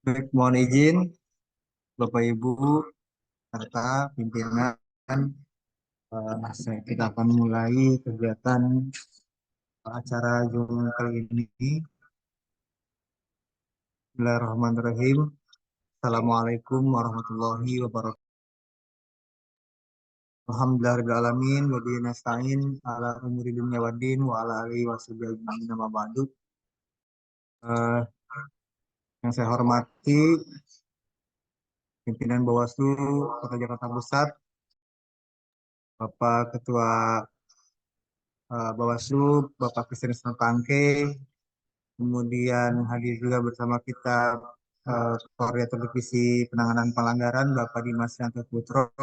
Baik, mohon izin Bapak Ibu serta pimpinan, kita akan mulai kegiatan acara Zoom kali ini. Bismillahirrahmanirrahim. Assalamualaikum warahmatullahi wabarakatuh. Alhamdulillahirrahmanirrahim. Wa bihi nasta'in ala umuri dunya waddin wa ala alihi washabihi ajma'in amma ba'du. Eh, yang saya hormati pimpinan Bawaslu Kota Jakarta Pusat, Bapak Ketua Bawaslu, Bapak Kristinus Pangke. Kemudian hadir juga bersama kita Koordinator Divisi Penanganan Pelanggaran Bapak Dimas Yanto Putro.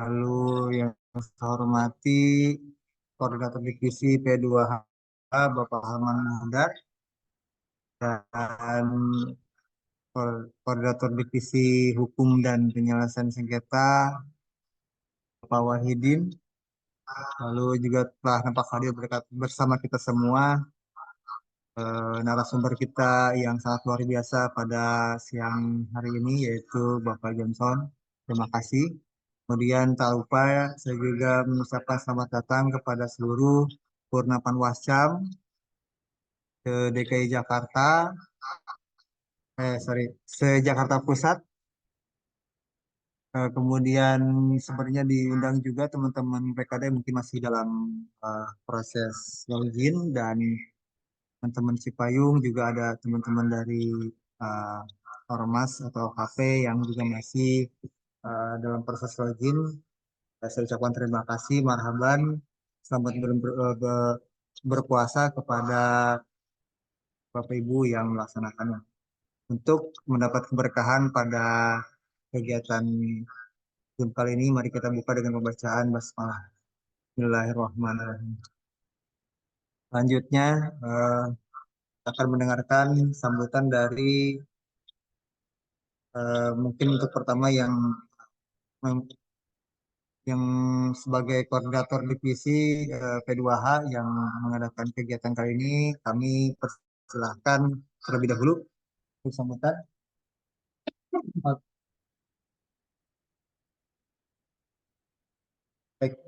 Lalu yang saya hormati Koordinator Divisi P2H Bapak Harman Muhdar dan Koordinator Divisi Hukum dan Penyelesaian Sengketa Bapak Wahidin. Lalu juga telah nampak hadir bersama kita semua narasumber kita yang sangat luar biasa pada siang hari ini yaitu Bapak Johnson. Terima kasih. Kemudian tak lupa saya juga mengucapkan selamat datang kepada seluruh Purna Panwascam ke DKI Jakarta, se-Jakarta Pusat. Kemudian sebenarnya diundang juga teman-teman PKD mungkin masih dalam proses login dan teman-teman Cipayung juga ada teman-teman dari uh, Ormas atau kafe yang juga masih dalam proses login. Saya ucapkan terima kasih, marhaban, selamat berpuasa kepada Bapak Ibu yang melaksanakannya. Untuk mendapat keberkahan pada kegiatan Zoom kali ini, mari kita buka dengan pembacaan basmalah. Bismillahirrahmanirrahim. Selanjutnya akan mendengarkan sambutan dari mungkin untuk pertama yang sebagai koordinator divisi P2H yang mengadakan kegiatan kali ini, kami persilahkan terlebih dahulu untuk sambutan. Baik,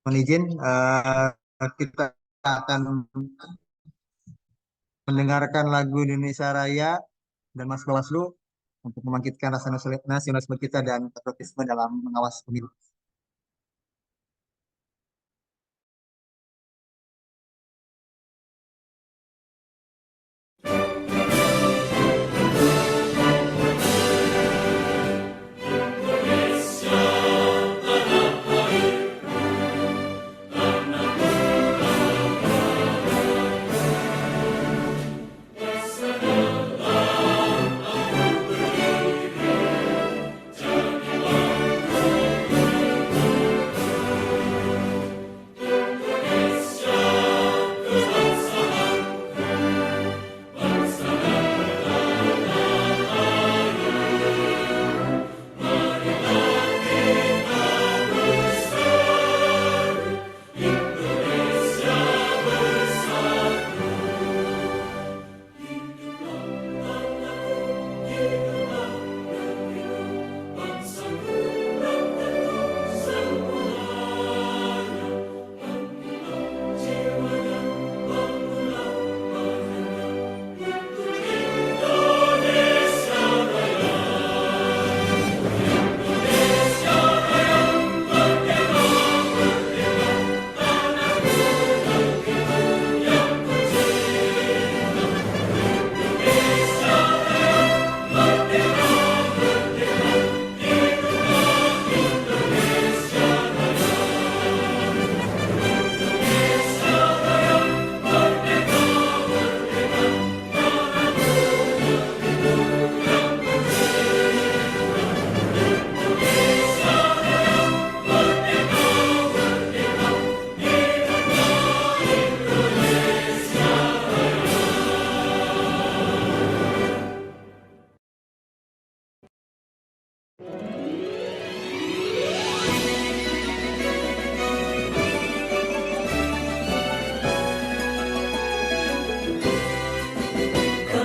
mohon izin kita akan mendengarkan lagu Indonesia Raya dan Mas Bawaslu untuk membangkitkan rasa nasionalisme kita dan patriotisme dalam mengawasi pemilu.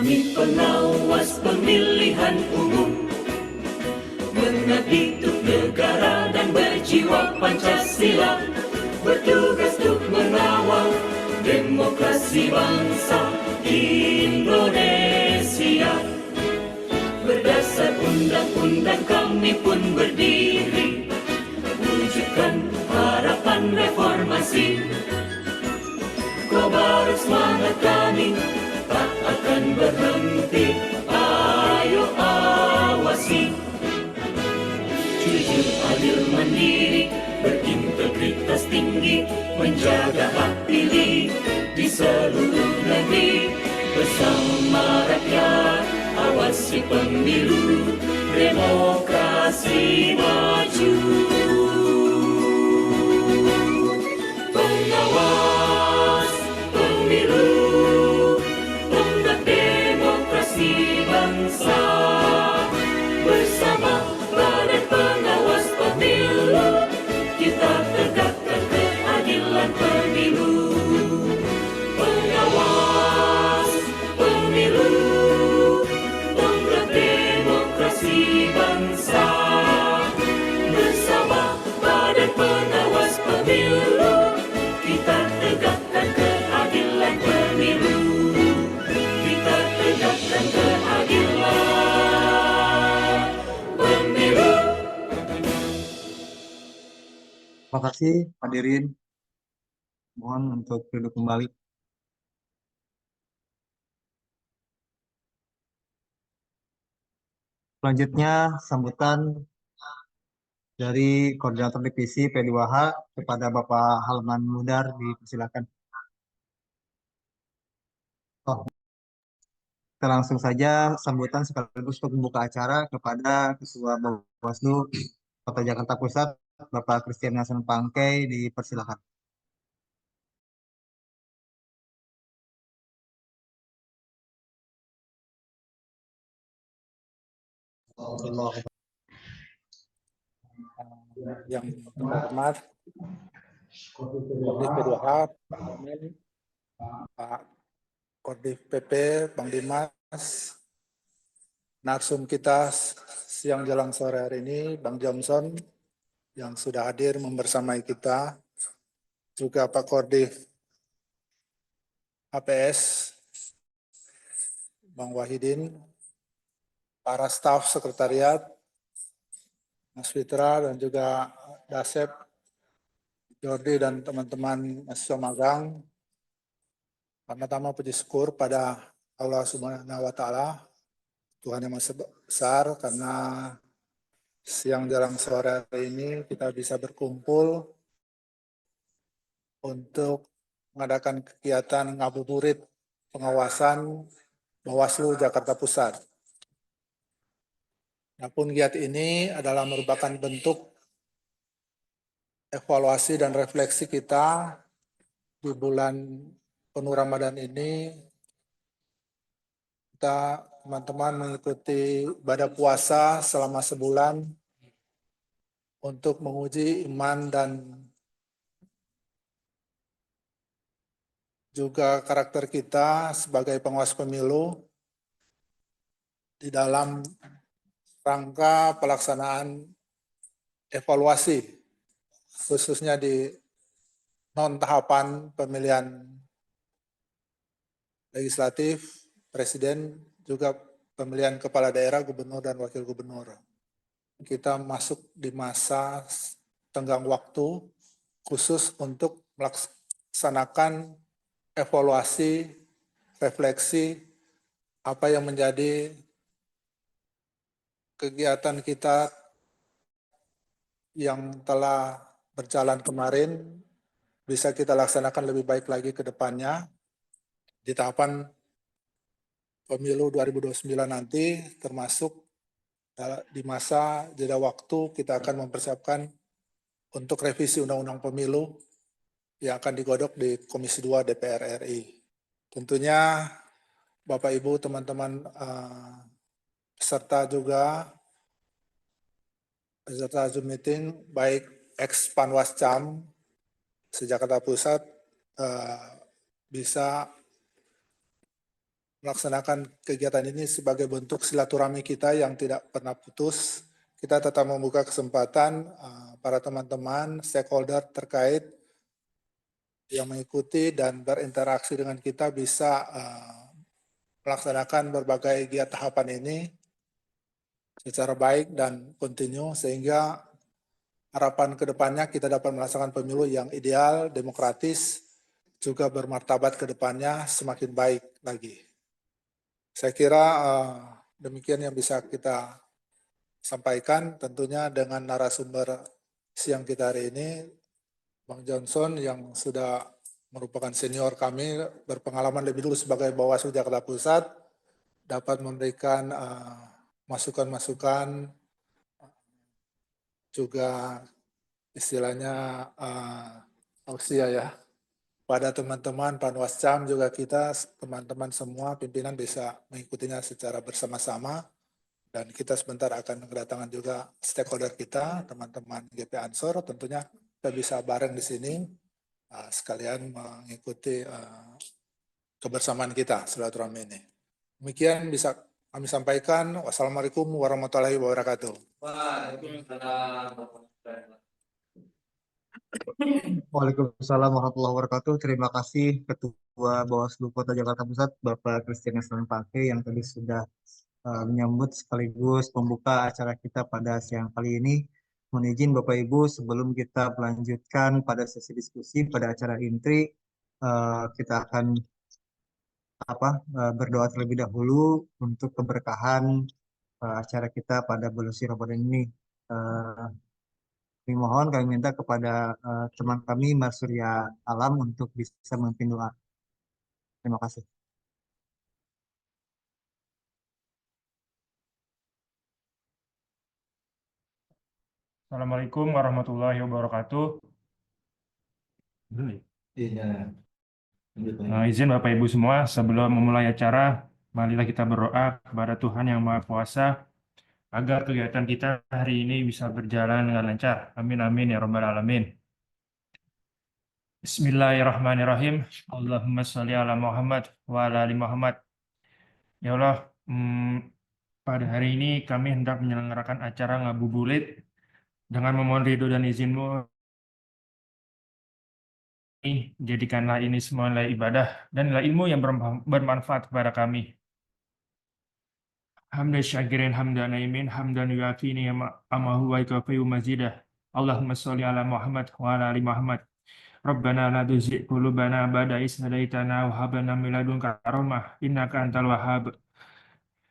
Kami pengawas pemilihan umum, mengabdi untuk negara dan berjiwa Pancasila, bertugas untuk mengawal demokrasi bangsa Indonesia. Berdasar undang-undang kami pun berdiri, wujudkan harapan reformasi. Kobar semangat kami tak akan berhenti, ayo awasi. Jujur, adil, mandiri, berintegritas tinggi, menjaga hak pilih di seluruh negeri. Bersama rakyat, awasi pemilu, demokrasi maju. Pengawas pemilu, tonggak demokrasi bangsa. Bersama Badan Pengawas Pemilu, kita tegakkan keadilan pemilu. Pengawas pemilu, tonggak demokrasi bangsa. Bersama Badan Pengawas Pemilu, kita tegakkan keadilan pemilu. Kita tegakkan keadilan pemilu. Terima kasih hadirin. Mohon untuk duduk kembali. Selanjutnya sambutan dari Koordinator Divisi P2H kepada Bapak Halman Mudar, dipersilakan. Oh, kita langsung saja sambutan sekaligus untuk membuka acara kepada Ketua Bawaslu Kota Jakarta Pusat, Bapak Christian Hasan Pangkei, dipersilakan. Yang terhormat Kodim P2H, Pak Kodim PP, Bang Dimas, narsum kita siang jelang sore hari ini, Bang Johnson, yang sudah hadir membersamai kita, juga Pak Kodim APS, Bang Wahidin, para staf sekretariat, Mas Fitra, dan juga Dasep, Jordi, dan teman-teman mahasiswa magang. Pertama-tama puji syukur pada Allah Subhanahu wa Ta'ala, Tuhan yang Maha Besar, karena siang jelang sore hari ini kita bisa berkumpul untuk mengadakan kegiatan ngabuburit pengawasan Bawaslu Jakarta Pusat. Adapun kegiatan ini adalah merupakan bentuk evaluasi dan refleksi kita di bulan penuh Ramadan ini. Kita teman-teman mengikuti ibadah puasa selama sebulan untuk menguji iman dan juga karakter kita sebagai pengawas pemilu di dalam rangka pelaksanaan evaluasi, khususnya di non-tahapan pemilihan legislatif, presiden, juga pemilihan kepala daerah, gubernur, dan wakil gubernur. Kita masuk di masa tenggang waktu khusus untuk melaksanakan evaluasi, refleksi, apa yang menjadi kegiatan kita yang telah berjalan kemarin, bisa kita laksanakan lebih baik lagi ke depannya. Di tahapan pemilu 2029 nanti, termasuk di masa jeda waktu, kita akan mempersiapkan untuk revisi Undang-Undang Pemilu yang akan digodok di Komisi 2 DPR RI. Tentunya Bapak Ibu, teman-teman peserta juga, peserta Zoom meeting, baik ex-Panwascam se-Jakarta Pusat bisa melaksanakan kegiatan ini sebagai bentuk silaturahmi kita yang tidak pernah putus. Kita tetap membuka kesempatan para teman-teman, stakeholder terkait yang mengikuti dan berinteraksi dengan kita bisa melaksanakan berbagai giat tahapan ini secara baik dan kontinu, sehingga harapan ke depannya kita dapat melaksanakan pemilu yang ideal, demokratis, juga bermartabat ke depannya semakin baik lagi. Saya kira demikian yang bisa kita sampaikan, tentunya dengan narasumber siang kita hari ini, Bang Johnson yang sudah merupakan senior kami, berpengalaman lebih dulu sebagai Bawaslu Jakarta Pusat, dapat memberikan masukan-masukan, juga istilahnya tausiah ya pada teman-teman Panwascam, juga kita teman-teman semua pimpinan bisa mengikutinya secara bersama-sama, dan kita sebentar akan kedatangan juga stakeholder kita, teman-teman GP Ansor, tentunya kita bisa bareng di sini sekalian mengikuti kebersamaan kita silaturahmi ini. Demikian bisa kami sampaikan. Wassalamualaikum warahmatullahi wabarakatuh. Waalaikumsalam warahmatullahi wabarakatuh. Terima kasih Ketua Bawaslu Kota Jakarta Pusat, Bapak Christian Pake, yang tadi sudah menyambut sekaligus membuka acara kita pada siang kali ini. Mohon izin Bapak Ibu, sebelum kita melanjutkan pada sesi diskusi pada acara intri, kita akan berdoa terlebih dahulu untuk keberkahan acara kita pada bulan suci Ramadan ini. Kami mohon, kami minta kepada teman kami Mas Surya Alam untuk bisa memimpin doa. Terima kasih. Assalamualaikum warahmatullahi wabarakatuh. Izin Bapak Ibu semua, sebelum memulai acara, marilah kita berdoa kepada Tuhan Yang Maha Kuasa agar kegiatan kita hari ini bisa berjalan dengan lancar. Amin amin ya rabbal alamin. Bismillahirrahmanirrahim. Allahumma sholli ala Muhammad wa ala ali Muhammad. Ya Allah, pada hari ini kami hendak menyelenggarakan acara ngabuburit dengan memohon ridho dan izin-Mu. Jadikanlah ini semua nilai ibadah dan nilai ilmu yang bermanfaat kepada kami. Hamdan syakirin hamdan naimin hamdan yuafi ni'amahu wa yukafi mazidah. Allahumma sholli ala Muhammad wa ala ali Muhammad. Rabbana la tuzigh qulubana ba'da idh hadaitana wa hab lana min ladunka rahmah innaka antal wahhab.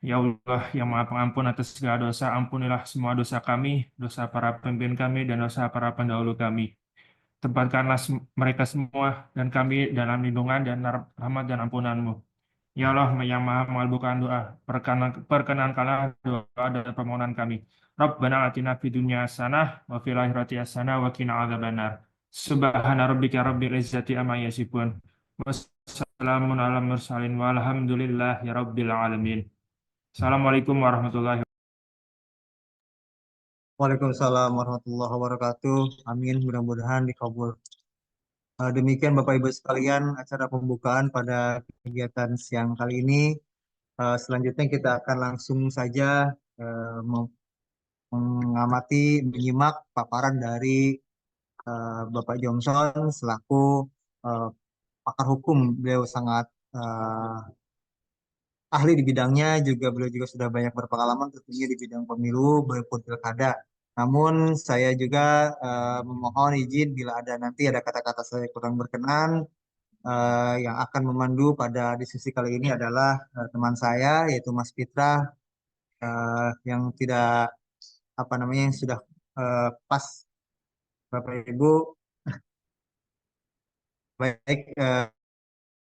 Ya Allah yang Maha Pengampun atas segala dosa, ampunilah semua dosa kami, dosa para pemimpin kami, dan dosa para pendahulu kami. Tempatkanlah mereka semua dan kami dalam lindungan dan rahmat dan ampunan-Mu. Ya Allah yang Maha mengabulkan doa, perkenankanlah doa dan permohonan kami. Rabbana atina fid dunya hasanah wa fil akhirati hasanah wa qina adzabannar. Subhana rabbika rabbil izzati amma yasifun. Wassalamun ala mursalin walhamdulillahi rabbil alamin. Assalamualaikum warahmatullahi wabarakatuh. Waalaikumsalam warahmatullahi wabarakatuh. Amin, mudah-mudahan dikabul. Demikian Bapak Ibu sekalian acara pembukaan pada kegiatan siang kali ini. Selanjutnya kita akan langsung saja mengamati, menyimak paparan dari Bapak Johnson selaku pakar hukum. Beliau sangat ahli di bidangnya, juga beliau juga sudah banyak berpengalaman tentunya di bidang pemilu maupun pilkada. Namun saya juga memohon izin bila ada nanti ada kata-kata saya kurang berkenan. Yang akan memandu pada diskusi kali ini adalah teman saya yaitu Mas Fitra, yang tidak yang sudah pas. Bapak Ibu, baik,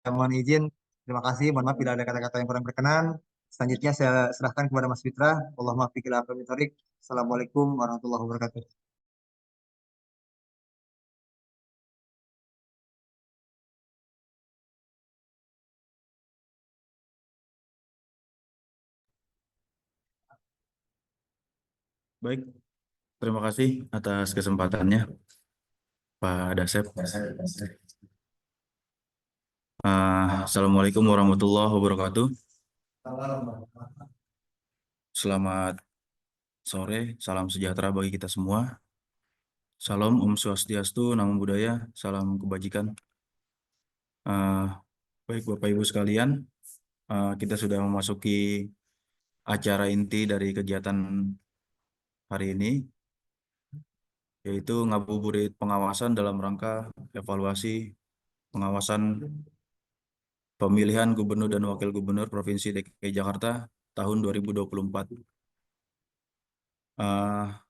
mohon izin. Terima kasih. Mohon maaf bila ada kata-kata yang kurang berkenan. Selanjutnya saya serahkan kepada Mas Fitra. Allahumma fiqh ila aqwamit thoriq. Assalamualaikum warahmatullahi wabarakatuh. Baik, terima kasih atas kesempatannya, Pak Dasep. Assalamualaikum warahmatullahi wabarakatuh. Selamat sore, salam sejahtera bagi kita semua. Salam Om Swastiastu, Namo Buddhaya, salam kebajikan. Baik Bapak Ibu sekalian, kita sudah memasuki acara inti dari kegiatan hari ini, yaitu ngabuburit pengawasan dalam rangka evaluasi pengawasan pemilihan Gubernur dan Wakil Gubernur Provinsi DKI Jakarta tahun 2024.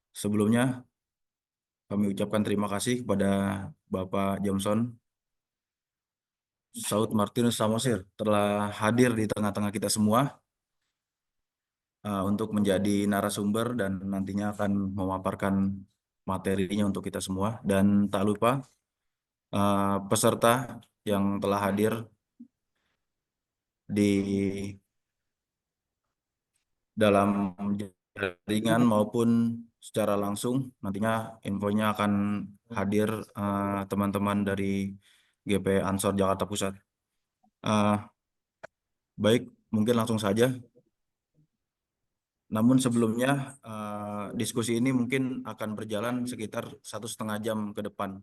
Sebelumnya kami ucapkan terima kasih kepada Bapak Johnson Saud Martinus Samosir telah hadir di tengah-tengah kita semua untuk menjadi narasumber dan nantinya akan memaparkan materinya untuk kita semua. Dan tak lupa peserta yang telah hadir di dalam jaringan maupun secara langsung, nantinya infonya akan hadir teman-teman dari GP Ansor Jakarta Pusat. Baik, mungkin langsung saja. Namun sebelumnya diskusi ini mungkin akan berjalan sekitar 1,5 jam ke depan.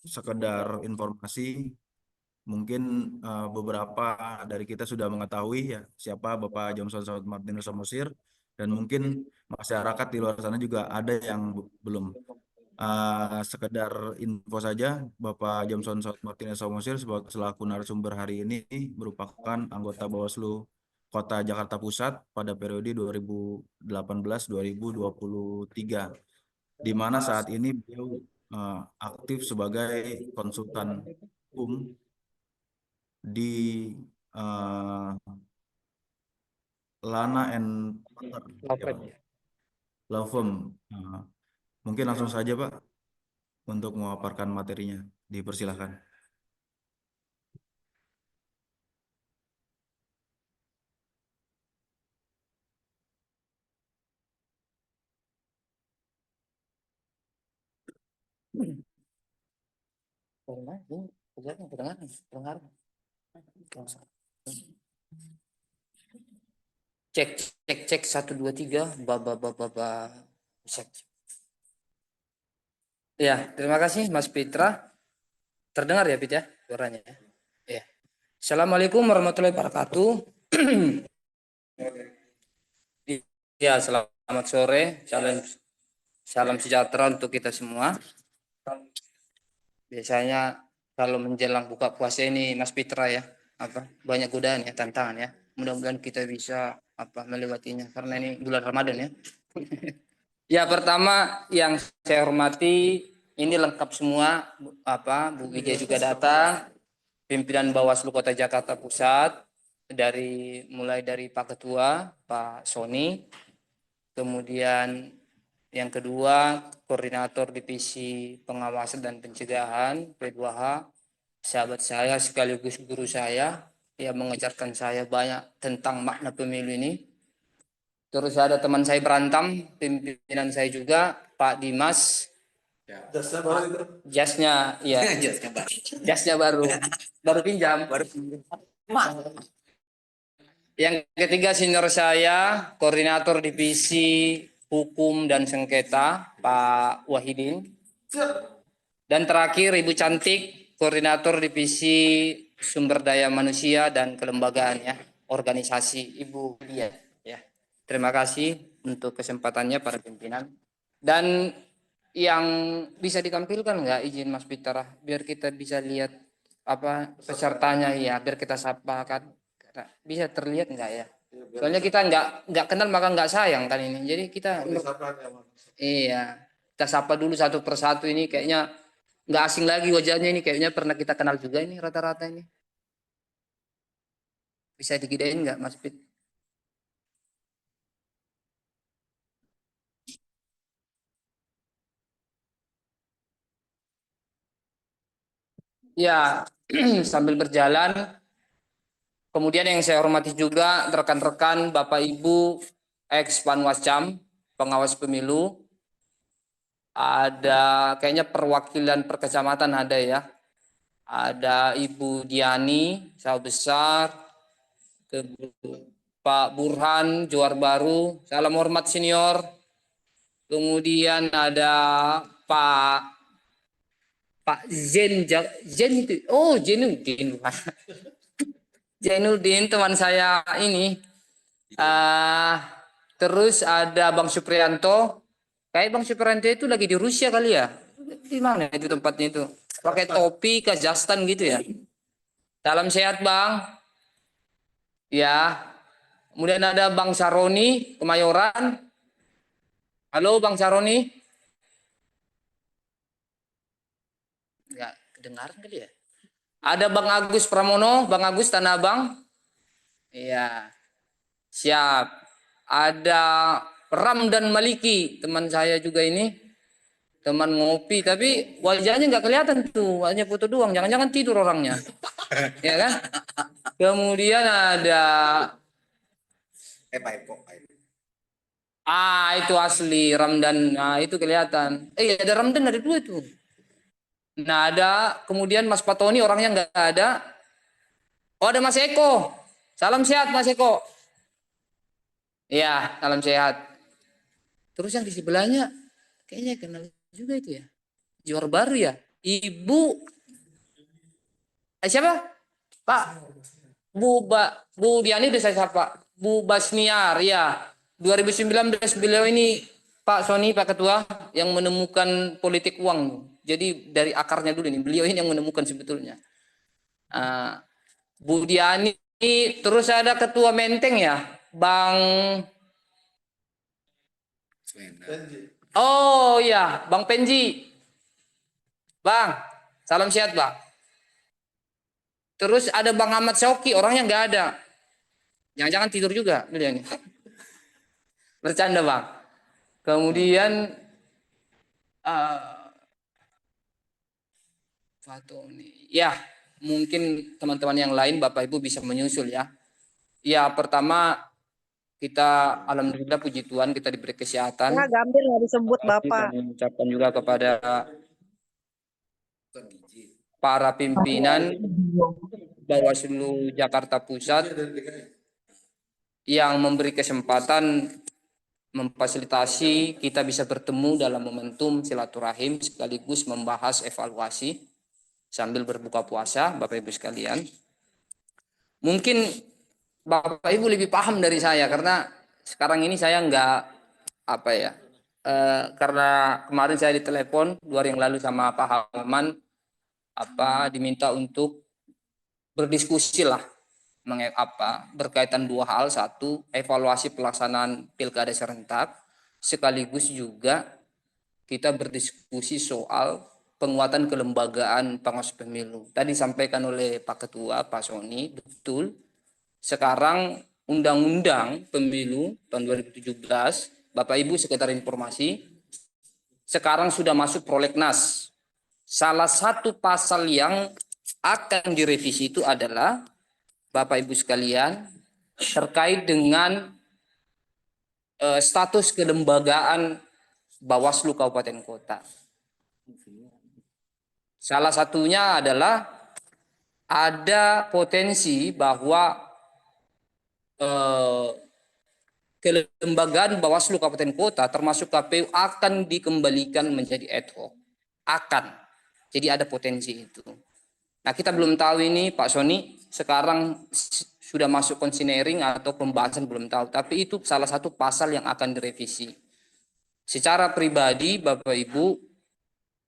Sekedar informasi, mungkin beberapa dari kita sudah mengetahui ya siapa Bapak Johnson Saud Martinus Samosir, dan mungkin masyarakat di luar sana juga ada yang belum. Sekedar info saja, Bapak Johnson Saud Martinus Samosir selaku narasumber hari ini merupakan anggota Bawaslu Kota Jakarta Pusat pada periode 2018-2023, di mana saat ini beliau aktif sebagai konsultan hukum di Lana and Law Firm. Mungkin langsung saja Pak untuk memaparkan materinya, dipersilahkan. Cek cek cek 1 2 3 baba. Ya, terima kasih Mas Pitra. Terdengar ya Pit ya suaranya? Ya. Assalamualaikum warahmatullahi wabarakatuh. Ya, selamat sore. Salam sejahtera untuk kita semua. Biasanya kalau menjelang buka puasa ini Mas Pitra ya, banyak godaan ya, tantangan ya. Mudah-mudahan kita bisa melewatinya karena ini bulan Ramadan ya. Ya, pertama yang saya hormati, ini lengkap semua, Bu Widya juga datang, pimpinan Bawaslu Kota Jakarta Pusat, mulai dari Pak Ketua, Pak Sony, kemudian yang kedua, Koordinator Divisi Pengawasan dan Pencegahan, P2H, sahabat saya sekaligus guru saya, yang mengajarkan saya banyak tentang makna pemilu ini. Terus ada teman saya berantam, pimpinan saya juga, Pak Dimas. Jasnya, ya. Jasnya baru pinjam. Yang ketiga senior saya, Koordinator Divisi Hukum dan Sengketa, Pak Wahidin. Dan terakhir Ibu Cantik, Koordinator Divisi Sumber Daya Manusia dan Kelembagaan ya, organisasi Ibu Dia. Ya. Terima kasih untuk kesempatannya para pimpinan. Dan yang bisa ditampilkan nggak, izin Mas Pitra, biar kita bisa lihat pesertanya ya, biar kita sapa kan. Bisa terlihat nggak ya? Soalnya kita nggak kenal maka nggak sayang kan ini. Jadi kita kita sapa dulu satu persatu, ini kayaknya nggak asing lagi wajahnya, ini kayaknya pernah kita kenal juga ini rata-rata ini. Bisa digidein nggak Mas Pit? Ya, sambil berjalan. Kemudian yang saya hormati juga rekan-rekan Bapak Ibu ex Panwascam, pengawas pemilu. Ada kayaknya perwakilan per kecamatan ada ya. ada Ibu Diani, Sawah Besar, Pak Burhan, Johar Baru, salam hormat senior. Kemudian ada Pak Zen itu, oh Zainuddin, Zainuddin teman saya ini. Terus ada Bang Suprianto. Kayak Bang Suprianto itu lagi di Rusia kali ya? Di mana itu tempatnya itu? Pakai topi Kazakhstan gitu ya. Salam sehat Bang. Ya. Kemudian ada Bang Saroni Kemayoran. Halo Bang Saroni. Enggak kedengaran kali ya? Ada Bang Agus Pramono, Bang Agus Tanah Abang. Iya. Siap. Ada Ramdan Maliki, teman saya juga ini. Teman ngopi, tapi wajahnya nggak kelihatan tuh. Hanya foto doang. Jangan-jangan tidur orangnya. Ya kan? Kemudian ada... itu asli Ramdan. Nah, itu kelihatan. Ada Ramdan ada 2 itu. Nah, ada kemudian Mas Patoni orangnya nggak ada. Oh, ada Mas Eko. Salam sehat Mas Eko. Iya, salam sehat. Terus yang di sebelahnya kayaknya kenal juga itu ya. Johar Baru ya. Ibu siapa? Pak Bu Diani udah saya sapa. Bu Basniar ya. 2019 beliau ini Pak Sony, Pak Ketua yang menemukan politik uang. Jadi dari akarnya dulu nih, beliau ini yang menemukan sebetulnya. Bu Diani, terus ada Ketua Menteng ya, Bang. Oh iya, Bang Penji. Bang, salam sehat Bang. Terus ada Bang Ahmad Syauki, orangnya nggak ada. Jangan-jangan tidur juga beliau ini. Bercanda Bang. Kemudian Fatoni. Ya, mungkin teman-teman yang lain Bapak Ibu bisa menyusul ya. Ya, pertama kita alhamdulillah puji Tuhan kita diberi kesehatan. Ya, Gambir nggak disebut Bapak. Kami ucapkan juga kepada para pimpinan Bawaslu Jakarta Pusat yang memberi kesempatan memfasilitasi kita bisa bertemu dalam momentum silaturahim sekaligus membahas evaluasi sambil berbuka puasa, Bapak Ibu sekalian. Mungkin Bapak Ibu lebih paham dari saya karena sekarang ini saya karena kemarin saya ditelepon 2 hari yang lalu sama Pak Halman diminta untuk berdiskusi lah berkaitan 2 hal. 1, evaluasi pelaksanaan pilkada serentak, sekaligus juga kita berdiskusi soal penguatan kelembagaan pengawas pemilu. Tadi disampaikan oleh Pak Ketua, Pak Sony, betul. Sekarang Undang-Undang Pemilu tahun 2017, Bapak Ibu sekedar informasi, sekarang sudah masuk prolegnas. Salah satu pasal yang akan direvisi itu adalah Bapak Ibu sekalian terkait dengan status kelembagaan Bawaslu Kabupaten Kota. Salah satunya adalah ada potensi bahwa kelembagaan Bawaslu Kabupaten Kota termasuk KPU akan dikembalikan menjadi ad hoc. Jadi ada potensi itu. Nah, kita belum tahu ini Pak Sony sekarang sudah masuk konsinering atau pembahasan belum tahu, tapi itu salah satu pasal yang akan direvisi. Secara pribadi Bapak Ibu,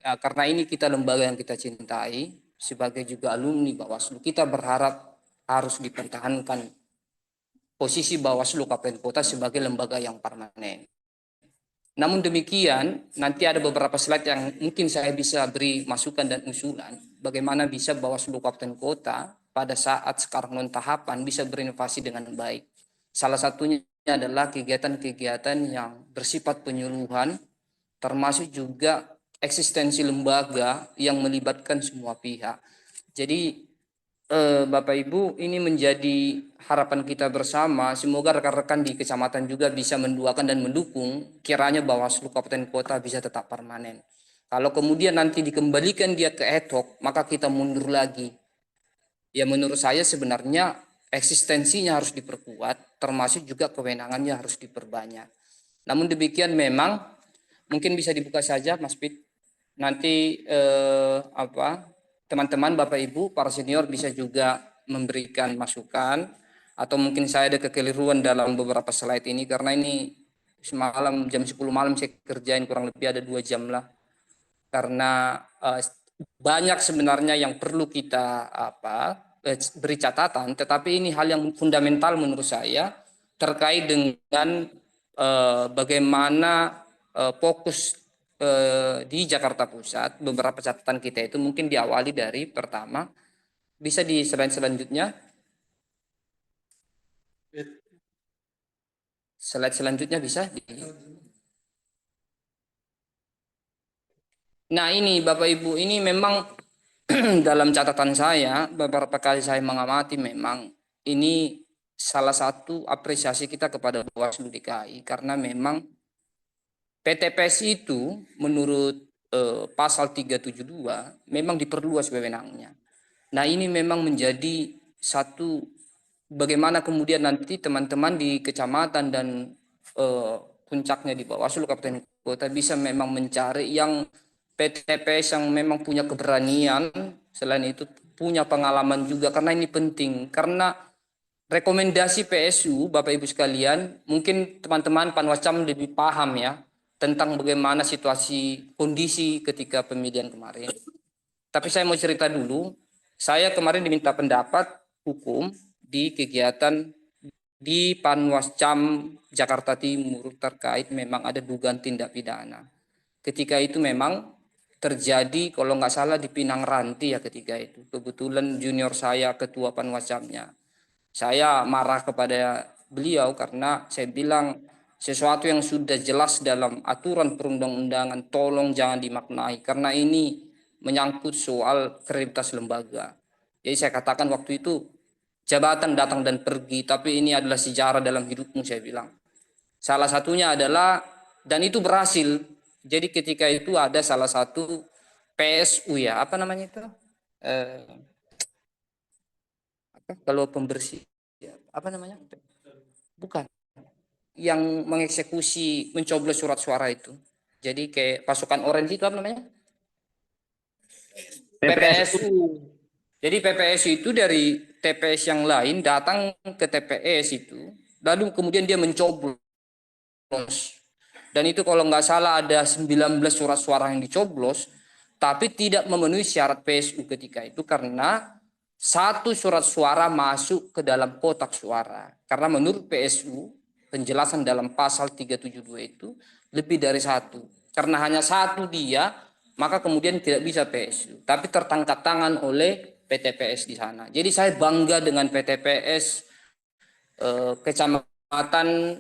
karena ini kita lembaga yang kita cintai, sebagai juga alumni Bawaslu, kita berharap harus dipertahankan posisi Bawaslu Kabupaten Kota sebagai lembaga yang permanen. Namun demikian, nanti ada beberapa slide yang mungkin saya bisa beri masukan dan usulan bagaimana bisa Bawaslu Kabupaten Kota pada saat sekarang non tahapan bisa berinovasi dengan baik. Salah satunya adalah kegiatan-kegiatan yang bersifat penyuluhan, termasuk juga eksistensi lembaga yang melibatkan semua pihak. Jadi Bapak Ibu, ini menjadi harapan kita bersama. Semoga rekan-rekan di kecamatan juga bisa mendoakan dan mendukung kiranya Bawaslu Kabupaten Kota bisa tetap permanen. Kalau kemudian nanti dikembalikan dia ke ad hoc, maka kita mundur lagi. Ya menurut saya sebenarnya eksistensinya harus diperkuat, termasuk juga kewenangannya harus diperbanyak. Namun demikian memang mungkin bisa dibuka saja Mas Pit. Nanti teman-teman Bapak Ibu para senior bisa juga memberikan masukan atau mungkin saya ada kekeliruan dalam beberapa slide ini karena ini semalam jam 10 malam saya kerjain kurang lebih ada 2 jam lah. Karena banyak sebenarnya yang perlu kita beri catatan, tetapi ini hal yang fundamental menurut saya terkait dengan bagaimana fokus di Jakarta Pusat. Beberapa catatan kita itu mungkin diawali dari pertama, bisa di slide selanjutnya. Slide selanjutnya bisa. Nah ini Bapak Ibu, ini memang dalam catatan saya, beberapa kali saya mengamati memang ini salah satu apresiasi kita kepada Bawaslu DKI karena memang PTPS itu menurut pasal 372 memang diperluas wewenangnya. Nah ini memang menjadi satu bagaimana kemudian nanti teman-teman di kecamatan dan puncaknya di Bawaslu Kabupaten Kota bisa memang mencari yang PTPS yang memang punya keberanian, selain itu punya pengalaman juga karena ini penting. Karena rekomendasi PSU Bapak Ibu sekalian, mungkin teman-teman Panwascam lebih paham ya tentang bagaimana situasi kondisi ketika pemilihan kemarin. Tapi saya mau cerita dulu, saya kemarin diminta pendapat hukum di kegiatan di Panwascam Jakarta Timur terkait memang ada dugaan tindak pidana. Ketika itu memang terjadi kalau nggak salah di Pinang Ranti ya ketika itu. Kebetulan junior saya ketua Panwascamnya. Saya marah kepada beliau karena saya bilang sesuatu yang sudah jelas dalam aturan perundang-undangan tolong jangan dimaknai karena ini menyangkut soal kredibilitas lembaga. Jadi saya katakan waktu itu jabatan datang dan pergi tapi ini adalah sejarah dalam hidupmu saya bilang. Salah satunya adalah dan itu berhasil. Jadi ketika itu ada salah satu PSU ya, apa namanya itu? Kalau pembersih, ya, apa namanya? Bukan. Yang mengeksekusi, mencoblos surat suara itu. Jadi kayak pasukan orange itu apa namanya? PPSU. Jadi PPSU itu dari TPS yang lain datang ke TPS itu, lalu kemudian dia mencoblos. Dan itu kalau nggak salah ada 19 surat suara yang dicoblos, tapi tidak memenuhi syarat PSU ketika itu karena satu surat suara masuk ke dalam kotak suara. Karena menurut PSU, penjelasan dalam pasal 372 itu lebih dari satu. Karena hanya satu dia, maka kemudian tidak bisa PSU. Tapi tertangkap tangan oleh PTPS di sana. Jadi saya bangga dengan PTPS Kecamatan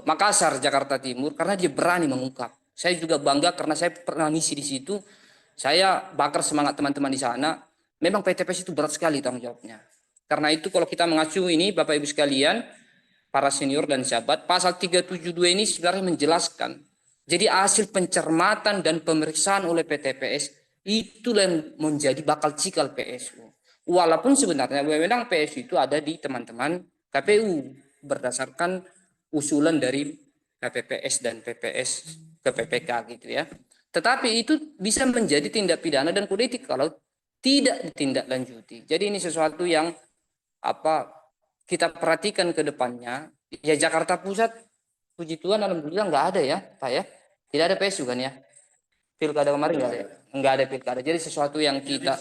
Makassar, Jakarta Timur, karena dia berani mengungkap. Saya juga bangga karena saya pernah ngisi di situ. Saya bakar semangat teman-teman di sana. Memang PTPS itu berat sekali tanggung jawabnya. Karena itu kalau kita mengacu ini, Bapak Ibu sekalian, para senior dan sahabat, pasal 372 ini sebenarnya menjelaskan. Jadi hasil pencermatan dan pemeriksaan oleh PTPS, itulah yang menjadi bakal cikal PSU. Walaupun sebenarnya wewenang PSU itu ada di teman-teman KPU berdasarkan usulan dari KPPS dan PPS ke PPK gitu ya. Tetapi itu bisa menjadi tindak pidana dan kode etik kalau tidak ditindaklanjuti. Jadi ini sesuatu yang kita perhatikan ke depannya. Ya Jakarta Pusat, puji Tuhan alhamdulillah nggak ada ya Pak ya. Tidak ada PSU kan ya. Pilkada kemarin nggak ada ya? Nggak ada pilkada. Jadi sesuatu yang kita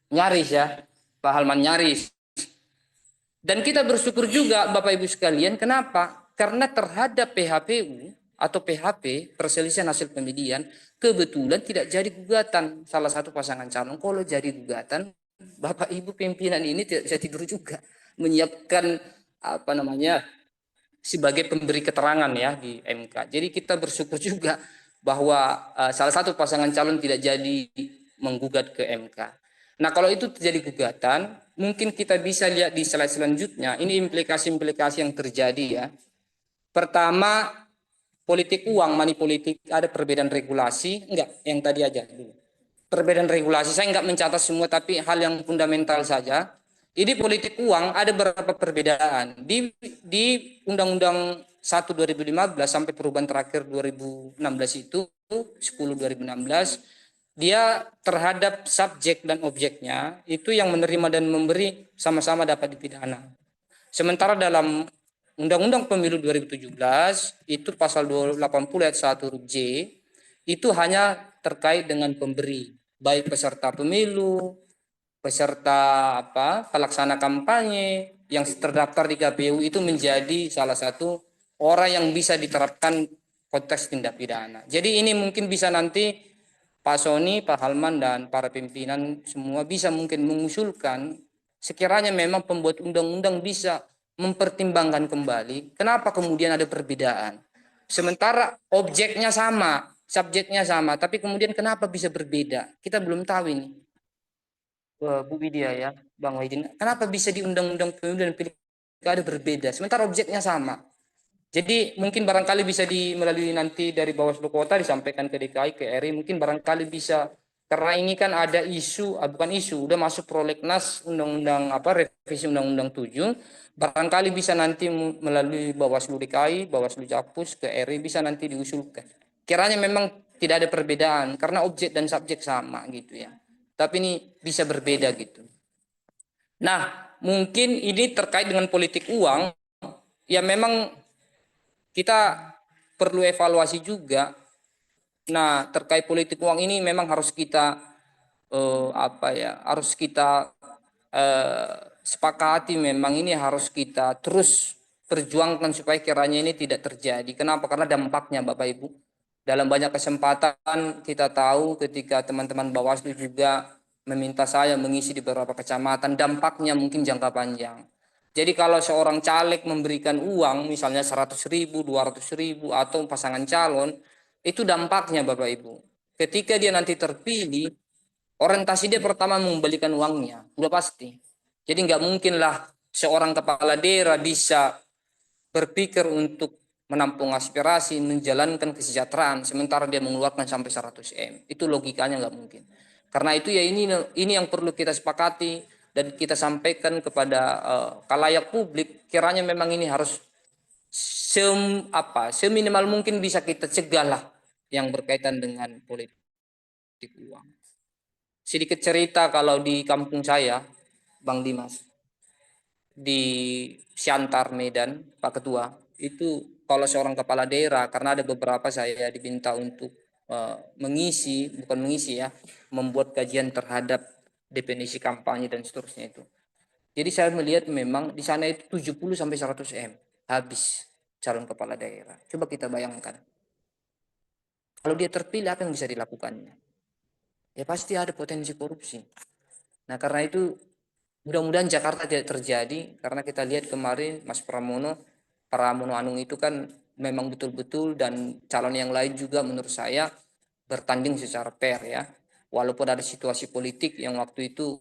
nyaris ya. Pak Halman nyaris. Dan kita bersyukur juga Bapak Ibu sekalian. Kenapa? Karena terhadap PHPU atau PHP, perselisihan hasil pemilihan, kebetulan tidak jadi gugatan salah satu pasangan calon. Kalau jadi gugatan, Bapak Ibu pimpinan ini tidak bisa tidur juga. Menyiapkan sebagai pemberi keterangan ya di MK. Jadi kita bersyukur juga bahwa salah satu pasangan calon tidak jadi menggugat ke MK. Nah kalau itu terjadi gugatan, mungkin kita bisa lihat di slide selanjutnya. Ini implikasi-implikasi yang terjadi ya. Pertama, politik uang, money politik, ada perbedaan regulasi, enggak, yang tadi aja dulu. Perbedaan regulasi, saya enggak mencatat semua, tapi hal yang fundamental saja. Ini politik uang ada beberapa perbedaan. Di Undang-Undang 1 2015 sampai perubahan terakhir 2016 itu, 10 2016, dia terhadap subjek dan objeknya, itu yang menerima dan memberi sama-sama dapat dipidana. Sementara dalam Undang-Undang Pemilu 2017 itu pasal 280 ayat 1 huruf J itu hanya terkait dengan pemberi, baik peserta pemilu, peserta pelaksana kampanye yang terdaftar di KPU itu menjadi salah satu orang yang bisa diterapkan konteks tindak pidana. Jadi ini mungkin bisa nanti Pak Sony, Pak Halman dan para pimpinan semua bisa mungkin mengusulkan sekiranya memang pembuat undang-undang bisa mempertimbangkan kembali kenapa kemudian ada perbedaan. Sementara objeknya sama, subjeknya sama, tapi kemudian kenapa bisa berbeda? Kita belum tahu ini. Bu Widya ya, Bang Wahidin, kenapa bisa di Undang-Undang Pemilu dan Pilkada berbeda, sementara objeknya sama? Jadi mungkin barangkali bisa melalui nanti dari Bawaslu Kota disampaikan ke DKI, ke RI, mungkin barangkali bisa, karena ini kan ada isu, bukan isu, udah masuk prolegnas Undang-Undang revisi Undang-Undang 7, barangkali bisa nanti melalui Bawaslu DKI, Bawaslu Jakpus, ke RI bisa nanti diusulkan. Kiranya memang tidak ada perbedaan karena objek dan subjek sama gitu ya. Tapi ini bisa berbeda gitu. Nah, mungkin ini terkait dengan politik uang, ya memang kita perlu evaluasi juga. Nah, terkait politik uang ini memang harus kita harus kita sepakati, memang ini harus kita terus perjuangkan supaya kiranya ini tidak terjadi. Kenapa? Karena dampaknya Bapak Ibu. Dalam banyak kesempatan kita tahu ketika teman-teman Bawaslu juga meminta saya mengisi di beberapa kecamatan, dampaknya mungkin jangka panjang. Jadi kalau seorang caleg memberikan uang misalnya 100.000, 200.000 atau pasangan calon, itu dampaknya Bapak Ibu. Ketika dia nanti terpilih, orientasi dia pertama mengembalikan uangnya, udah pasti. Jadi nggak mungkinlah seorang kepala daerah bisa berpikir untuk menampung aspirasi, menjalankan kesejahteraan, sementara dia mengeluarkan sampai 100 M. Itu logikanya nggak mungkin. Karena itu ya ini yang perlu kita sepakati dan kita sampaikan kepada kalayak publik. Kiranya memang ini harus seminimal mungkin bisa kita cegah lah yang berkaitan dengan politik uang. Sedikit cerita kalau di kampung saya, Bang Dimas, di Siantar, Medan, Pak Ketua, itu kalau seorang kepala daerah, karena ada beberapa saya diminta untuk membuat kajian terhadap definisi kampanye dan seterusnya itu. Jadi saya melihat memang di sana itu 70 sampai 100 M habis calon kepala daerah. Coba kita bayangkan. Kalau dia terpilih apa yang bisa dilakukannya? Ya pasti ada potensi korupsi. Nah, karena itu mudah-mudahan Jakarta tidak terjadi, karena kita lihat kemarin Mas Pramono Anung itu kan memang betul-betul, dan calon yang lain juga menurut saya bertanding secara fair ya. Walaupun ada situasi politik yang waktu itu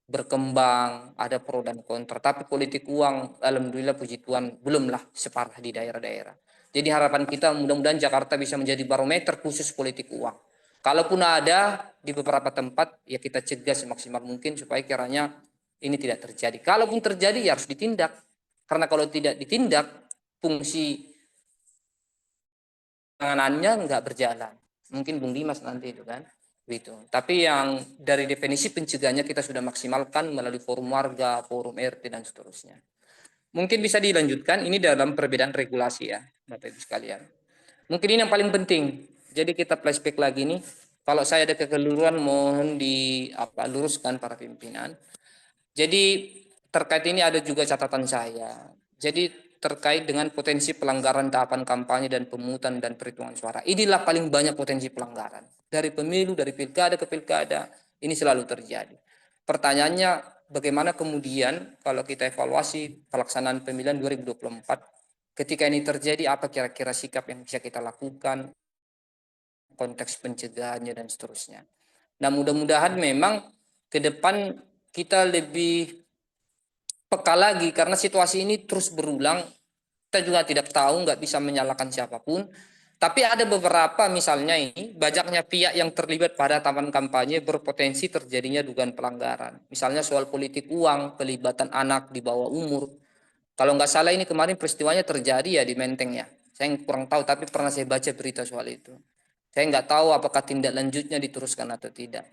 berkembang, ada pro dan kontra, tapi politik uang alhamdulillah puji Tuhan belumlah separah di daerah-daerah. Jadi harapan kita mudah-mudahan Jakarta bisa menjadi barometer khusus politik uang. Kalaupun ada di beberapa tempat, ya kita cegah semaksimal mungkin supaya kiranya ini tidak terjadi. Kalaupun terjadi ya harus ditindak. Karena kalau tidak ditindak, fungsi penanganannya nggak berjalan. Mungkin Bung Dimas nanti itu kan. Gitu. Tapi yang dari definisi pencegahannya kita sudah maksimalkan melalui forum warga, forum RT dan seterusnya. Mungkin bisa dilanjutkan, ini dalam perbedaan regulasi ya, Bapak Ibu sekalian. Mungkin ini yang paling penting. Jadi kita flashback lagi nih. Kalau saya ada kekeliruan mohon luruskan para pimpinan. Jadi terkait ini ada juga catatan saya. Jadi terkait dengan potensi pelanggaran tahapan kampanye dan pemungutan dan perhitungan suara. Inilah paling banyak potensi pelanggaran. Dari pemilu, dari pilkada ke pilkada, ini selalu terjadi. Pertanyaannya, bagaimana kemudian kalau kita evaluasi pelaksanaan pemilihan 2024, ketika ini terjadi, apa kira-kira sikap yang bisa kita lakukan, konteks pencegahannya dan seterusnya. Nah, mudah-mudahan memang ke depan kita lebih peka lagi karena situasi ini terus berulang. Kita juga tidak tahu, nggak bisa menyalahkan siapapun. Tapi ada beberapa misalnya ini banyaknya pihak yang terlibat pada tahapan kampanye berpotensi terjadinya dugaan pelanggaran. Misalnya soal politik uang, pelibatan anak di bawah umur. Kalau nggak salah ini kemarin peristiwanya terjadi ya di Menteng ya. Saya kurang tahu tapi pernah saya baca berita soal itu. Saya nggak tahu apakah tindak lanjutnya diteruskan atau tidak.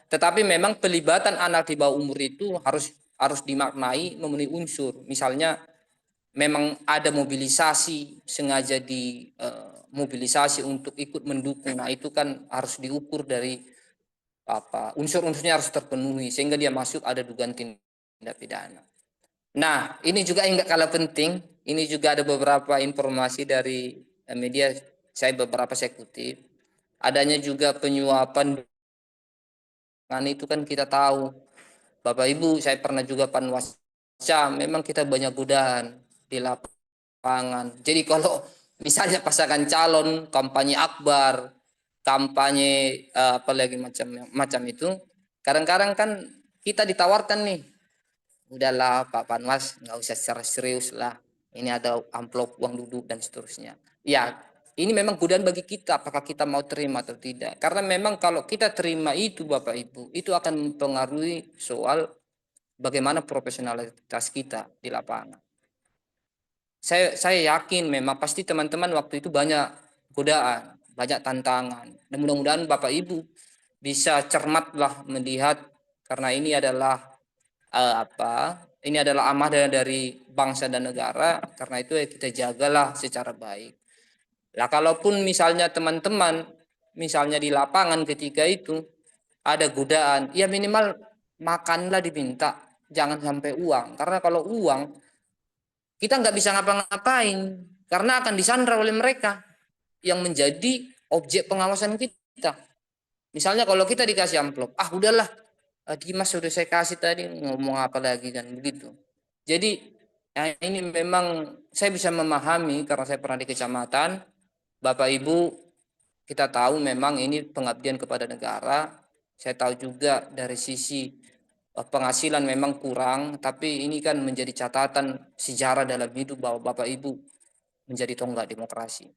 Tetapi memang pelibatan anak di bawah umur itu harus dimaknai memenuhi unsur. Misalnya memang ada mobilisasi sengaja mobilisasi untuk ikut mendukung. Nah, itu kan harus diukur dari unsur-unsurnya harus terpenuhi sehingga dia masuk ada dugaan tindak pidana. Nah, ini juga yang nggak kalah penting. Ini juga ada beberapa informasi dari media, saya kutip. Adanya juga penyuapan, itu kan kita tahu. Bapak Ibu, saya pernah juga panwascam, memang kita banyak godaan di lapangan. Jadi kalau misalnya pasangan calon, kampanye akbar, kampanye apalagi macam itu, kadang-kadang kan kita ditawarkan nih, udahlah Pak Panwas, nggak usah secara serius lah. Ini ada amplop uang duduk dan seterusnya. Ya, ini memang godaan bagi kita, apakah kita mau terima atau tidak. Karena memang kalau kita terima itu Bapak Ibu, itu akan mempengaruhi soal bagaimana profesionalitas kita di lapangan. Saya yakin memang pasti teman-teman waktu itu banyak godaan, banyak tantangan. Dan mudah-mudahan Bapak Ibu bisa cermatlah melihat karena ini adalah ini adalah amanah dari bangsa dan negara, karena itu ya kita jagalah secara baik. Lah kalaupun misalnya teman-teman misalnya di lapangan ketika itu ada godaan, ya minimal makanlah diminta, jangan sampai uang. Karena kalau uang kita nggak bisa ngapa-ngapain karena akan disandra oleh mereka yang menjadi objek pengawasan kita. Misalnya kalau kita dikasih amplop, udahlah Dimas sudah saya kasih tadi, ngomong apa lagi kan begitu. Jadi ini memang saya bisa memahami karena saya pernah di kecamatan. Bapak Ibu, kita tahu memang ini pengabdian kepada negara. Saya tahu juga dari sisi penghasilan memang kurang, tapi ini kan menjadi catatan sejarah dalam hidup bahwa Bapak Ibu menjadi tonggak demokrasi.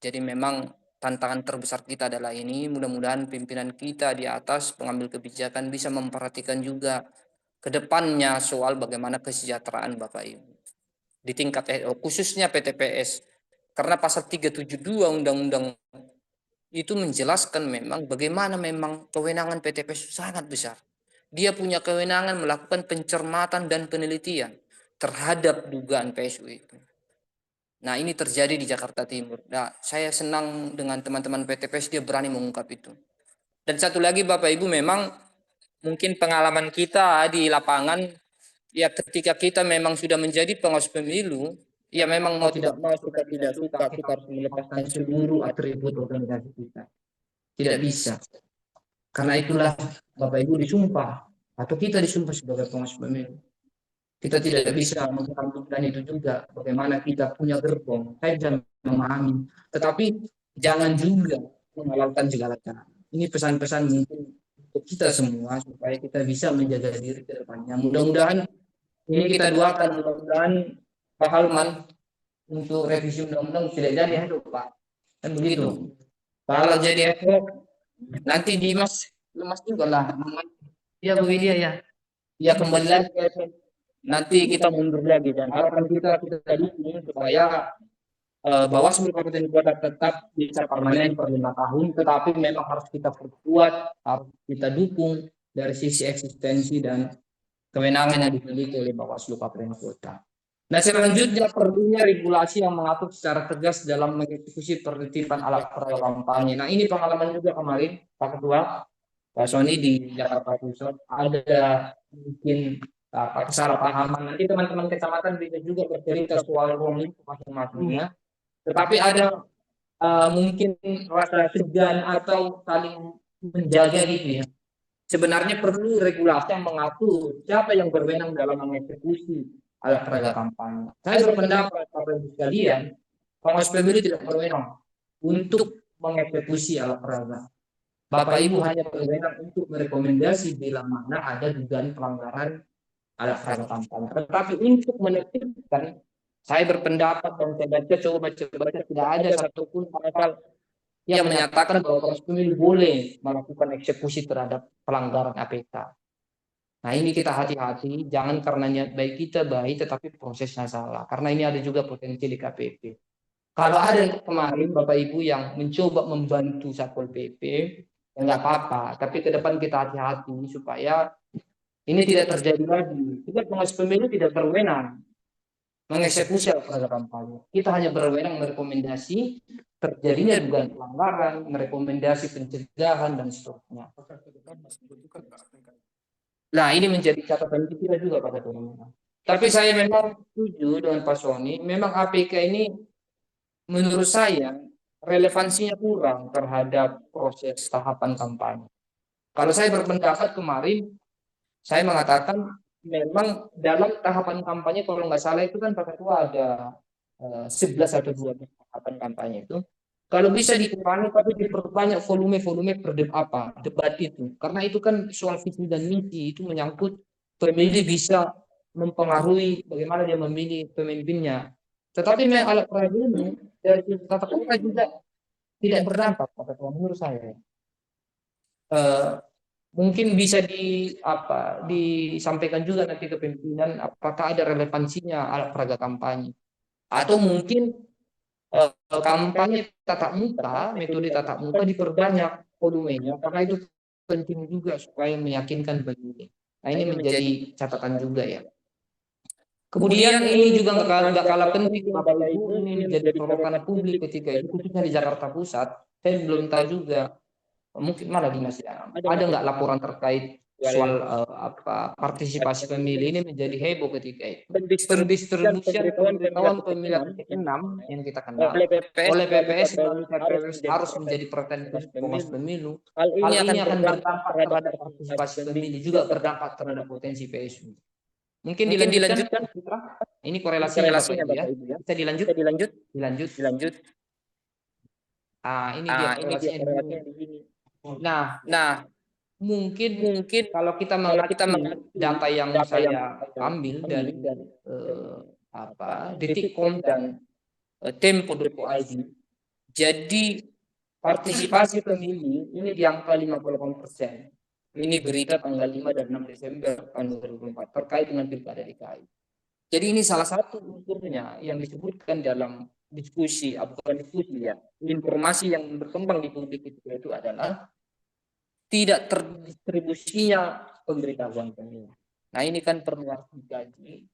Jadi memang tantangan terbesar kita adalah ini. Mudah-mudahan pimpinan kita di atas pengambil kebijakan bisa memperhatikan juga ke depannya soal bagaimana kesejahteraan Bapak Ibu di tingkat khususnya PTPS. Karena pasal 372 Undang-Undang itu menjelaskan memang bagaimana memang kewenangan PTPS sangat besar. Dia punya kewenangan melakukan pencermatan dan penelitian terhadap dugaan PSU itu. Nah, ini terjadi di Jakarta Timur. Nah, saya senang dengan teman-teman PTPS dia berani mengungkap itu. Dan satu lagi Bapak Ibu, memang mungkin pengalaman kita di lapangan, ya ketika kita memang sudah menjadi pengawas pemilu, ya memang mau tidak mau, suka tidak suka, kita harus melepaskan seluruh atribut organisasi kita. Tidak bisa. Karena itulah Bapak Ibu disumpah, atau kita disumpah sebagai pengawas pemilu. Kita tidak bisa mengamankan itu juga, bagaimana kita punya gerbong. Saya bisa memahami, tetapi jangan juga menghalalkan segala cara. Ini pesan-pesan mungkin untuk kita semua supaya kita bisa menjaga diri ke depannya. Mudah-mudahan ini kita doakan, mudah-mudahan Pak Halman untuk revisi undang-undang tidak jadi hidup Pak. Kan begitu. Kalau jadi hidup nanti Dimas lemas juga lah. Ya Bu Widya ya. Ya kembali lagi nanti kita mundur lagi, dan harapan kita dukung supaya Bawaslu Kabupaten Kota tetap bisa permanen per 5 tahun, tetapi memang harus kita perkuat, harus kita dukung dari sisi eksistensi dan kewenangan yang dimiliki oleh Bawaslu Kabupaten Kota. Nah, selanjutnya perlunya regulasi yang mengatur secara tegas dalam mengeksekusi penertiban alat peraga kampanye. Nah, ini pengalaman juga kemarin Pak Ketua, Pak Sony di Jakarta Pusat, ada mungkin kesalahpahaman. Nanti teman-teman kecamatan bisa juga bercerita soal ruang lingkup masing-masingnya. Tetapi ada mungkin rasa segan atau saling menjaga gitu ya. Sebenarnya perlu regulasi yang mengatur siapa yang berwenang dalam mengeksekusi alat peraga kampanye. Saya berpendapat Bapak Ibu sekalian, pengawas pemilu tidak berwenang untuk mengeksekusi alat peraga. Bapak Ibu hanya berwenang untuk merekomendasi bila mana ada dugaan pelanggaran alat peraga kampanye. Tetapi untuk menertibkan Saya berpendapat dan saya baca, coba baca tidak ada satupun pasal yang menyatakan bahwa proses pemilu boleh melakukan eksekusi terhadap pelanggaran APK. Nah ini kita hati-hati, jangan karena niat baik kita baik, tetapi prosesnya salah. Karena ini ada juga potensi di KPP. Kalau ada kemarin Bapak Ibu yang mencoba membantu Satpol PP, ya nggak apa-apa. Tapi ke depan kita hati-hati supaya ini tidak terjadi lagi. Kita pengawas pemilu tidak berwenang mengeksekusi alat kampanye. Kita hanya berwenang merekomendasi terjadinya dugaan pelanggaran, merekomendasi pencegahan dan seterusnya. Nah, ini menjadi catatan kita juga pada teman-teman. Tapi saya memang setuju dengan Pak Sony, memang APK ini menurut saya relevansinya kurang terhadap proses tahapan kampanye. Kalau saya berpendapat kemarin, saya mengatakan memang dalam tahapan kampanye kalau nggak salah itu kan Pak Ketua ada 11 atau 12 tahapan kampanye itu. Kalau bisa dikurangi tapi diperbanyak volume debat itu. Karena itu kan soal visi dan misi, itu menyangkut pemilih bisa mempengaruhi bagaimana dia memilih pemimpinnya. Tetapi memang alat peraga ini dari tata kota juga tidak berdampak menurut saya. Mungkin bisa disampaikan juga nanti ke pimpinan apakah ada relevansinya alat peraga kampanye. Atau mungkin kampanye tatap muka, metode tatap muka diperbanyak volumenya karena itu penting juga supaya meyakinkan pemilih. Nah ini menjadi catatan juga ya. Kemudian ini juga nggak kalah penting Bapak Ibu, ini menjadi sorotan publik ketika itu khususnya di Jakarta Pusat. Saya belum tahu juga mungkin mana Dinas ya. Ada nggak laporan terkait soal partisipasi pemilih ini menjadi heboh ketika itu. Pendistribusian pemberitahuan pemilihan ke-6 yang kita kenal oleh PPS melalui TPS harus menjadi perhatian pengawas pemilu. Hal ini akan berdampak terhadap partisipasi pemilih, juga berdampak terhadap potensi PSU. Mungkin dilanjutkan. Ini korelasinya Bapak Ibu ya. Bisa dilanjut? Dilanjut. Ini dia korelasinya di sini. Nah, mungkin kalau kita mengacu data yang saya ambil dari Detikcom dan Tempo.id, jadi partisipasi pemilih ini di angka 58%. Ini berita tanggal 5 dan 6 Desember tahun 2024 terkait dengan Pilkada DKI. Jadi ini salah satu unsurnya yang disebutkan dalam diskusi, bukan diskusi ya, informasi yang berkembang di publik itu adalah tidak terdistribusinya pemberitahuan pemilu. Nah ini kan perlu harus dikaji,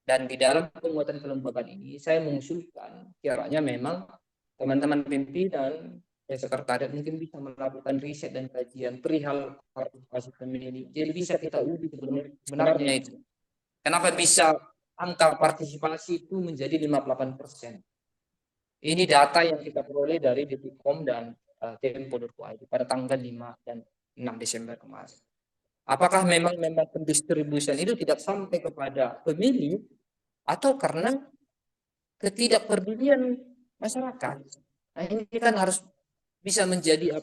dan di dalam penguatan kelembagaan ini saya mengusulkan kiranya memang teman-teman pimpinan sekretariat mungkin bisa melakukan riset dan kajian perihal partisipasi pemilu ini. Jadi bisa kita uji sebenarnya itu. Kenapa bisa angka partisipasi itu menjadi 58%? Ini data yang kita peroleh dari Detikcom dan Tempo.id pada tanggal 5 dan 6 Desember kemarin. Apakah memang pendistribusian itu tidak sampai kepada pemilih atau karena ketidakpedulian masyarakat? Nah ini kan harus bisa menjadi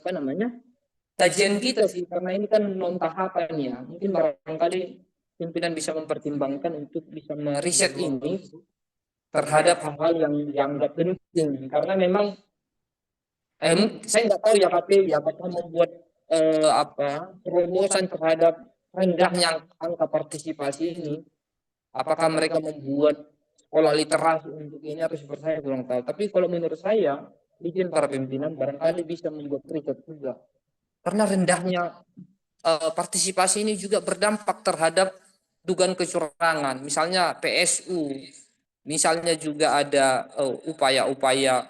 kajian kita sih, karena ini kan non tahapan ya. Mungkin barangkali pimpinan bisa mempertimbangkan untuk bisa meriset ini terhadap hal-hal yang dianggap penting, karena memang saya nggak tahu ya KPU apakah membuat terobosan terhadap rendahnya angka partisipasi ini, apakah mereka membuat sekolah literasi untuk ini atau seperti saya kurang tahu. Tapi kalau menurut saya izin para pimpinan barangkali bisa membuat riset juga, karena rendahnya partisipasi ini juga berdampak terhadap dugaan kecurangan, misalnya PSU, misalnya juga ada upaya-upaya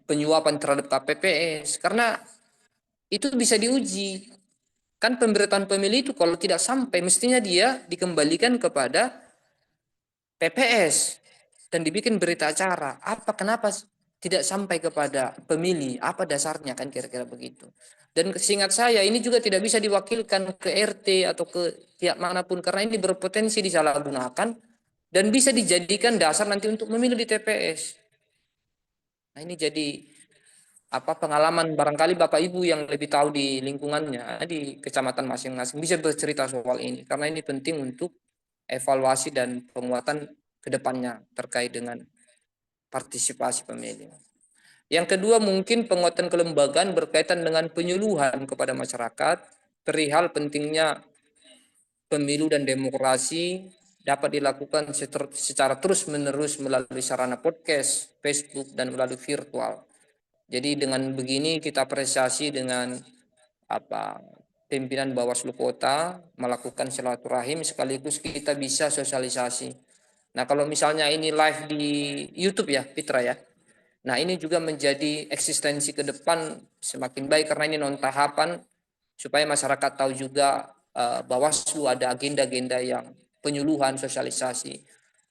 penyuapan terhadap KPPS, karena itu bisa diuji. Kan pemberitaan pemilih itu kalau tidak sampai mestinya dia dikembalikan kepada PPS dan dibikin berita acara. Kenapa tidak sampai kepada pemilih? Apa dasarnya, kan kira-kira begitu. Dan seingat saya ini juga tidak bisa diwakilkan ke RT atau ke pihak manapun karena ini berpotensi disalahgunakan dan bisa dijadikan dasar nanti untuk memilih di TPS. Nah ini jadi pengalaman barangkali Bapak Ibu yang lebih tahu di lingkungannya, di kecamatan masing-masing bisa bercerita soal ini karena ini penting untuk evaluasi dan penguatan ke depannya terkait dengan partisipasi pemilih. Yang kedua mungkin penguatan kelembagaan berkaitan dengan penyuluhan kepada masyarakat perihal pentingnya pemilu dan demokrasi dapat dilakukan secara terus-menerus melalui sarana podcast, Facebook, dan melalui virtual. Jadi dengan begini kita apresiasi dengan pimpinan Bawaslu Kota melakukan silaturahim sekaligus kita bisa sosialisasi. Nah, kalau misalnya ini live di YouTube ya, Fitra ya. Nah, ini juga menjadi eksistensi ke depan semakin baik karena ini non tahapan supaya masyarakat tahu juga Bawaslu ada agenda-agenda yang penyuluhan sosialisasi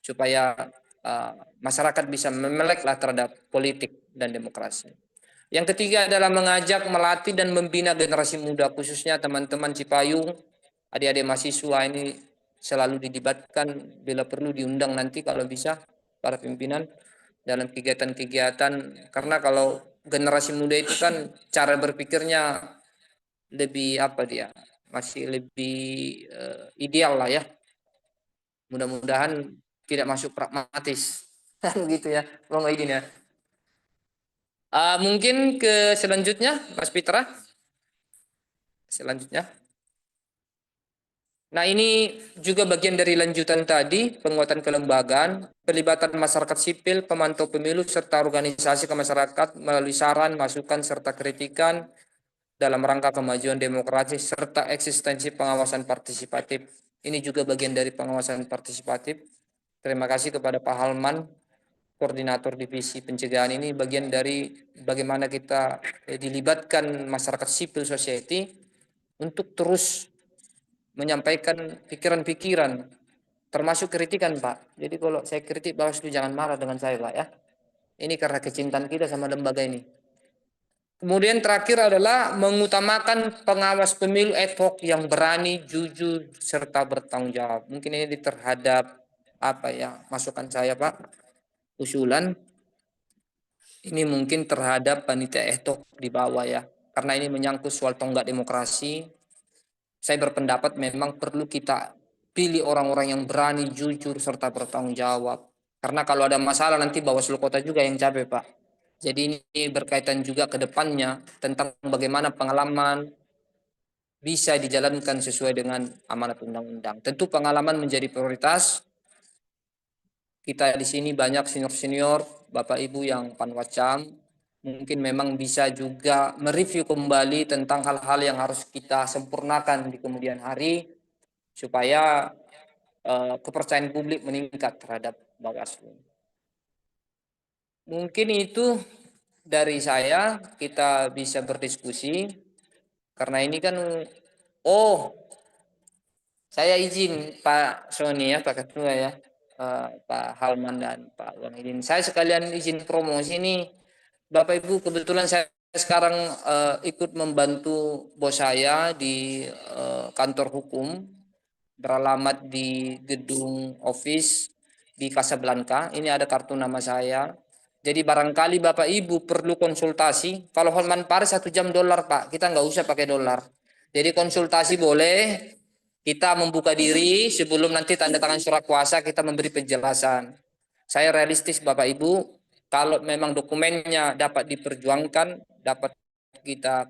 supaya masyarakat bisa memeleklah terhadap politik dan demokrasi. Yang ketiga adalah mengajak, melatih dan membina generasi muda khususnya teman-teman Cipayung, adik-adik mahasiswa ini selalu dilibatkan bila perlu diundang nanti kalau bisa para pimpinan dalam kegiatan-kegiatan karena kalau generasi muda itu kan cara berpikirnya lebih masih lebih ideal lah ya, mudah-mudahan tidak masuk pragmatis kan gitu ya Bang Aidin ya. Mungkin ke selanjutnya Mas Pitra selanjutnya. Nah, ini juga bagian dari lanjutan tadi, penguatan kelembagaan, pelibatan masyarakat sipil, pemantau pemilu, serta organisasi kemasyarakat melalui saran, masukan, serta kritikan dalam rangka kemajuan demokrasi, serta eksistensi pengawasan partisipatif. Ini juga bagian dari pengawasan partisipatif. Terima kasih kepada Pak Halman, Koordinator Divisi Pencegahan ini, bagian dari bagaimana kita dilibatkan masyarakat sipil society untuk terus menyampaikan pikiran-pikiran termasuk kritikan Pak. Jadi kalau saya kritik Bawaslu jangan marah dengan saya Pak ya. Ini karena kecintaan kita sama lembaga ini. Kemudian terakhir adalah mengutamakan pengawas pemilu ad hoc yang berani, jujur, serta bertanggung jawab. Mungkin ini terhadap masukan saya Pak, usulan. Ini mungkin terhadap panitia ad hoc di bawah ya. Karena ini menyangkut soal tonggak demokrasi. Saya berpendapat memang perlu kita pilih orang-orang yang berani, jujur, serta bertanggung jawab. Karena kalau ada masalah nanti Bawaslu Kota juga yang capek, Pak. Jadi ini berkaitan juga ke depannya tentang bagaimana pengalaman bisa dijalankan sesuai dengan amanat undang-undang. Tentu pengalaman menjadi prioritas. Kita di sini banyak senior-senior, Bapak Ibu yang panwascam, mungkin memang bisa juga mereview kembali tentang hal-hal yang harus kita sempurnakan di kemudian hari supaya kepercayaan publik meningkat terhadap Bawaslu. Mungkin itu dari saya, kita bisa berdiskusi karena ini kan saya izin Pak Sony ya, Pak Ketua ya, Pak Halman dan Pak Wahidin. Saya sekalian izin promosi nih. Bapak Ibu, kebetulan saya sekarang ikut membantu bos saya di kantor hukum beralamat di gedung office di Casablanca. Ini ada kartu nama saya. Jadi barangkali Bapak Ibu perlu konsultasi. Kalau Hotman Paris 1 jam $, Pak. Kita nggak usah pakai dolar. Jadi konsultasi boleh. Kita membuka diri sebelum nanti tanda tangan surat kuasa kita memberi penjelasan. Saya realistis Bapak Ibu. Kalau memang dokumennya dapat diperjuangkan, dapat kita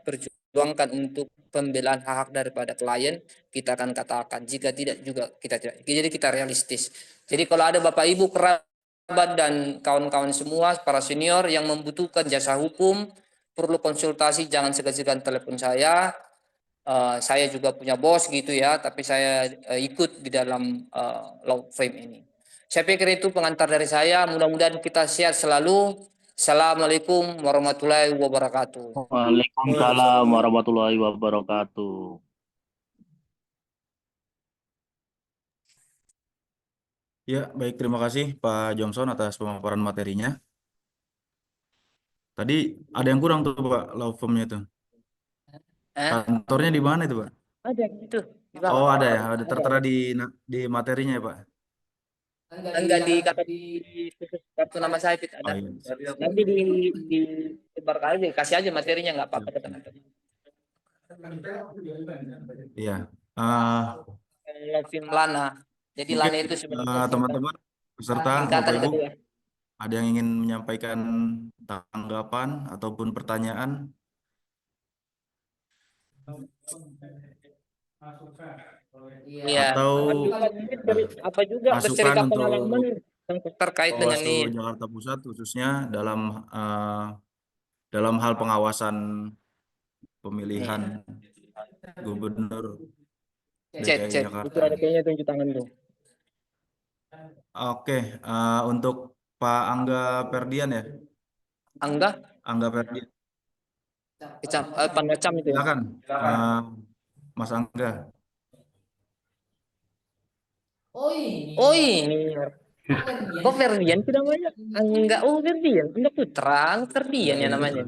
perjuangkan untuk pembelaan hak daripada klien, kita akan katakan. Jika tidak juga kita tidak. Jadi kita realistis. Jadi kalau ada Bapak Ibu kerabat dan kawan-kawan semua para senior yang membutuhkan jasa hukum, perlu konsultasi, jangan segan-segan telepon saya. Saya juga punya bos gitu ya, tapi saya ikut di dalam law firm ini. Saya pikir itu pengantar dari saya. Mudah-mudahan kita sehat selalu. Assalamualaikum warahmatullahi wabarakatuh. Waalaikumsalam warahmatullahi wabarakatuh. Ya, baik, terima kasih Pak Johnson atas pemaparan materinya. Tadi ada yang kurang tuh Pak, law firm-nya itu. Kantornya di mana itu Pak? Ada itu. Oh ada ya, ada tertera di materinya ya Pak. Enggak di kartu nama saya Fit ada. Oh, iya. Nanti di sebar aja, kasih aja materinya nggak apa-apa. Iya. Film Lana. Jadi Mungkin Lale itu sebenarnya teman-teman peserta Bapak singkatan Ibu kedua. ada yang ingin menyampaikan tanggapan ataupun pertanyaan? Iya. Atau Apa juga masukan bercerita untuk pengalaman yang terkait dengan Bawaslu ini. Jakarta Pusat khususnya dalam hal pengawasan pemilihan gubernur Chat, DKI chat. Itu Jakarta. ada kayaknya tunjuk tangan tuh. Oke, untuk Pak Angga Ferdian ya, Angga, Angga Ferdian, Pandacam itu ya. silakan, Mas Angga. Oh ini. Oh Ferdian itu namanya. Angga, oh Ferdian. Angga Putra, Ferdian ya namanya.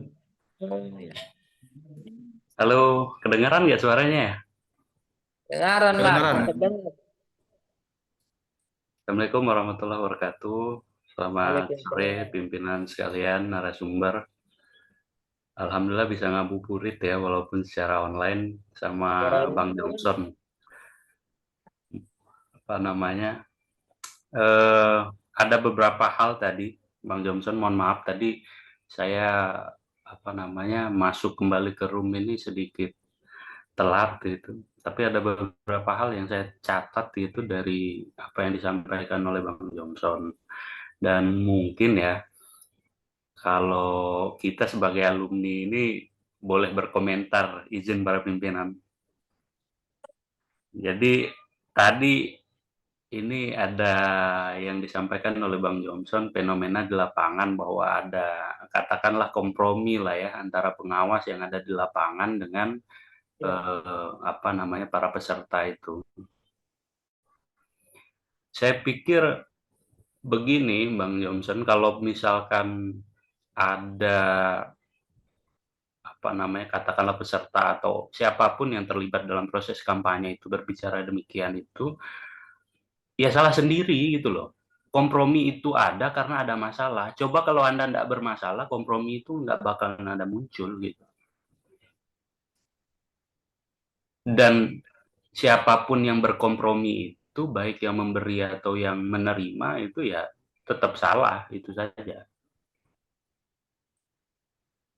Oh, iya. Halo, kedengaran nggak suaranya ya? Dengaran lah, Kedengaran. mantap banget. Assalamualaikum warahmatullahi wabarakatuh. Selamat Waalaikumsalam. sore pimpinan sekalian, narasumber. Alhamdulillah bisa ngabuburit ya, walaupun secara online sama Bang Johnson. Apa namanya? Ada beberapa hal tadi, Bang Johnson. Mohon maaf tadi saya masuk kembali ke room ini sedikit telat gitu. Tapi ada beberapa hal yang saya catat itu dari apa yang disampaikan oleh Bang Johnson. Dan mungkin ya, kalau kita sebagai alumni ini boleh berkomentar, izin para pimpinan. Jadi tadi ini ada yang disampaikan oleh Bang Johnson, fenomena di lapangan bahwa ada katakanlah kompromi lah ya antara pengawas yang ada di lapangan dengan para peserta itu. Saya pikir begini, Bang Johnson, kalau misalkan ada katakanlah peserta atau siapapun yang terlibat dalam proses kampanye itu berbicara demikian itu, ya salah sendiri gitu loh. Kompromi itu ada karena ada masalah. Coba kalau Anda tidak bermasalah, kompromi itu nggak bakalan ada muncul gitu. Dan siapapun yang berkompromi itu, baik yang memberi atau yang menerima, itu ya tetap salah, itu saja.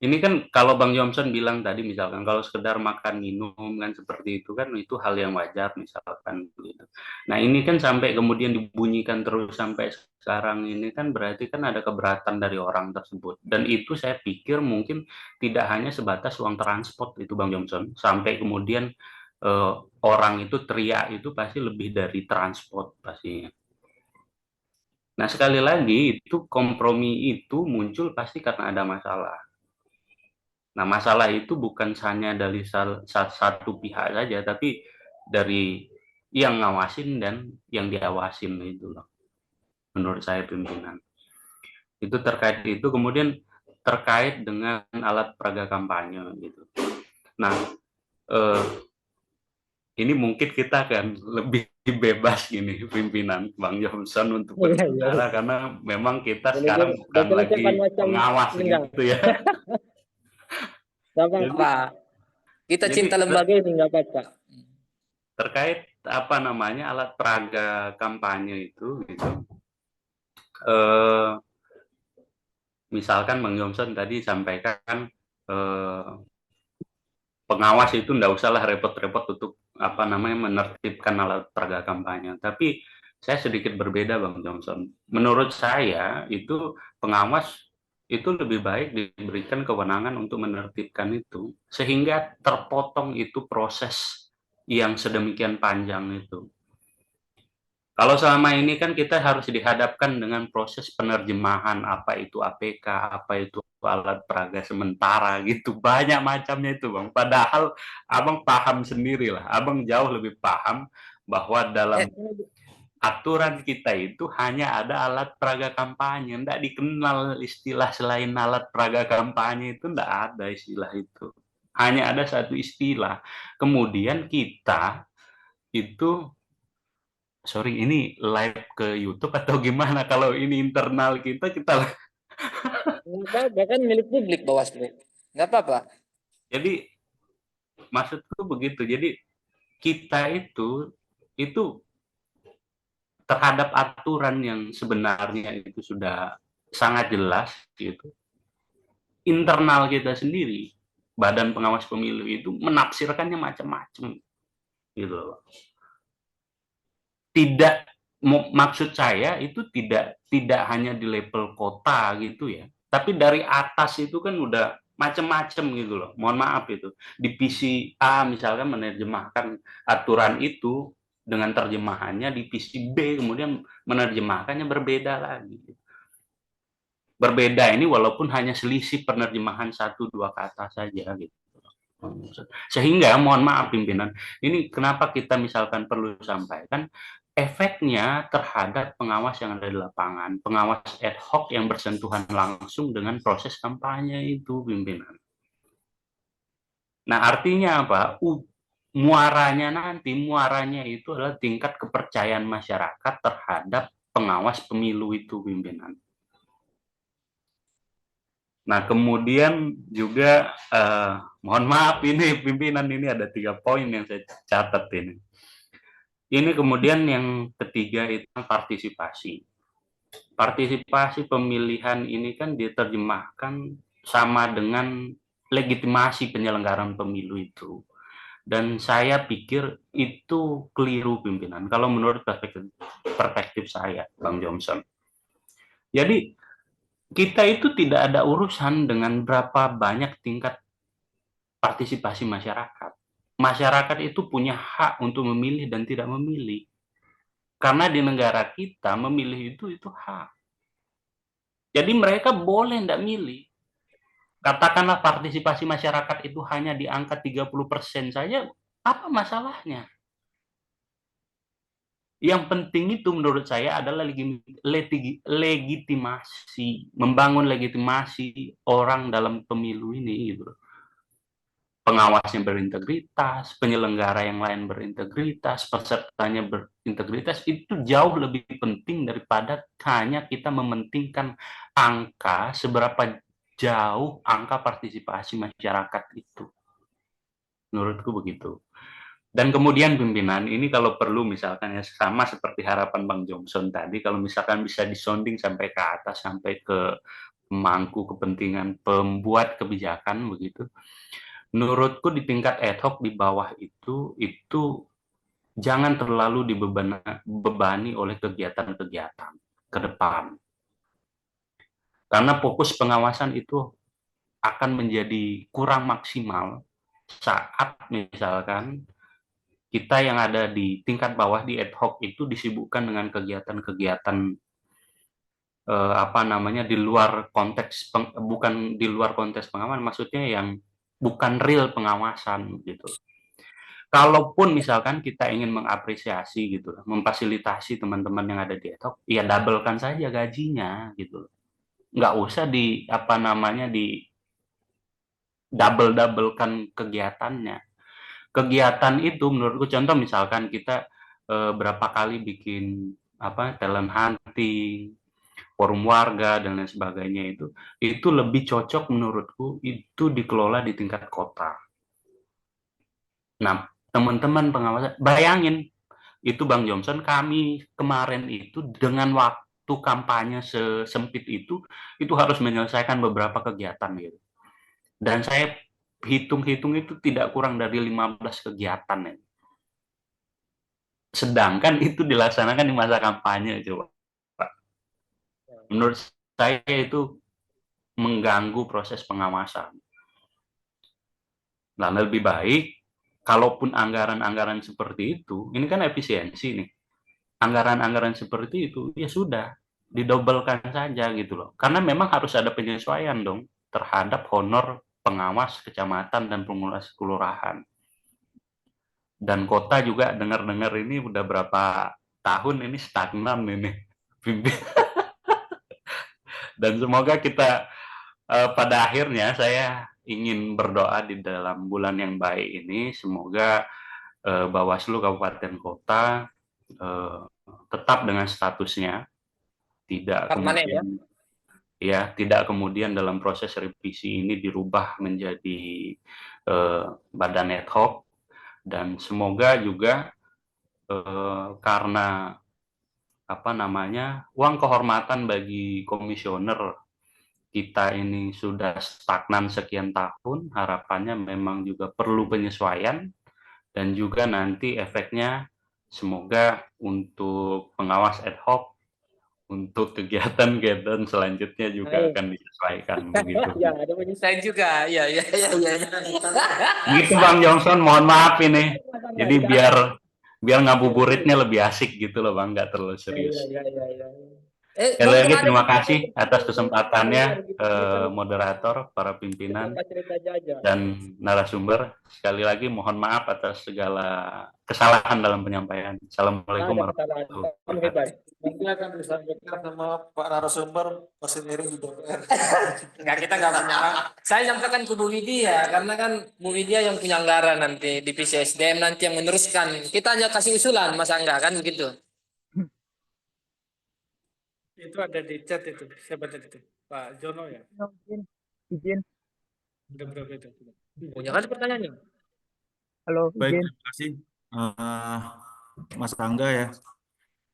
Ini kan kalau Bang Johnson bilang tadi misalkan kalau sekedar makan minum kan seperti itu kan itu hal yang wajar misalkan gitu. Nah ini kan sampai kemudian dibunyikan terus sampai sekarang ini kan berarti kan ada keberatan dari orang tersebut. Dan itu saya pikir mungkin tidak hanya sebatas uang transport itu Bang Johnson. Sampai kemudian orang itu teriak itu pasti lebih dari transport pastinya. Nah sekali lagi itu kompromi itu muncul pasti karena ada masalah. Nah, masalah itu bukan hanya dari satu pihak saja, tapi dari yang ngawasin dan yang diawasin itu loh. Menurut saya pimpinan. Itu terkait itu, kemudian terkait dengan alat peraga kampanye gitu. Nah, ini mungkin kita akan lebih bebas gini pimpinan Bang Johnson untuk berbicara karena memang kita sekarang bukan lagi pengawas gitu ya. Gak apa-apa. Kita cinta lembaga ini nggak apa-apa. Terkait alat peraga kampanye itu gitu. Misalkan Bang Johnson tadi sampaikan pengawas itu enggak usahlah repot-repot untuk menertibkan alat peraga kampanye. Tapi saya sedikit berbeda Bang Johnson. Menurut saya itu pengawas itu lebih baik diberikan kewenangan untuk menertibkan itu sehingga terpotong itu proses yang sedemikian panjang itu. Kalau selama ini kan kita harus dihadapkan dengan proses penerjemahan apa itu APK, apa itu alat peraga sementara gitu. Banyak macamnya itu Bang. Padahal Abang paham sendirilah. Abang jauh lebih paham bahwa dalam aturan kita itu hanya ada alat peraga kampanye. Tidak dikenal istilah selain alat peraga kampanye itu tidak ada istilah itu. Hanya ada satu istilah. Kemudian kita itu, sorry ini live ke YouTube atau gimana? Kalau ini internal kita Nggak apa-apa kan milik publik Bawaslu. Nggak apa-apa. Jadi maksudku begitu. Jadi kita itu terhadap aturan yang sebenarnya itu sudah sangat jelas gitu. Internal kita sendiri, Badan Pengawas Pemilu itu menafsirkannya macam-macam gitu loh. Tidak, maksud saya itu tidak hanya di level kota gitu ya, tapi dari atas itu kan udah macam-macam gitu loh. Mohon maaf itu. Divisi A misalkan menerjemahkan aturan itu dengan terjemahannya, divisi B kemudian menerjemahkannya berbeda lagi. Berbeda ini walaupun hanya selisih penerjemahan 1-2 kata saja gitu. Sehingga mohon maaf pimpinan, ini kenapa kita misalkan perlu sampaikan efeknya terhadap pengawas yang ada di lapangan, pengawas ad hoc yang bersentuhan langsung dengan proses kampanye itu pimpinan. Nah, artinya apa? Muaranya itu adalah tingkat kepercayaan masyarakat terhadap pengawas pemilu itu pimpinan. Nah, kemudian juga mohon maaf ini pimpinan, ini ada 3 poin yang saya catat ini. Ini kemudian yang ketiga itu partisipasi. Partisipasi pemilihan ini kan diterjemahkan sama dengan legitimasi penyelenggaraan pemilu itu. Dan saya pikir itu keliru pimpinan, kalau menurut perspektif saya, Bang Johnson. Jadi kita itu tidak ada urusan dengan berapa banyak tingkat partisipasi masyarakat. Masyarakat itu punya hak untuk memilih dan tidak memilih. Karena di negara kita memilih itu hak. Jadi mereka boleh tidak milih. Katakanlah partisipasi masyarakat itu hanya di angka 30% saja, apa masalahnya? Yang penting itu menurut saya adalah legitimasi, membangun legitimasi orang dalam pemilu ini gitu. Pengawasnya berintegritas, penyelenggara yang lain berintegritas, pesertanya berintegritas, itu jauh lebih penting daripada hanya kita mementingkan angka, seberapa jauh angka partisipasi masyarakat itu. Menurutku begitu. Dan kemudian pimpinan, ini kalau perlu misalkan ya sama seperti harapan Bang Johnson tadi, kalau misalkan bisa disonding sampai ke atas, sampai ke pemangku kepentingan pembuat kebijakan begitu. Menurutku di tingkat ad hoc di bawah itu jangan terlalu dibebani oleh kegiatan-kegiatan ke depan. Karena fokus pengawasan itu akan menjadi kurang maksimal saat misalkan kita yang ada di tingkat bawah di ad hoc itu disibukkan dengan kegiatan-kegiatan di luar konteks bukan di luar konteks pengawasan, maksudnya yang bukan real pengawasan gitu. Kalaupun misalkan kita ingin mengapresiasi gitu, memfasilitasi teman-teman yang ada di ad hoc, ya doublekan saja gajinya gitu. Nggak usah di double-doublekan kegiatannya. Kegiatan itu menurutku, contoh misalkan kita berapa kali bikin talent hunting, forum warga dan lain sebagainya, itu lebih cocok menurutku itu dikelola di tingkat kota. Nah, teman-teman pengawas, bayangin itu Bang Johnson, kami kemarin itu dengan waktu kampanye sesempit itu harus menyelesaikan beberapa kegiatan gitu. Dan saya hitung-hitung itu tidak kurang dari 15 kegiatan ya. Sedangkan itu dilaksanakan di masa kampanye coba. Menurut saya itu mengganggu proses pengawasan. Nah, lebih baik kalaupun anggaran-anggaran seperti itu, ini kan efisiensi nih. Anggaran-anggaran seperti itu ya sudah didobelkan saja gitu loh. Karena memang harus ada penyesuaian dong terhadap honor pengawas kecamatan dan pengawas kelurahan. Dan kota juga dengar-dengar ini udah berapa tahun ini stagnan ini. Dan semoga kita pada akhirnya saya ingin berdoa di dalam bulan yang baik ini, semoga Bawaslu Kabupaten Kota tetap dengan statusnya, tidak kemudian tidak kemudian dalam proses revisi ini dirubah menjadi badan ad hoc. Dan semoga juga karena uang kehormatan bagi komisioner kita ini sudah stagnan sekian tahun, harapannya memang juga perlu penyesuaian dan juga nanti efeknya semoga untuk pengawas ad hoc untuk kegiatan-kegiatan selanjutnya juga akan disesuaikan begitu. Ya, ada penyesuaian juga. Ya. Gitu Bang Johnson, mohon maaf ini. Jadi biar ngabuburitnya lebih asik gitu loh Bang, nggak terlalu serius. Iya. Sekali lagi terima kasih atas kesempatannya moderator, para pimpinan, dan narasumber. Sekali lagi mohon maaf atas segala kesalahan dalam penyampaian. Assalamualaikum warahmatullahi wabarakatuh. Nanti akan disampaikan sama Pak narasumber masih miring di DPR. Enggak, kita nggak punya. Saya nyampaikan ke Bu Widya, karena kan Bu Widya yang punya anggaran nanti di PCSDM nanti yang meneruskan. Kita hanya kasih usulan, Mas Angga, kan begitu. Itu ada di chat itu. Siapa tadi itu? Pak Jono ya? Izin. Udah berapa itu? Punya kan pertanyaannya. Halo, Baik, izin. terima kasih Mas Angga ya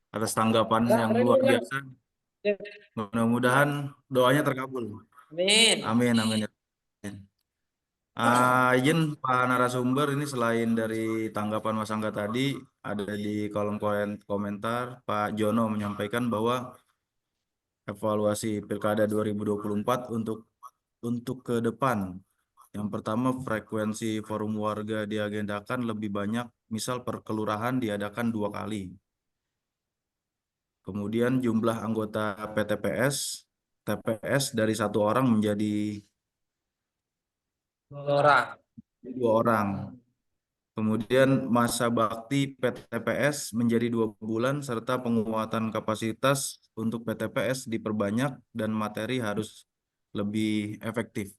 atas tanggapan yang luar biasa. Mudah-mudahan doanya terkabul. Amin. Amin. Izin Pak narasumber, ini selain dari tanggapan Mas Angga tadi, ada di kolom komentar Pak Jono menyampaikan bahwa evaluasi Pilkada 2024 untuk ke depan. Yang pertama, frekuensi forum warga diagendakan lebih banyak, misal per kelurahan diadakan 2 kali. Kemudian jumlah anggota TPS dari 1 orang menjadi 2 orang. Kemudian masa bakti PTPS menjadi 2 bulan, serta penguatan kapasitas untuk PTPS diperbanyak dan materi harus lebih efektif.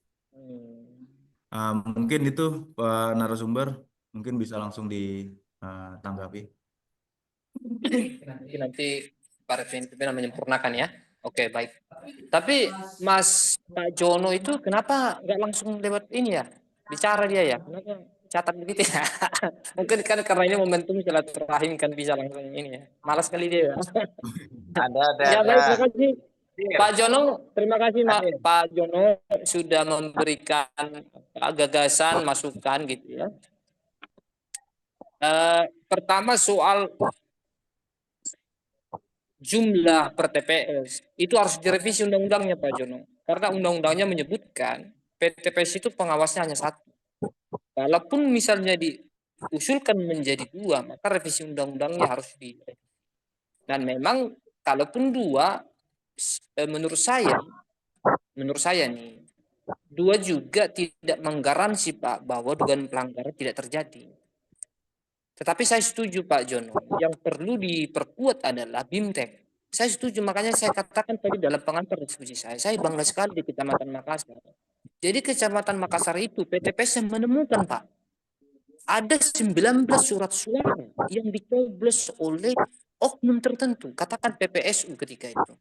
Mungkin itu Pak narasumber, mungkin bisa langsung ditanggapi. Nanti para pimpinan menyempurnakan ya. Oke, baik. Tapi Pak Jono itu kenapa nggak langsung lewat ini ya? Bicara dia ya? Kenapa catat begitu ya? Mungkin kan karena ini momentum silaturahim kan bisa langsung ini ya. Malas kali dia ya. Ya baik, terima kasih. Pak Jono, terima kasih Pak Jono sudah memberikan gagasan, masukan gitu ya. Pertama soal jumlah per TPS itu harus direvisi undang-undangnya Pak Jono, karena undang-undangnya menyebutkan PTPS itu pengawasnya hanya 1. Walaupun misalnya diusulkan menjadi 2, maka revisi undang-undangnya harus dan memang kalaupun 2, menurut saya nih 2 juga tidak menggaransi Pak bahwa dugaan pelanggaran tidak terjadi. Tetapi saya setuju Pak Jono, yang perlu diperkuat adalah BIMTEK. Saya setuju, makanya saya katakan tadi dalam pengantar diskusi saya bangga sekali di Kecamatan Makassar. Jadi Kecamatan Makassar itu PTPS yang menemukan Pak, ada 19 surat suara yang dicoblos oleh oknum tertentu, katakan PPSU ketika itu.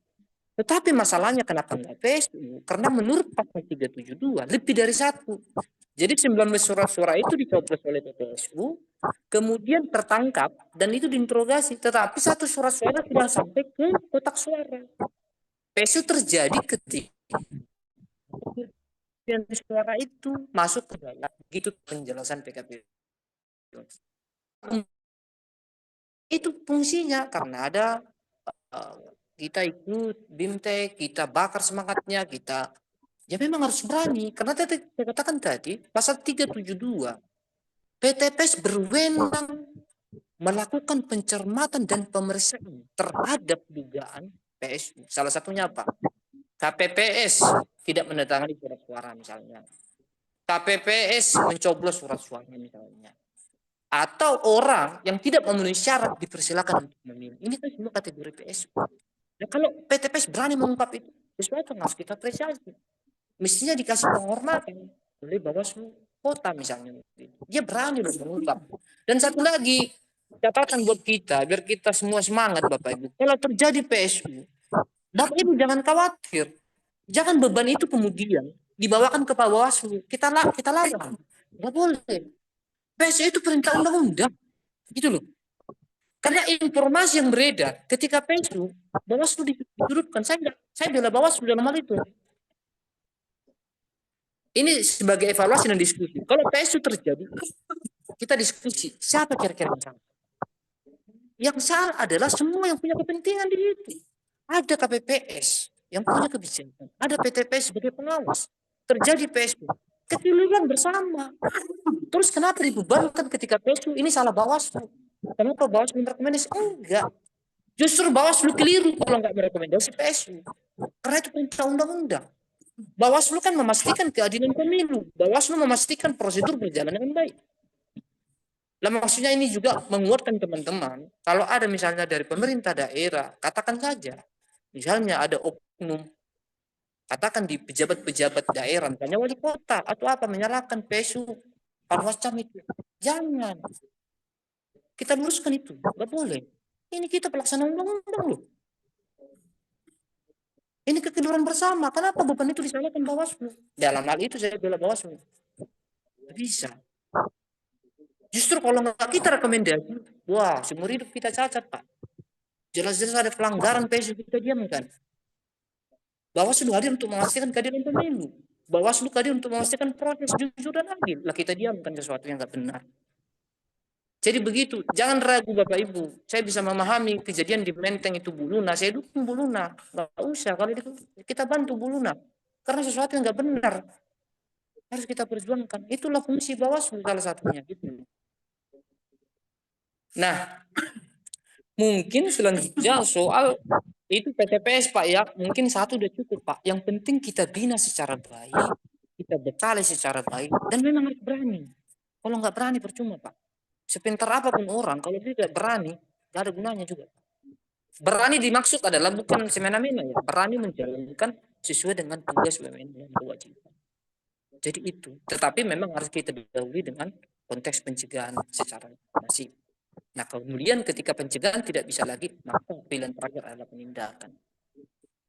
Tetapi masalahnya kenapa enggak PSU? Karena menurut pasal 372 lebih dari 1. Jadi 19 surat-suara itu dicoblos oleh PPSU, kemudian tertangkap dan itu diinterogasi. Tetapi 1 surat suara sudah sampai ke kotak suara. PSU terjadi ketika suara itu masuk ke dalam. Begitu penjelasan PKP. Itu fungsinya karena ada kita ikut BIMTEK, kita bakar semangatnya, kita ya memang harus berani, karena saya katakan tadi pasal 372 PTPS berwenang melakukan pencermatan dan pemeriksaan terhadap dugaan PSU. Salah satunya apa? KPPS tidak menandatangani surat suara misalnya, KPPS mencoblos surat suara misalnya, atau orang yang tidak memenuhi syarat dipersilakan untuk memilih. Ini kan semua kategori PSU. Nah, kalau PTPS berani mengungkap itu, sesuatu yang harus kita apresiasi. Mestinya dikasih penghormatan oleh Bawaslu Kota misalnya. Dia berani mengungkap. Dan satu lagi, catatan buat kita, biar kita semua semangat Bapak Ibu. Kalau terjadi PSU, Bapak Ibu jangan khawatir. Jangan beban itu kemudian dibawakan ke Pak Bawaslu. Kita larang. Nggak boleh. PSU itu perintah undang-undang. Gitu loh. Karena informasi yang beredar ketika PSU, Bawaslu disudutkan. Saya bela Bawaslu dalam hal itu. Ini sebagai evaluasi dan diskusi. Kalau PSU terjadi, kita diskusi siapa kira-kira yang salah. Yang salah adalah semua yang punya kepentingan di situ. Ada KPPS yang punya kebijakan, ada PTPS sebagai pengawas. Terjadi PSU, kekeliruan bersama. Terus kenapa dibebankan ketika PSU ini salah Bawaslu? Kenapa Bawaslu merekomendasi? Enggak. Justru Bawaslu keliru kalau nggak merekomendasi PSU. Karena itu perintah undang-undang. Bawaslu kan memastikan keadilan pemilu. Bawaslu memastikan prosedur berjalan dengan baik. Lah maksudnya ini juga menguatkan teman-teman. Kalau ada misalnya dari pemerintah daerah, katakan saja. Misalnya ada oknum, katakan di pejabat-pejabat daerah, misalnya wali kota atau apa, menyalahkan PSU, Panwascam itu. Jangan. Kita luruskan itu. Nggak boleh. Ini kita pelaksanaan undang-undang loh. Ini kekeliruan bersama. Kenapa beban itu disalahkan Bawaslu? Dalam hal itu saya bela Bawaslu. Nggak bisa. Justru kalau nggak kita rekomendasi, wah seumur hidup kita cacat Pak. Jelas-jelas ada pelanggaran PSU, kita diamkan. Bawaslu hadir untuk memastikan keadilan pemilu. Bawaslu hadir untuk memastikan proses jujur dan adil. Lah kita diamkan sesuatu yang nggak benar. Jadi begitu, jangan ragu Bapak Ibu. Saya bisa memahami kejadian di Menteng itu Bu Luna. Saya dukung Bu Luna. Nggak usah, kalau itu kita bantu Bu Luna. Karena sesuatu yang nggak benar harus kita perjuangkan. Itulah fungsi Bawaslu salah satunya. Gitu. Nah, mungkin selanjutnya soal itu PTPS Pak ya. Mungkin satu udah cukup Pak. Yang penting kita bina secara baik, kita bekali secara baik, dan memang harus berani. Kalau nggak berani percuma Pak. Sepintar apapun orang, kalau dia tidak berani, nggak ada gunanya juga. Berani dimaksud adalah bukan semena-mena ya, berani menjalankan sesuai dengan tugas BUMN dan kewajiban. Jadi itu. Tetapi memang harus kita dahului dengan konteks pencegahan secara masif. Nah kemudian ketika pencegahan tidak bisa lagi, maka pilihan terakhir adalah penindakan.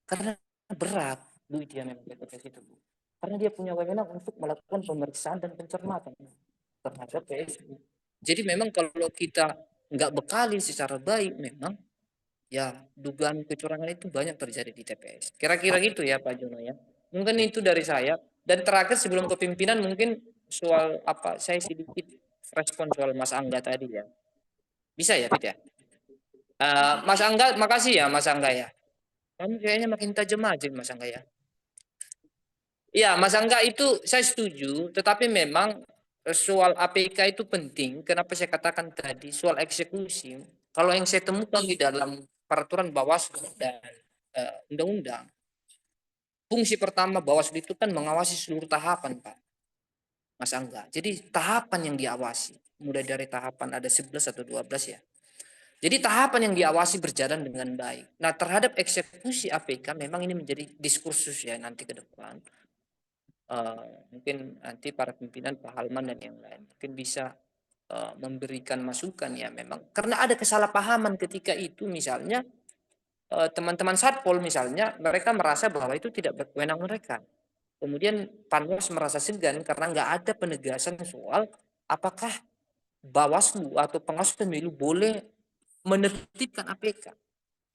Karena berat Bu dia memang PTPS itu Bu. Karena dia punya wewenang untuk melakukan pemeriksaan dan pencermatan terhadap PSU. Jadi memang kalau kita nggak bekali secara baik, memang ya dugaan kecurangan itu banyak terjadi di TPS. Kira-kira gitu ya Pak Jono ya. Mungkin itu dari saya. Dan terakhir sebelum kepimpinan mungkin soal apa, saya sedikit respon soal Mas Angga tadi ya. Bisa ya Fit ya? Mas Angga, makasih ya Mas Angga ya. Kamu kayaknya makin tajam aja Mas Angga ya. Iya Mas Angga itu saya setuju, tetapi memang soal APK itu penting. Kenapa saya katakan tadi soal eksekusi? Kalau yang saya temukan di dalam peraturan Bawaslu dan undang-undang, fungsi pertama Bawaslu itu kan mengawasi seluruh tahapan, Pak. Mas Angga. Jadi tahapan yang diawasi, mulai dari tahapan ada 11 atau 12 ya. Jadi tahapan yang diawasi berjalan dengan baik. Nah, terhadap eksekusi APK memang ini menjadi diskursus ya nanti ke depan. Mungkin nanti para pimpinan Pak Halman dan yang lain mungkin bisa memberikan masukan ya memang karena ada kesalahpahaman ketika itu misalnya teman-teman Satpol misalnya mereka merasa bahwa itu tidak berwenang mereka, kemudian Panwas merasa segan karena nggak ada penegasan soal apakah Bawaslu atau pengawas pemilu boleh menertibkan APK.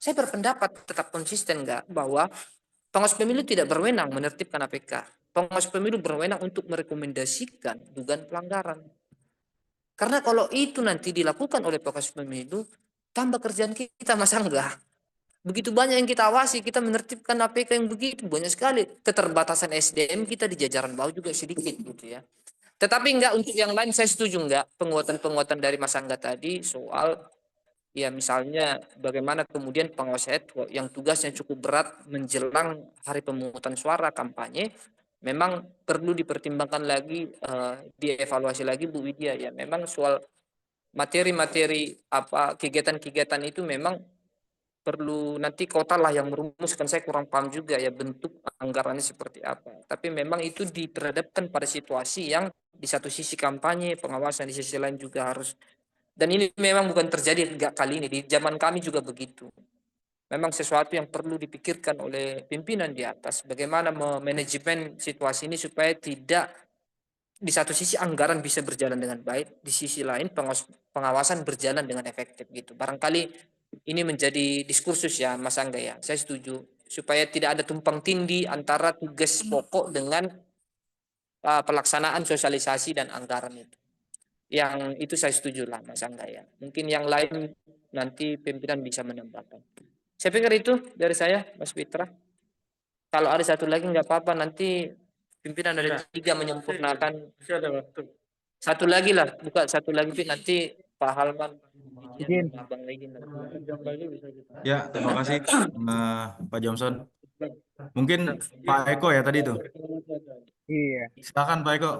Saya berpendapat tetap konsisten nggak bahwa pengawas pemilu tidak berwenang menertibkan APK. Pengawas pemilu berwenang untuk merekomendasikan dugaan pelanggaran. Karena kalau itu nanti dilakukan oleh pengawas pemilu, tambah kerjaan kita Mas Angga. Begitu banyak yang kita awasi, kita menertibkan APK yang begitu banyak sekali. Keterbatasan SDM kita di jajaran bawah juga sedikit gitu ya. Tetapi enggak untuk yang lain saya setuju enggak penguatan-penguatan dari Mas Angga tadi soal ya misalnya bagaimana kemudian pengawas yang tugasnya cukup berat menjelang hari pemungutan suara kampanye memang perlu dipertimbangkan lagi, dievaluasi lagi Bu Widya ya. Memang soal materi-materi apa kegiatan-kegiatan itu memang perlu nanti kota lah yang merumuskan. Saya kurang paham juga ya bentuk anggarannya seperti apa. Tapi memang itu diperhadapkan pada situasi yang di satu sisi kampanye, pengawasan di sisi lain juga harus. Dan ini memang bukan terjadi enggak kali ini, di zaman kami juga begitu. Memang sesuatu yang perlu dipikirkan oleh pimpinan di atas, bagaimana memanajemen situasi ini supaya tidak di satu sisi anggaran bisa berjalan dengan baik, di sisi lain pengawasan berjalan dengan efektif gitu. Barangkali ini menjadi diskursus ya Mas Angga ya. Saya setuju supaya tidak ada tumpang tindih antara tugas pokok dengan pelaksanaan sosialisasi dan anggaran itu. Yang itu saya setuju lah Mas Angga ya. Mungkin yang lain nanti pimpinan bisa menambahkan. Saya pikir itu dari saya Mas Fitra. Kalau ada satu lagi nggak apa-apa, nanti pimpinan dari tiga menyempurnakan. Satu lagi lah, buka satu lagi nanti Pak Halman Izin. Abang lagi nanti. Ya, terima kasih Pak Johnson. Mungkin Pak Eko ya tadi tuh. Iya. Silakan Pak Eko.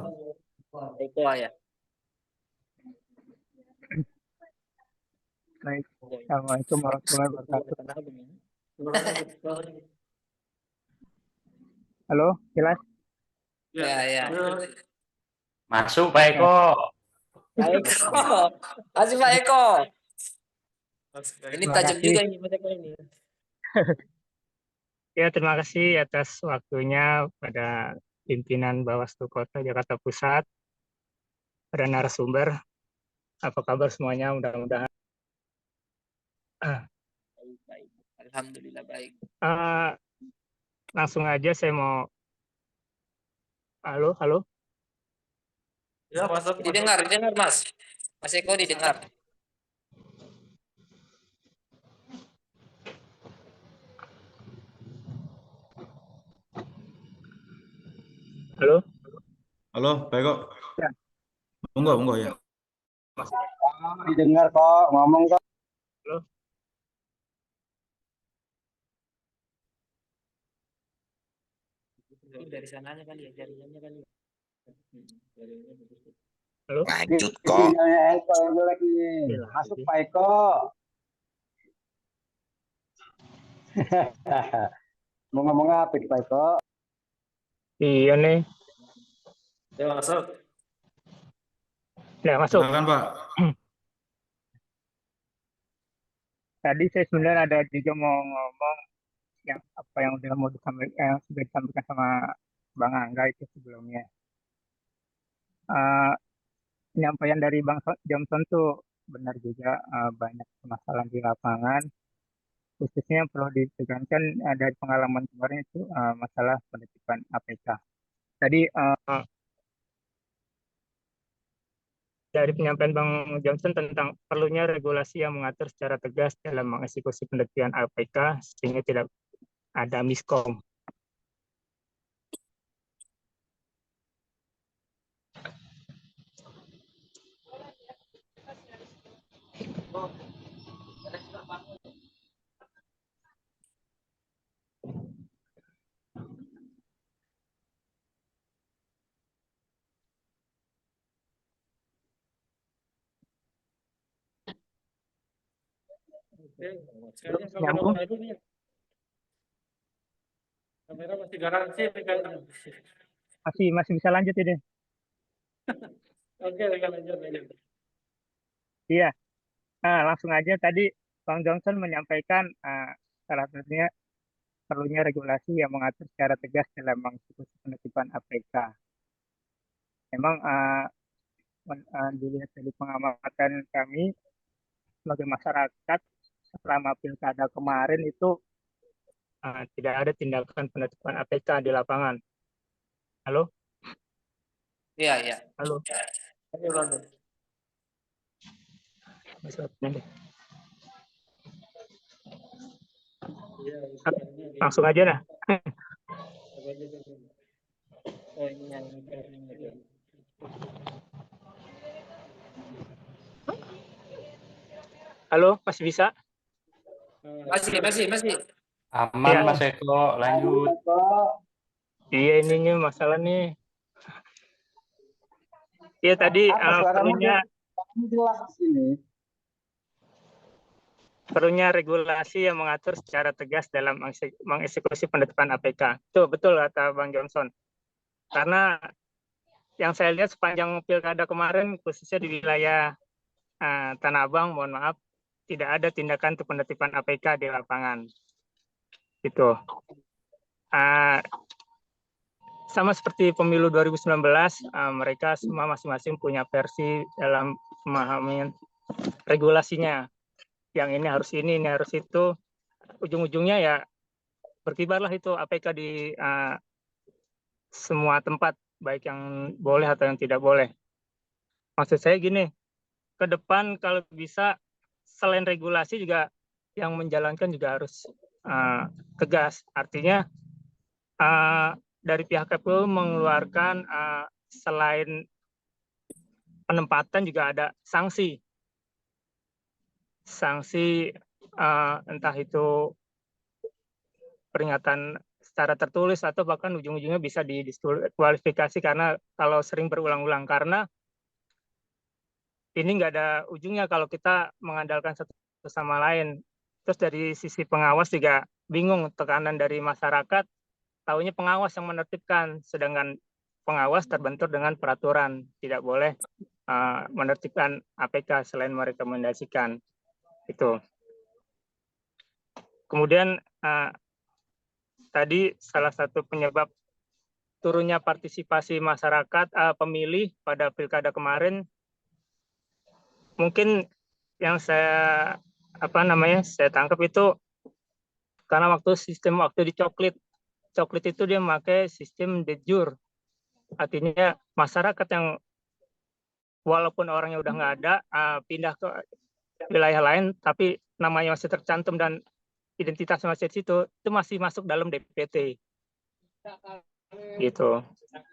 Eko ya. Baik. Assalamualaikum warahmatullahi wabarakatuh. Halo, jelas? Ya, ya. Masuk Pak Eko. Pak Eko. Masih Pak Eko. Ini Terima tajam kasih. juga ini Pak Eko ini. Ya, terima kasih atas waktunya pada pimpinan Bawaslu Kota Jakarta Pusat, pada narasumber. Apa kabar semuanya? Mudah-mudahan. Baik. Alhamdulillah baik. Langsung aja saya mau. Halo, halo. Ya, masuk. Didengar Mas. Mas Eko didengar. Halo. Halo Pak Eko. Ya. Monggo ya. Didengar kok, ngomong kok. Halo. Dari sananya kali ya, jaringannya kali. Halo. Lanjut kok. Masuk Pak Eko. Mau ngomong apa Pak Eko? Iya nih. Ya, masuk. Ya, masuk. Silakan Pak. Tadi saya sebenarnya ada juga mau ngomong yang apa yang udah mau disampaikan, sudah disampaikan sama Bang Angga itu sebelumnya. Penyampaian dari Bang Johnson tuh benar juga, banyak permasalahan di lapangan, khususnya yang perlu ditekankan dari pengalaman kemarin itu masalah penertiban APK. Tadi dari penyampaian Bang Johnson tentang perlunya regulasi yang mengatur secara tegas dalam mengeksekusi penertiban APK sehingga tidak ada miskom. Nyambung? Kamera masih garansi kan? Masih bisa lanjut ya deh. Oke, lanjut. Iya. Langsung aja tadi Bang Johnson menyampaikan salah satunya perlunya regulasi yang mengatur secara tegas dalam mengeksekusi penertiban APK. Memang dilihat dari pengamatan kami sebagai masyarakat selama pilkada kemarin itu tidak ada tindakan penertiban APK di lapangan. Halo? Iya. Halo? Langsung aja dah. Halo, masih bisa? Masih. Aman Ya. Mas Eko, lanjut. Iya, ininya masalah nih. Iya tadi perlunya regulasi yang mengatur secara tegas dalam mengeksekusi penertiban APK. Itu betul kata Bang Johnson. Karena yang saya lihat sepanjang pilkada kemarin, khususnya di wilayah Tanah Abang, mohon maaf, tidak ada tindakan untuk penertiban APK di lapangan. Gitu. sama seperti pemilu 2019, mereka semua masing-masing punya versi dalam memahami regulasinya. Yang ini harus itu. Ujung-ujungnya ya berkibarlah itu APK di semua tempat, baik yang boleh atau yang tidak boleh. Maksud saya gini, ke depan kalau bisa selain regulasi juga yang menjalankan juga harus tegas. Artinya dari pihak KPU mengeluarkan selain penempatan juga ada sanksi. Sanksi entah itu peringatan secara tertulis atau bahkan ujung-ujungnya bisa didiskualifikasi karena kalau sering berulang-ulang, karena ini nggak ada ujungnya kalau kita mengandalkan satu sama lain. Terus dari sisi pengawas juga bingung, tekanan dari masyarakat taunya pengawas yang menertibkan, sedangkan pengawas terbentur dengan peraturan, tidak boleh menertibkan APK selain merekomendasikan itu. Kemudian tadi salah satu penyebab turunnya partisipasi masyarakat pemilih pada pilkada kemarin, mungkin yang saya tangkap itu karena sistem waktu dicoklit itu dia memakai sistem de jure, artinya masyarakat yang walaupun orangnya udah nggak ada pindah ke wilayah lain tapi namanya masih tercantum dan identitas masih di situ, itu masih masuk dalam DPT gitu.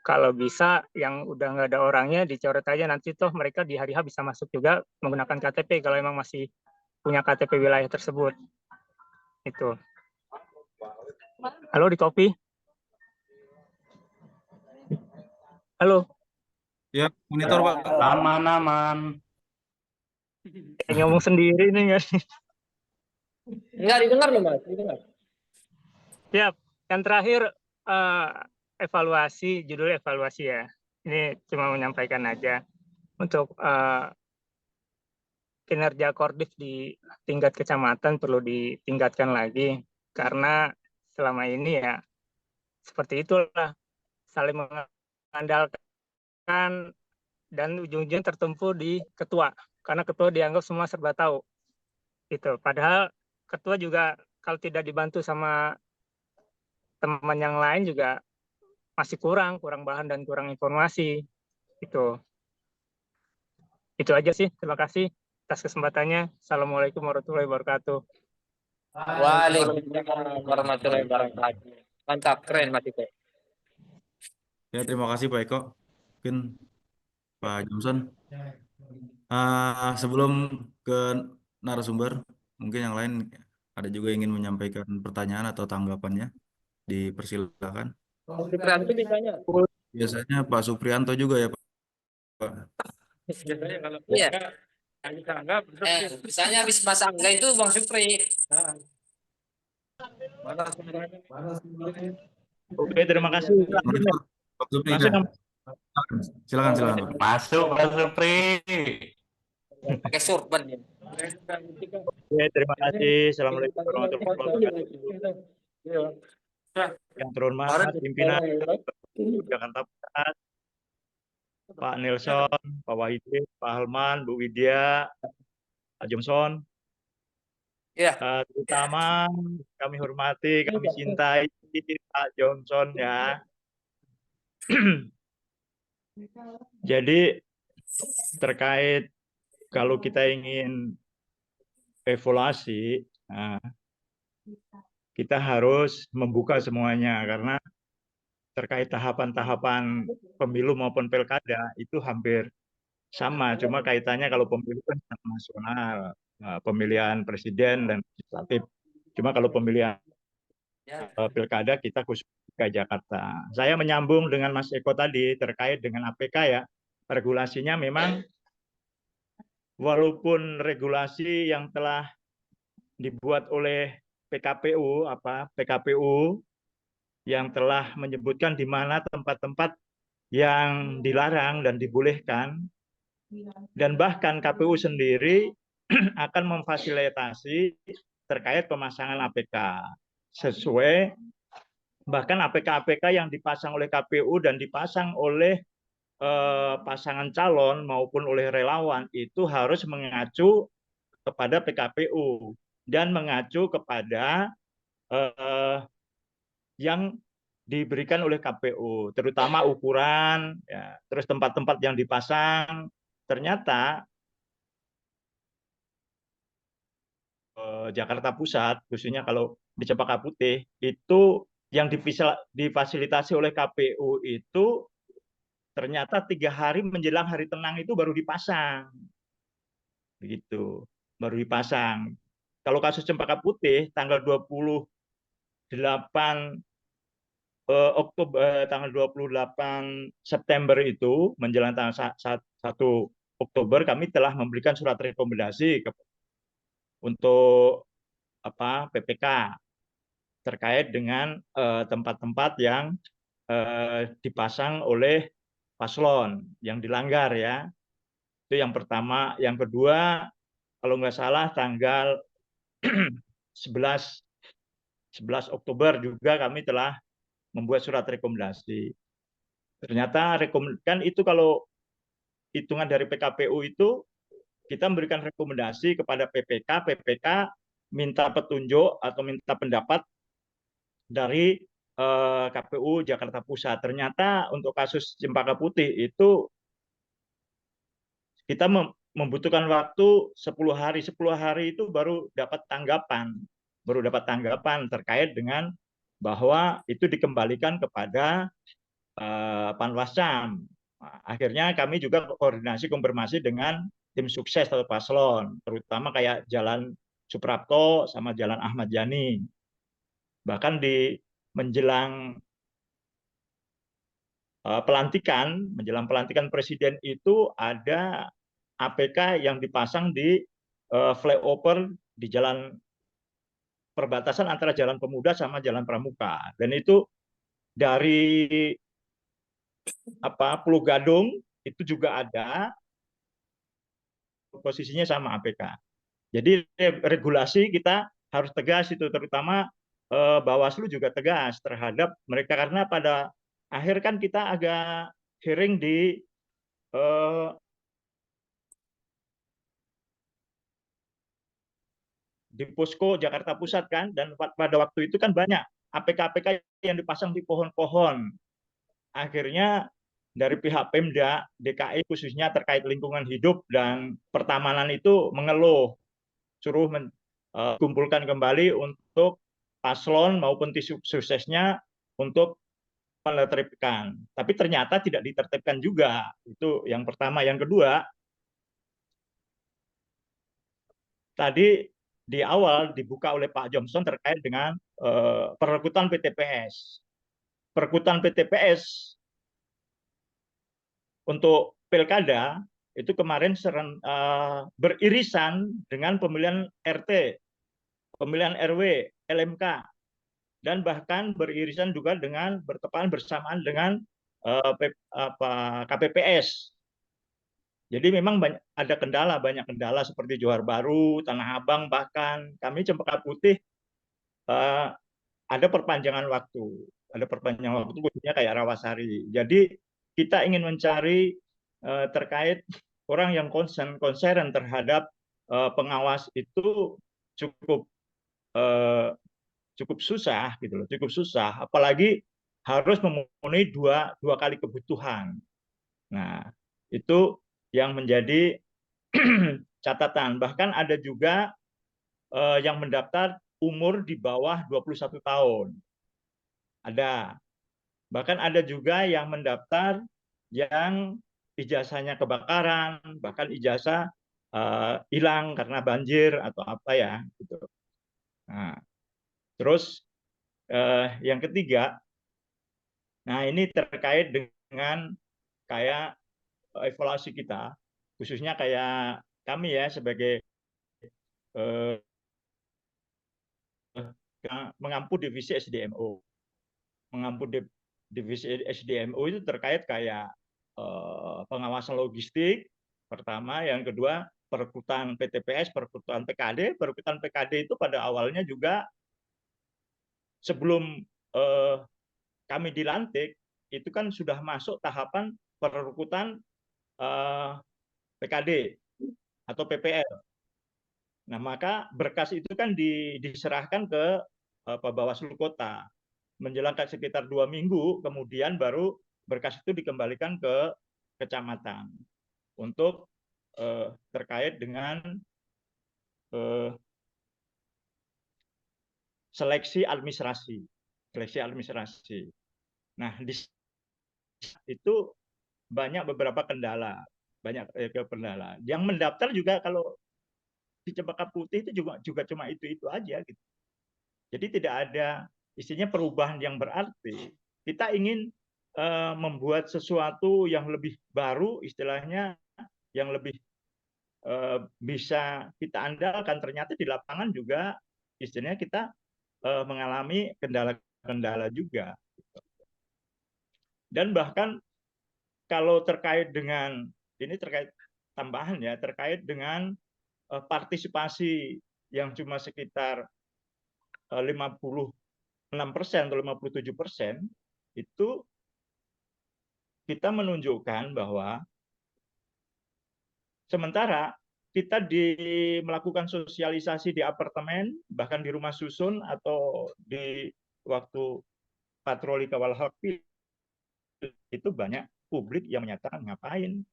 Kalau bisa yang udah nggak ada orangnya dicoret aja, nanti toh mereka di hari H bisa masuk juga menggunakan KTP kalau emang masih punya KTP wilayah tersebut. Itu. Halo, di kopi. Halo. Ya, monitor Pak. Aman. Ngomong sendiri nih nggak sih? Enggak didengar loh, Mas. Didengar. Siap. Yang terakhir evaluasi, judul evaluasi ya. Ini cuma menyampaikan aja untuk kinerja Kordif di tingkat kecamatan perlu ditingkatkan lagi, karena selama ini ya seperti itulah, saling mengandalkan dan ujung-ujungnya tertumpu di ketua, karena ketua dianggap semua serba tahu. Gitu. Padahal ketua juga kalau tidak dibantu sama teman yang lain juga masih kurang bahan dan kurang informasi. Itu aja sih. Terima kasih atas kesempatannya. Assalamualaikum warahmatullahi wabarakatuh. Waalaikumsalam warahmatullahi wabarakatuh. Mantap, keren Mas Iko. Ya, terima kasih Pak Eko. Mungkin Pak Johnson. Sebelum ke narasumber, mungkin yang lain ada juga yang ingin menyampaikan pertanyaan atau tanggapannya, dipersilakan. Supriyanto ditanya. Biasanya Pak Supriyanto juga ya Pak. Biasanya kalau iya. Misalnya habis Mas Angga itu Bang Supri. Oke, terima kasih. Pak Supri, silakan Pak. Masuk Pak Supri. Pakai sorban ya. Oke, terima kasih. Assalamualaikum warahmatullahi wabarakatuh. Yang terhormat pimpinan Jakarta Pusat, Pak Nelson, Pak Wahidin, Pak Halman, Bu Widya, Pak Johnson. Ya. Terutama kami hormati, kami cintai Pak Johnson ya. Jadi terkait kalau kita ingin evaluasi, kita harus membuka semuanya, karena terkait tahapan-tahapan pemilu maupun pilkada itu hampir sama, cuma kaitannya kalau pemilu kan nasional, pemilihan presiden dan legislatif. Cuma kalau pemilihan pilkada kita khusus ke Jakarta. Saya menyambung dengan Mas Eko tadi terkait dengan APK ya. Regulasinya memang walaupun regulasi yang telah dibuat oleh PKPU yang telah menyebutkan di mana tempat-tempat yang dilarang dan dibolehkan, dan bahkan KPU sendiri akan memfasilitasi terkait pemasangan APK sesuai Bahkan APK-APK yang dipasang oleh KPU dan dipasang oleh pasangan calon maupun oleh relawan itu harus mengacu kepada PKPU dan mengacu kepada yang diberikan oleh KPU, terutama ukuran, ya, terus tempat-tempat yang dipasang. Ternyata Jakarta Pusat, khususnya kalau di Cempaka Putih, itu yang difasilitasi oleh KPU itu ternyata 3 hari menjelang hari tenang itu baru dipasang, begitu, baru dipasang. Kalau kasus Cempaka Putih tanggal 28 tanggal 28 September itu menjelang tanggal 1 Oktober kami telah memberikan surat rekomendasi untuk PPK terkait dengan tempat-tempat yang dipasang oleh paslon yang dilanggar, ya. Itu yang pertama. Yang kedua, kalau nggak salah tanggal 11 Oktober juga kami telah membuat surat rekomendasi. Ternyata kan itu kalau hitungan dari PKPU itu kita memberikan rekomendasi kepada PPK minta petunjuk atau minta pendapat dari KPU Jakarta Pusat. Ternyata untuk kasus Cempaka Putih itu kita membutuhkan waktu 10 hari. 10 hari itu baru dapat tanggapan. Terkait dengan bahwa itu dikembalikan kepada Panwascam. Nah, akhirnya kami juga koordinasi konfirmasi dengan tim sukses atau paslon, terutama kayak Jalan Suprapto sama Jalan Ahmad Yani. Bahkan di menjelang menjelang pelantikan presiden itu ada APK yang dipasang di flyover di jalan perbatasan antara Jalan Pemuda sama Jalan Pramuka. Dan itu dari Pulau Gadung itu juga ada, posisinya sama APK. Jadi regulasi kita harus tegas itu, terutama Bawaslu juga tegas terhadap mereka, karena pada akhir kan kita agak hearing di Posko Jakarta Pusat kan, dan pada waktu itu kan banyak APK-APK yang dipasang di pohon-pohon. Akhirnya dari pihak Pemda DKI khususnya terkait lingkungan hidup dan pertamanan itu mengeluh, suruh kumpulkan kembali untuk paslon maupun tim suksesnya untuk menertibkan. Tapi ternyata tidak ditertibkan juga. Itu yang pertama. Yang kedua, tadi di awal dibuka oleh Pak Johnson terkait dengan perekrutan PTPS. Perekrutan PTPS untuk pilkada itu kemarin beririsan dengan pemilihan RT, pemilihan RW, LMK, dan bahkan beririsan juga dengan bertepatan bersamaan dengan KPPS. Jadi memang ada banyak kendala seperti Johar Baru, Tanah Abang, bahkan kami Cempaka Putih ada perpanjangan waktu khususnya kayak Rawasari. Jadi kita ingin mencari terkait orang yang concern terhadap pengawas itu cukup susah gitu loh, cukup susah, apalagi harus memenuhi dua kali kebutuhan. Nah, itu yang menjadi catatan. Bahkan ada juga yang mendaftar umur di bawah 21 tahun. Ada. Bahkan ada juga yang mendaftar yang ijazahnya kebakaran, bahkan ijazah hilang karena banjir atau apa ya gitu. Nah, terus yang ketiga, nah ini terkait dengan kayak evaluasi kita, khususnya kayak kami ya sebagai mengampu divisi SDMO. Mengampu divisi SDMO itu terkait kayak pengawasan logistik pertama, yang kedua perekrutan PTPS, perekrutan PKD. Perekrutan PKD itu pada awalnya juga sebelum kami dilantik itu kan sudah masuk tahapan perekrutan PKD atau PPL. Nah, maka berkas itu kan diserahkan ke Bawaslu Kota. Menjelang sekitar 2 minggu, kemudian baru berkas itu dikembalikan ke kecamatan untuk terkait dengan seleksi administrasi. Nah, itu banyak beberapa kendala, Yang mendaftar juga kalau di Cempaka Putih itu juga cuma itu aja gitu. Jadi tidak ada isinya perubahan yang berarti. Kita ingin membuat sesuatu yang lebih baru, istilahnya yang lebih bisa kita andalkan. Ternyata di lapangan juga istilahnya kita mengalami kendala-kendala juga. Dan bahkan kalau terkait dengan ini terkait tambahan ya, terkait dengan partisipasi yang cuma sekitar 56% atau 57%, itu kita menunjukkan bahwa sementara kita melakukan sosialisasi di apartemen, bahkan di rumah susun atau di waktu patroli kawal hak itu banyak publik yang menyatakan ngapain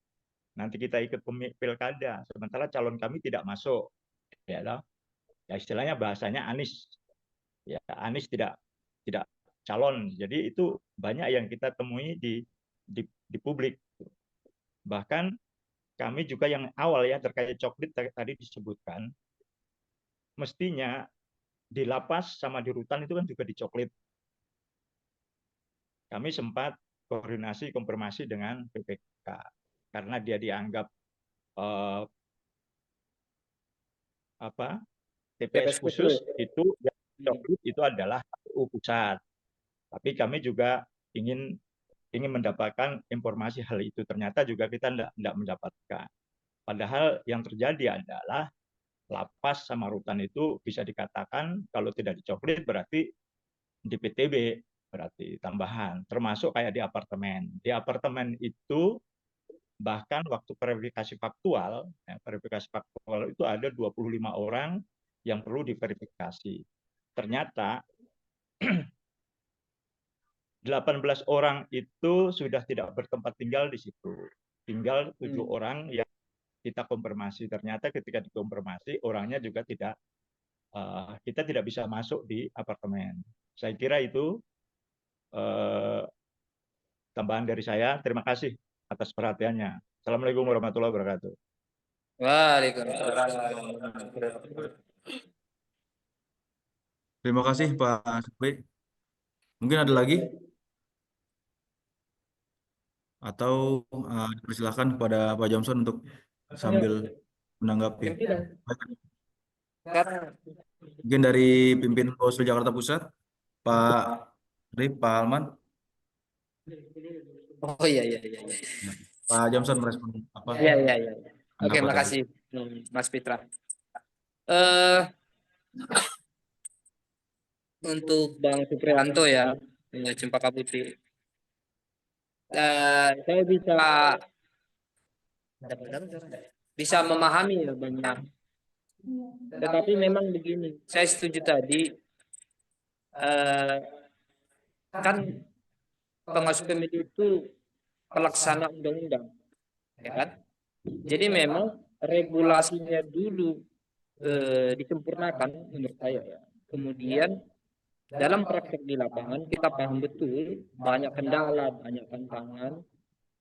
nanti kita ikut pilkada, sementara calon kami tidak masuk. Ya istilahnya bahasanya Anies. Ya, Anies tidak calon. Jadi itu banyak yang kita temui di publik. Bahkan kami juga yang awal ya terkait coklit tadi disebutkan, mestinya di lapas sama di rutan itu kan juga dicoklit. Kami sempat koordinasi konfirmasi dengan PPK karena dia dianggap TPS khusus itu yang coklit itu adalah KPU pusat. Tapi kami juga ingin mendapatkan informasi hal itu. Ternyata juga kita tidak mendapatkan. Padahal yang terjadi adalah lapas sama rutan itu bisa dikatakan kalau tidak dicoklit berarti di PTB, berarti tambahan. Termasuk kayak di apartemen. Di apartemen itu bahkan waktu verifikasi faktual itu ada 25 orang yang perlu diverifikasi. Ternyata 18 orang itu sudah tidak bertempat tinggal di situ. Tinggal 7 orang yang kita konfirmasi. Ternyata ketika dikonfirmasi orangnya juga kita tidak bisa masuk di apartemen. Saya kira itu tambahan dari saya. Terima kasih atas perhatiannya. Assalamualaikum warahmatullahi wabarakatuh. Waalaikumsalam. Terima kasih Pak Supri. Mungkin ada lagi? Atau dipersilakan kepada Pak Johnson untuk sambil menanggapi. Mungkin dari pimpinan Bawaslu Jakarta Pusat, Pak Alman. Oh iya. Pak Johnson merespon apa? Iya. Oke, makasih Mas Pitra. Untuk Bang Supriyanto ya, Cempaka Putih. Saya bisa memahami ya banyak. Tetapi memang begini, saya setuju tadi kan pengawas pemilu itu pelaksana undang-undang, ya kan? Jadi memang regulasinya dulu disempurnakan menurut saya ya. Kemudian dalam praktek di lapangan kita paham betul banyak kendala, banyak tantangan.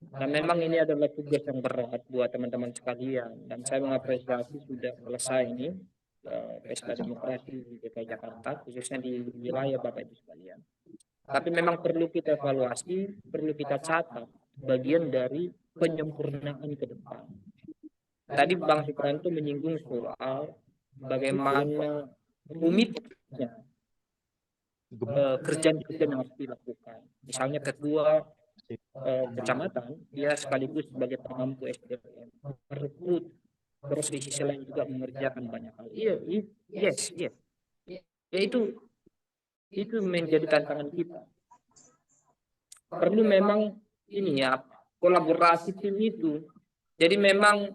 Dan memang ini adalah tugas yang berat buat teman-teman sekalian. Dan saya mengapresiasi sudah selesai ini pesta demokrasi di DKI Jakarta, khususnya di wilayah Bapak Ibu sekalian. Tapi memang perlu kita evaluasi, perlu kita catat bagian dari penyempurnaan ke depan. Tadi Bang Supriyanto menyinggung soal bagaimana rumitnya kerjaan-kerjaan yang harus dilakukan. Misalnya ketua kecamatan, dia sekaligus sebagai pengampu SDM, merekrut, terus di sisi lain juga mengerjakan banyak hal. Yes. Ya itu menjadi tantangan kita. perlu memang ini ya kolaborasi tim itu. Jadi memang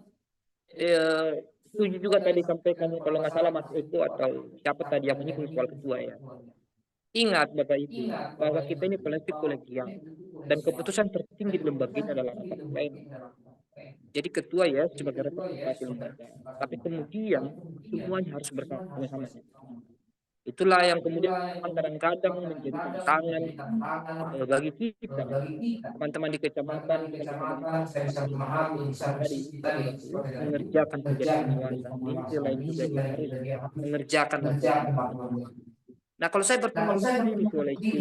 setuju juga tadi sampaikan kalau nggak salah Mas Eko atau siapa tadi yang menyinggung soal ketua ya. Ingat Bapak Ibu bahwa kita ini kolektif kolegial dan keputusan tertinggi di lembaga ini adalah rapat pleno. Jadi ketua ya sebagai representasi lembaga, tapi kemudian semuanya harus bersama-sama. Itulah yang kemudian kadang-kadang menjadi tantangan bagi kita, teman-teman di kecamatan, saya bisa memahami mengerjakan kegiatan pengawasan, di lain juga harus mengerjakan. Nah, kalau saya bertemu di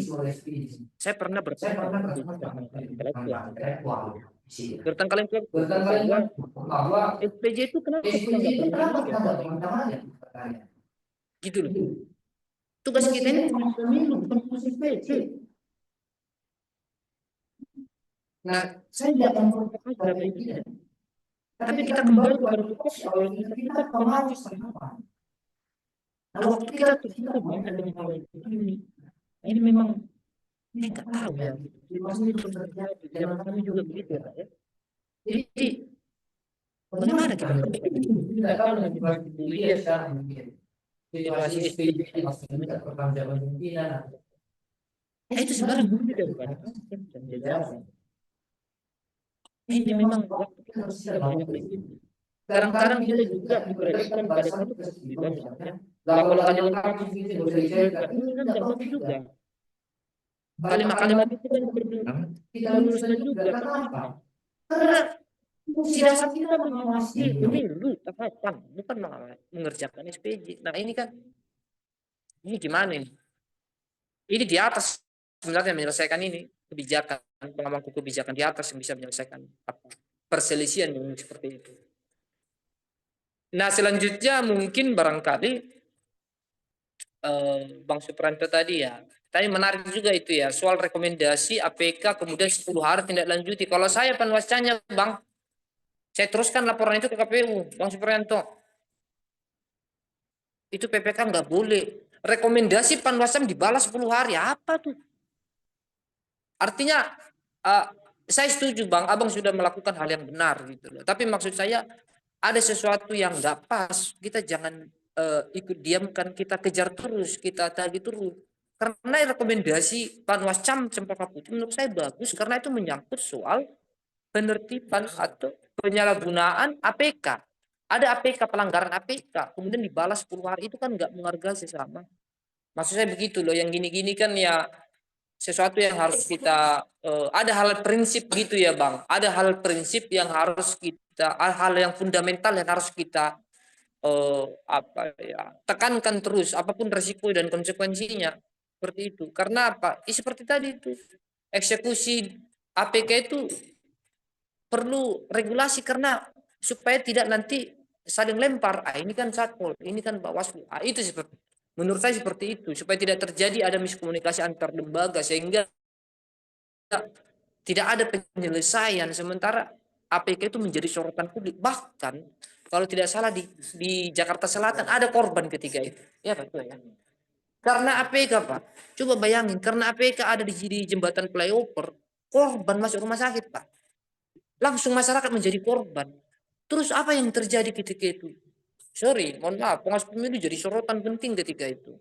saya pernah bertengkar intelektual. Bertengkar intelektual bahwa SPJ itu kenapa kita nggak pernah gitu loh. Tugas kita ini pemilu, bukan SPJ. Nah, saya tidak akan mengatakan berapa ini. Tapi kita kembali kepada tugas awal kita pengawas apa. Nah, waktu kita tertutup dengan hal ini memang saya nggak tahu ya. Pasti terjadi di zaman kami juga begitu ya. Jadi bagaimana kita tidak tahu nanti kuliah sekarang mungkin situasi SPJ masih minta pertanggungjawaban pimpinan. Itu sebenarnya berbeda bukan? Ini memang waktu kita harus banyak lagi. Kadang-kadang kita juga diperhatikan pada satu kesulitan misalnya. Nah, kalau hanya lengkap ini kan tidak juga. Kalimat-kalimat itu kan berbeda. Kita luruskan juga. Kenapa? Karena siasat kita mengawasi pemilu tahapan, bukan mengerjakan SPJ. Nah ini kan, ini gimana ini? Ini di atas sebenarnya menyelesaikan ini kebijakan, pengambil kebijakan di atas yang bisa menyelesaikan perselisihan yang seperti itu. Nah selanjutnya mungkin barangkali Bang Supranto tadi ya, tadi menarik juga itu ya soal rekomendasi APK kemudian 10 hari tindak lanjuti. Kalau saya panwascanya Bang, saya teruskan laporan itu ke KPU, Bang Suprianto. Itu PPK nggak boleh. Rekomendasi Panwascam dibalas 10 hari, apa tuh? Artinya saya setuju Bang, Abang sudah melakukan hal yang benar gitu loh. Tapi maksud saya ada sesuatu yang nggak pas, kita jangan ikut diamkan, kita kejar terus, kita tagih terus. Karena rekomendasi Panwascam Cempaka Putih menurut saya bagus karena itu menyangkut soal penertiban atau penyalahgunaan APK. Ada APK, pelanggaran APK, kemudian dibalas 10 hari, itu kan nggak menghargai sesama. Maksud saya begitu loh, yang gini-gini kan ya sesuatu yang harus kita, ada hal prinsip gitu ya Bang, ada hal prinsip yang harus kita, hal yang fundamental yang harus kita tekankan terus, apapun resiko dan konsekuensinya, seperti itu. Karena apa? Seperti tadi itu, eksekusi APK itu perlu regulasi karena supaya tidak nanti saling lempar. Ini kan Satpol, ini kan Bawaslu. Itu seperti, menurut saya seperti itu supaya tidak terjadi ada miskomunikasi antar lembaga sehingga tidak ada penyelesaian sementara APK itu menjadi sorotan publik. Bahkan kalau tidak salah di Jakarta Selatan ada korban ketika itu. Ya betul ya. Karena APK Pak. Coba bayangin karena APK ada di jembatan flyover, korban masuk rumah sakit Pak. Langsung masyarakat menjadi korban. Terus apa yang terjadi ketika itu? Sorry, mohon maaf, pengawas pemilu jadi sorotan penting ketika itu.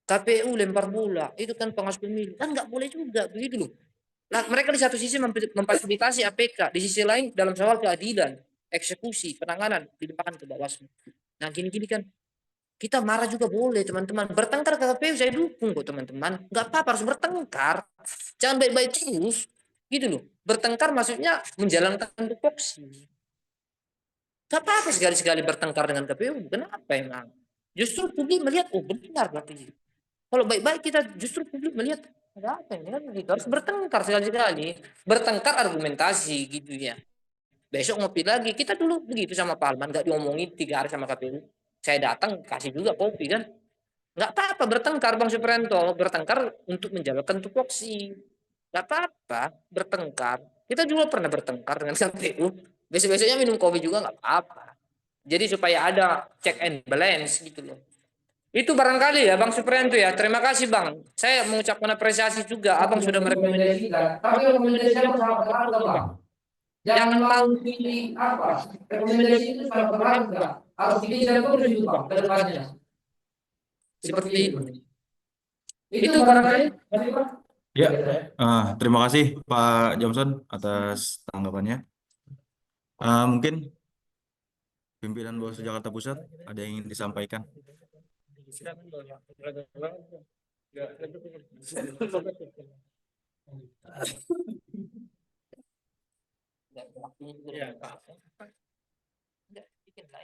KPU lempar bola, itu kan pengawas pemilu. Kan nggak boleh juga, begitu loh. Nah, mereka di satu sisi memfasilitasi APK, di sisi lain dalam soal keadilan, eksekusi, penanganan, dilimpahkan ke Bawaslu. Nah, gini-gini kan, kita marah juga boleh teman-teman. Bertengkar ke KPU saya dukung kok teman-teman. Nggak apa-apa harus bertengkar. Jangan baik-baik terus. Gitu loh. Bertengkar maksudnya menjalankan tupoksi. Gak apa-apa sekali-sekali bertengkar dengan KPU. Kenapa emang? Justru publik melihat, oh benar berarti. Kalau baik-baik kita justru publik melihat, ada apa ini kan begitu. Harus bertengkar sekali-sekali. Bertengkar argumentasi gitu ya. Besok ngopi lagi. Kita dulu begitu sama Pak Alman. Gak diomongin 3 hari sama KPU. Saya datang kasih juga kopi kan. Gak apa-apa bertengkar Bang Suprianto. Bertengkar untuk menjalankan tupoksi. Gak apa-apa bertengkar. Kita juga pernah bertengkar dengan KPU. Besok-besoknya minum kopi juga nggak apa-apa. Jadi supaya ada check and balance gitu loh. Itu barangkali ya Bang Supriyanto ya. Terima kasih Bang. Saya mengucapkan apresiasi juga. Abang sudah merekomendasikan. Tapi rekomendasi Abang sangat berharga Bang. Jangan mau pilih apa. Rekomendasi itu sangat berharga. Harus dikejar terus itu Bang ke depannya. Seperti itu. Itu barangkali. Ya, terima kasih Pak Johnson atas tanggapannya. Mungkin pimpinan Bawaslu Jakarta Pusat ada yang ingin disampaikan.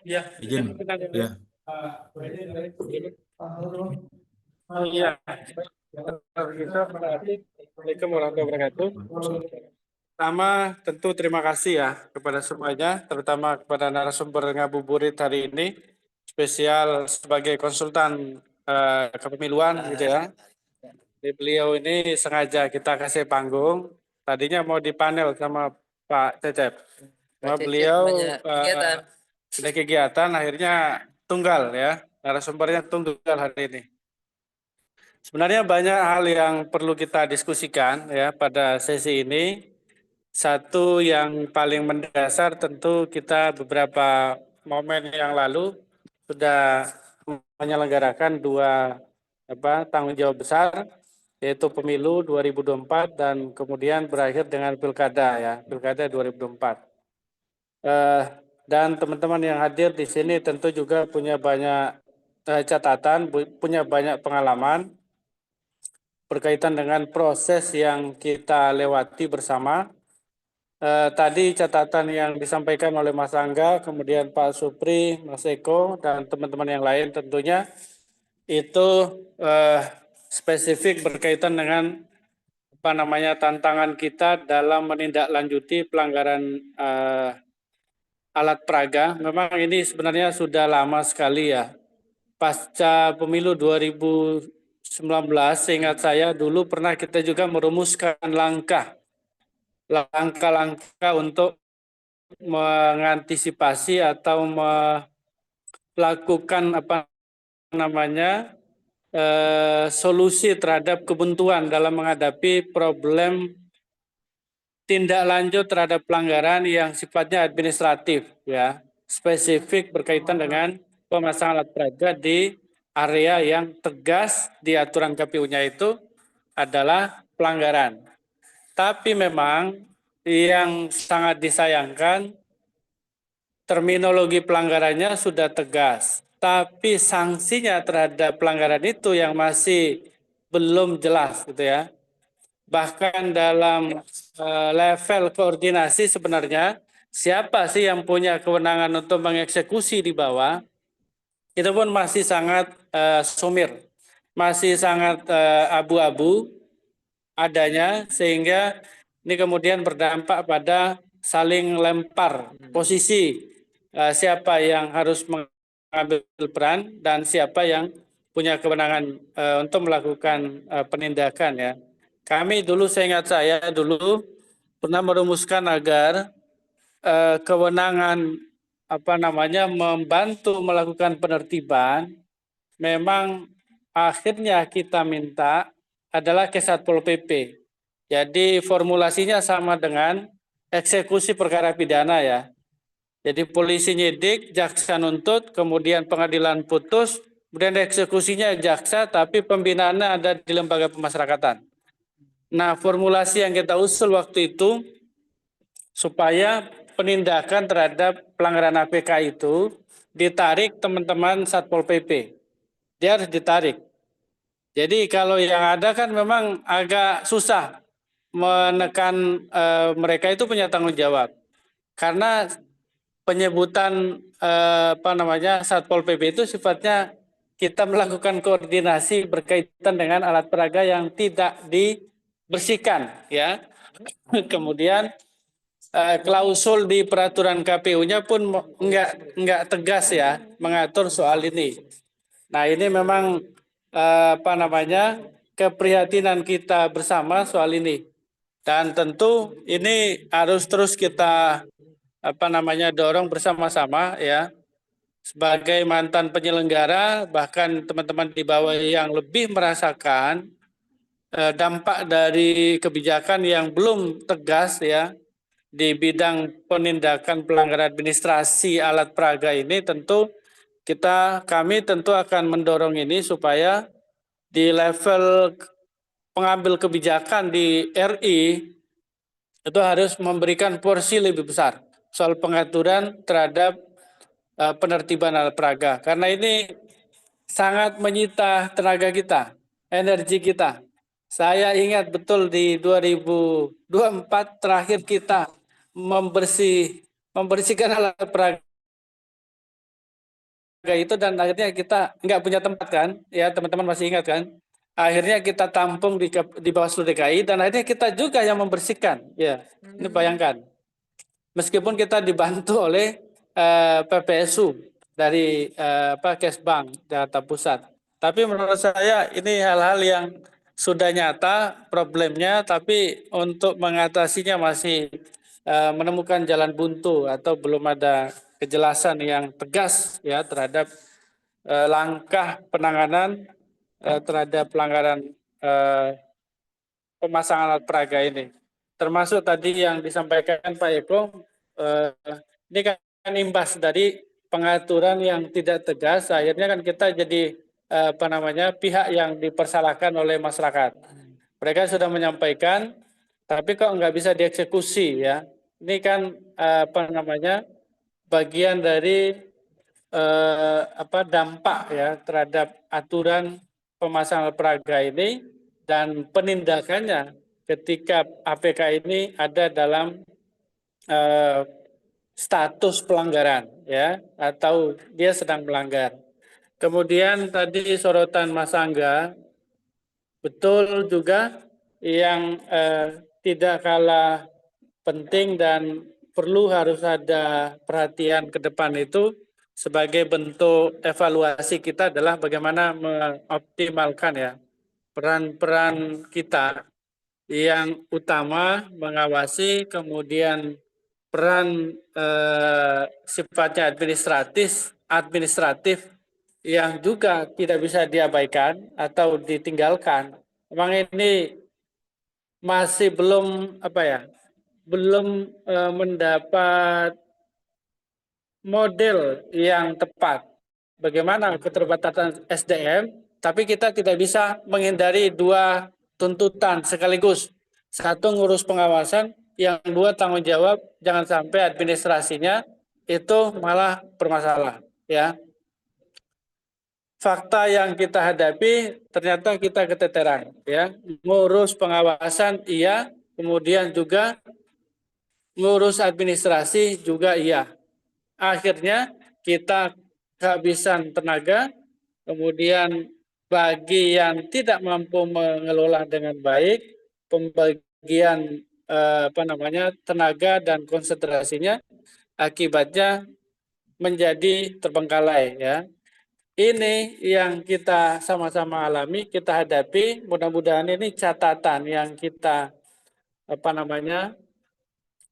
Ya, Izin. Ya. Iya. Assalamualaikum warahmatullahi wabarakatuh. Pertama, tentu terima kasih ya kepada semuanya, terutama kepada narasumber ngabuburit hari ini, spesial sebagai konsultan kepemiluan gitu ya. Beliau ini sengaja kita kasih panggung. Tadinya mau di panel sama Pak Cecep. Cuma beliau ada kegiatan, akhirnya tunggal ya. Narasumbernya tunggal hari ini. Sebenarnya banyak hal yang perlu kita diskusikan ya pada sesi ini. Satu yang paling mendasar tentu kita beberapa momen yang lalu sudah menyelenggarakan dua tanggung jawab besar, yaitu pemilu 2024 dan kemudian berakhir dengan pilkada ya, pilkada 2024. Dan teman-teman yang hadir di sini tentu juga punya banyak catatan, punya banyak pengalaman berkaitan dengan proses yang kita lewati bersama. Tadi catatan yang disampaikan oleh Mas Angga, kemudian Pak Supri, Mas Eko, dan teman-teman yang lain tentunya itu spesifik berkaitan dengan tantangan kita dalam menindaklanjuti pelanggaran alat peraga. Memang ini sebenarnya sudah lama sekali ya. Pasca pemilu 2019, seingat saya dulu pernah kita juga merumuskan langkah-langkah untuk mengantisipasi atau melakukan solusi terhadap kebuntuan dalam menghadapi problem tindak lanjut terhadap pelanggaran yang sifatnya administratif ya, spesifik berkaitan dengan pemasangan alat peraga di area yang tegas di aturan KPU-nya itu adalah pelanggaran. Tapi memang yang sangat disayangkan terminologi pelanggarannya sudah tegas, tapi sanksinya terhadap pelanggaran itu yang masih belum jelas gitu ya. Bahkan dalam level koordinasi sebenarnya siapa sih yang punya kewenangan untuk mengeksekusi di bawah, itu pun masih sangat sumir, masih sangat abu-abu adanya, sehingga ini kemudian berdampak pada saling lempar posisi siapa yang harus mengambil peran dan siapa yang punya kewenangan untuk melakukan penindakan ya. Kami dulu, seingat saya dulu pernah merumuskan agar kewenangan membantu melakukan penertiban memang akhirnya kita minta adalah ke Satpol PP. Jadi formulasinya sama dengan eksekusi perkara pidana ya. Jadi polisi nyidik, jaksa nuntut, kemudian pengadilan putus, kemudian eksekusinya jaksa, tapi pembinaannya ada di lembaga pemasyarakatan. Nah, formulasi yang kita usul waktu itu supaya penindakan terhadap pelanggaran APK itu ditarik teman-teman Satpol PP. Dia harus ditarik. Jadi kalau yang ada kan memang agak susah menekan mereka itu punya tanggung jawab. Karena penyebutan Satpol PP itu sifatnya kita melakukan koordinasi berkaitan dengan alat peraga yang tidak dibersihkan ya. Kemudian klausul di peraturan KPU-nya pun enggak tegas ya mengatur soal ini. Nah, ini memang keprihatinan kita bersama soal ini. Dan tentu ini harus terus kita dorong bersama-sama ya. sebagai mantan penyelenggara, bahkan teman-teman di bawah yang lebih merasakan dampak dari kebijakan yang belum tegas ya di bidang penindakan pelanggaran administrasi alat peraga ini, tentu kami tentu akan mendorong ini supaya di level pengambil kebijakan di RI itu harus memberikan porsi lebih besar soal pengaturan terhadap penertiban alat peraga, karena ini sangat menyita tenaga kita, energi kita. Saya ingat betul di 2024 terakhir kita membersihkan alat peraga itu, dan akhirnya kita nggak punya tempat kan, ya teman-teman masih ingat kan? Akhirnya kita tampung di Bawaslu DKI, dan akhirnya kita juga yang membersihkan. Ya, ini bayangkan. Meskipun kita dibantu oleh PPSU dari Kesbang Jakarta Pusat, tapi menurut saya ini hal-hal yang sudah nyata problemnya, tapi untuk mengatasinya masih menemukan jalan buntu atau belum ada kejelasan yang tegas ya terhadap langkah penanganan terhadap pelanggaran pemasangan alat peraga ini. Termasuk tadi yang disampaikan Pak Eko, ini kan imbas dari pengaturan yang tidak tegas, akhirnya kan kita jadi pihak yang dipersalahkan oleh masyarakat. Mereka sudah menyampaikan, tapi kok nggak bisa dieksekusi ya. Ini kan bagian dari dampak ya terhadap aturan pemasangan alat peraga ini, dan penindakannya ketika APK ini ada dalam status pelanggaran ya, atau dia sedang melanggar. Kemudian tadi sorotan Mas Angga, betul juga yang tidak kalah penting dan perlu harus ada perhatian ke depan itu sebagai bentuk evaluasi kita adalah bagaimana mengoptimalkan ya peran-peran kita yang utama mengawasi, kemudian peran sifatnya administratif yang juga tidak bisa diabaikan atau ditinggalkan. Memang ini masih belum mendapat model yang tepat. Bagaimana keterbatasan SDM, tapi kita tidak bisa menghindari dua tuntutan sekaligus. Satu, ngurus pengawasan, yang dua, tanggung jawab, jangan sampai administrasinya itu malah bermasalah. Ya. Fakta yang kita hadapi ternyata kita keteteran. Ya. Ngurus pengawasan iya, kemudian juga ngurus administrasi juga iya. Akhirnya kita kehabisan tenaga, kemudian bagi yang tidak mampu mengelola dengan baik, pembagian tenaga dan konsentrasinya akibatnya menjadi terbengkalai ya. Ini yang kita sama-sama alami, kita hadapi. Mudah-mudahan ini catatan yang kita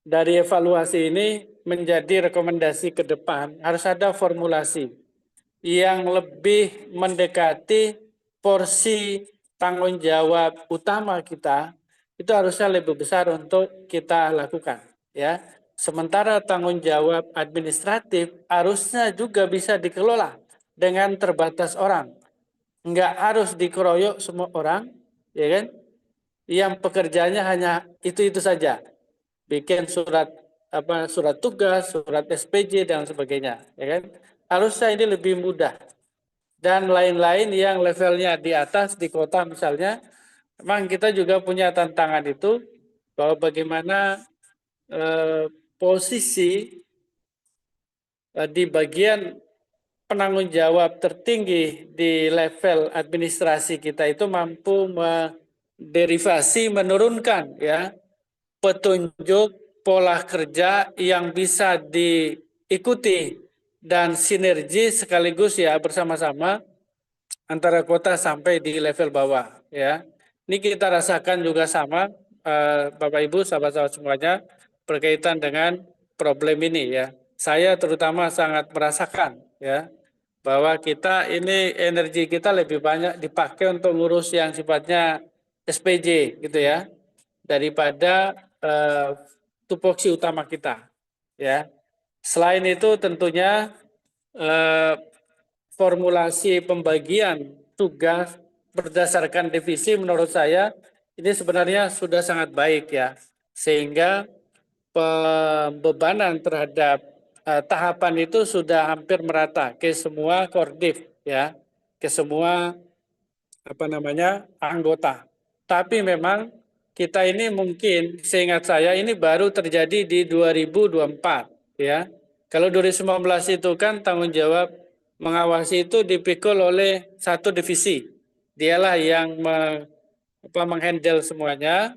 dari evaluasi ini menjadi rekomendasi ke depan. Harus ada formulasi yang lebih mendekati porsi tanggung jawab utama kita, itu harusnya lebih besar untuk kita lakukan. Ya. Sementara tanggung jawab administratif harusnya juga bisa dikelola dengan terbatas orang. Enggak harus dikeroyok semua orang, ya kan? Yang pekerjaannya hanya itu-itu saja. Bikin surat tugas, surat SPJ dan sebagainya, ya kan? Harusnya ini lebih mudah. Dan lain-lain yang levelnya di atas di kota misalnya, memang kita juga punya tantangan itu bahwa bagaimana posisi di bagian penanggung jawab tertinggi di level administrasi kita itu mampu menderivasi, menurunkan ya petunjuk pola kerja yang bisa diikuti dan sinergi sekaligus ya bersama-sama antara kota sampai di level bawah ya. Ini kita rasakan juga sama Bapak Ibu, sahabat-sahabat semuanya berkaitan dengan problem ini ya. saya terutama sangat merasakan ya bahwa kita ini energi kita lebih banyak dipakai untuk ngurus yang sifatnya SPJ gitu ya daripada tupoksi utama kita ya. Selain itu tentunya formulasi pembagian tugas berdasarkan divisi menurut saya ini sebenarnya sudah sangat baik ya, sehingga pembebanan terhadap tahapan itu sudah hampir merata ke semua koordif ya, ke semua anggota. Tapi memang kita ini mungkin seingat saya ini baru terjadi di 2024 ya. Kalau 2019 itu kan tanggung jawab mengawasi itu dipikul oleh satu divisi. Dialah yang menghandle semuanya.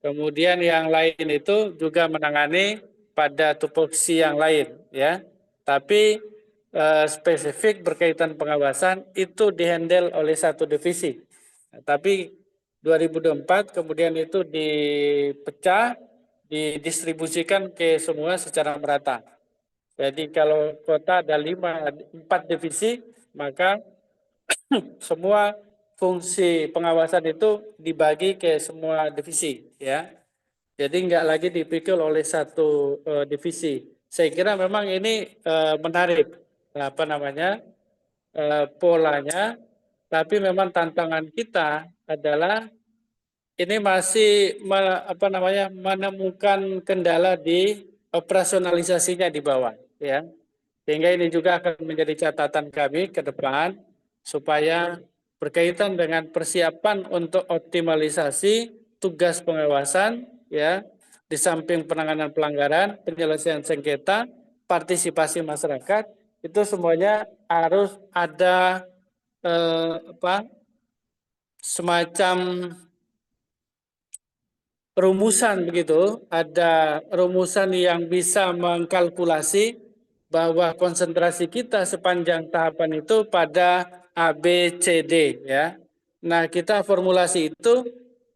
Kemudian yang lain itu juga menangani pada tupoksi yang lain ya. Tapi spesifik berkaitan pengawasan itu dihandle oleh satu divisi. Nah, tapi 2024 kemudian itu dipecah, didistribusikan ke semua secara merata. Jadi kalau kota ada 4 divisi, maka semua fungsi pengawasan itu dibagi ke semua divisi ya. Jadi nggak lagi dipikul oleh satu divisi. Saya kira memang ini menarik polanya, tapi memang tantangan kita adalah ini masih menemukan kendala di operasionalisasinya di bawah ya. Sehingga ini juga akan menjadi catatan kami ke depan supaya berkaitan dengan persiapan untuk optimalisasi tugas pengawasan ya, di samping penanganan pelanggaran, penyelesaian sengketa, partisipasi masyarakat, itu semuanya harus ada semacam rumusan begitu, ada rumusan yang bisa mengkalkulasi bahwa konsentrasi kita sepanjang tahapan itu pada A, B, C, D ya. Nah, kita formulasi itu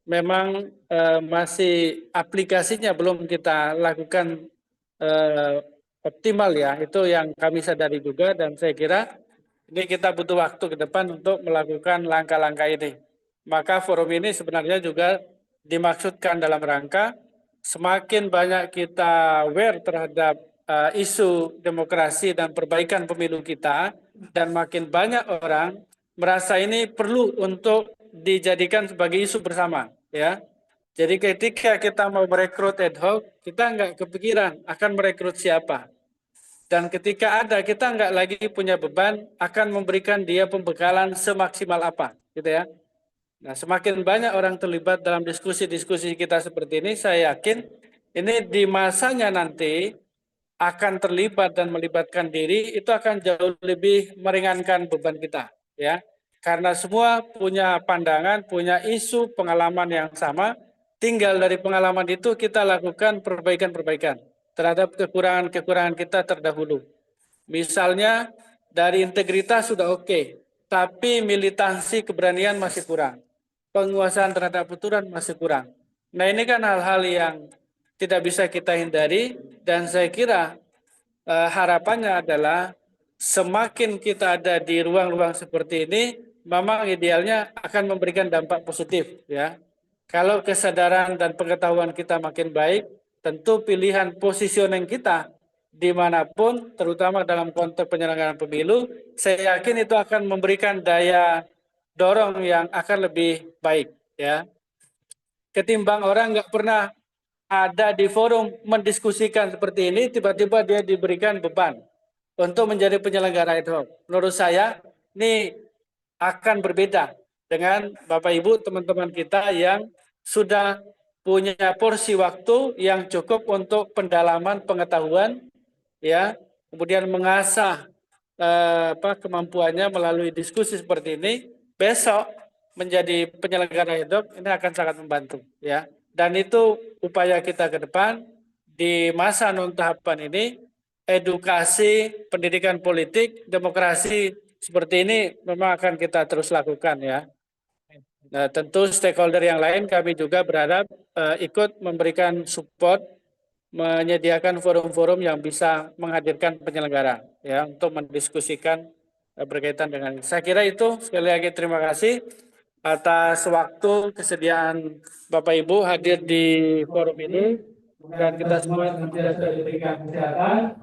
memang masih aplikasinya belum kita lakukan optimal ya. Itu yang kami sadari juga dan saya kira ini kita butuh waktu ke depan untuk melakukan langkah-langkah ini. Maka forum ini sebenarnya juga dimaksudkan dalam rangka semakin banyak kita aware terhadap isu demokrasi dan perbaikan pemilu kita dan makin banyak orang merasa ini perlu untuk dijadikan sebagai isu bersama ya. Jadi ketika kita mau merekrut ad hoc, kita nggak kepikiran akan merekrut siapa. Dan ketika ada, kita nggak lagi punya beban akan memberikan dia pembekalan semaksimal apa, gitu ya. Nah, semakin banyak orang terlibat dalam diskusi-diskusi kita seperti ini, saya yakin ini di masanya nanti akan terlibat dan melibatkan diri, itu akan jauh lebih meringankan beban kita, ya. Karena semua punya pandangan, punya isu, pengalaman yang sama, tinggal dari pengalaman itu kita lakukan perbaikan-perbaikan terhadap kekurangan-kekurangan kita terdahulu. Misalnya dari integritas sudah oke, tapi militansi keberanian masih kurang. Penguasaan terhadap aturan masih kurang. Nah, ini kan hal-hal yang tidak bisa kita hindari dan saya kira harapannya adalah semakin kita ada di ruang-ruang seperti ini, memang idealnya akan memberikan dampak positif ya. Kalau kesadaran dan pengetahuan kita makin baik, tentu pilihan positioning kita dimanapun, terutama dalam konteks penyelenggaraan pemilu, saya yakin itu akan memberikan daya dorong yang akan lebih baik ya. Ketimbang orang nggak pernah ada di forum mendiskusikan seperti ini, tiba-tiba dia diberikan beban untuk menjadi penyelenggara ad hoc. Menurut saya ini akan berbeda dengan Bapak Ibu teman-teman kita yang sudah punya porsi waktu yang cukup untuk pendalaman pengetahuan ya, kemudian mengasah kemampuannya melalui diskusi seperti ini. Besok menjadi penyelenggara ad hoc ini akan sangat membantu ya. Dan itu upaya kita ke depan di masa non tahapan ini, edukasi, pendidikan politik, demokrasi seperti ini memang akan kita terus lakukan ya. Nah, tentu stakeholder yang lain kami juga berharap ikut memberikan support menyediakan forum-forum yang bisa menghadirkan penyelenggara ya untuk mendiskusikan berkaitan dengan ini. Saya kira itu. Sekali lagi terima kasih atas waktu kesediaan Bapak Ibu hadir di forum ini, dan kita semua senantiasa diberikan kesehatan,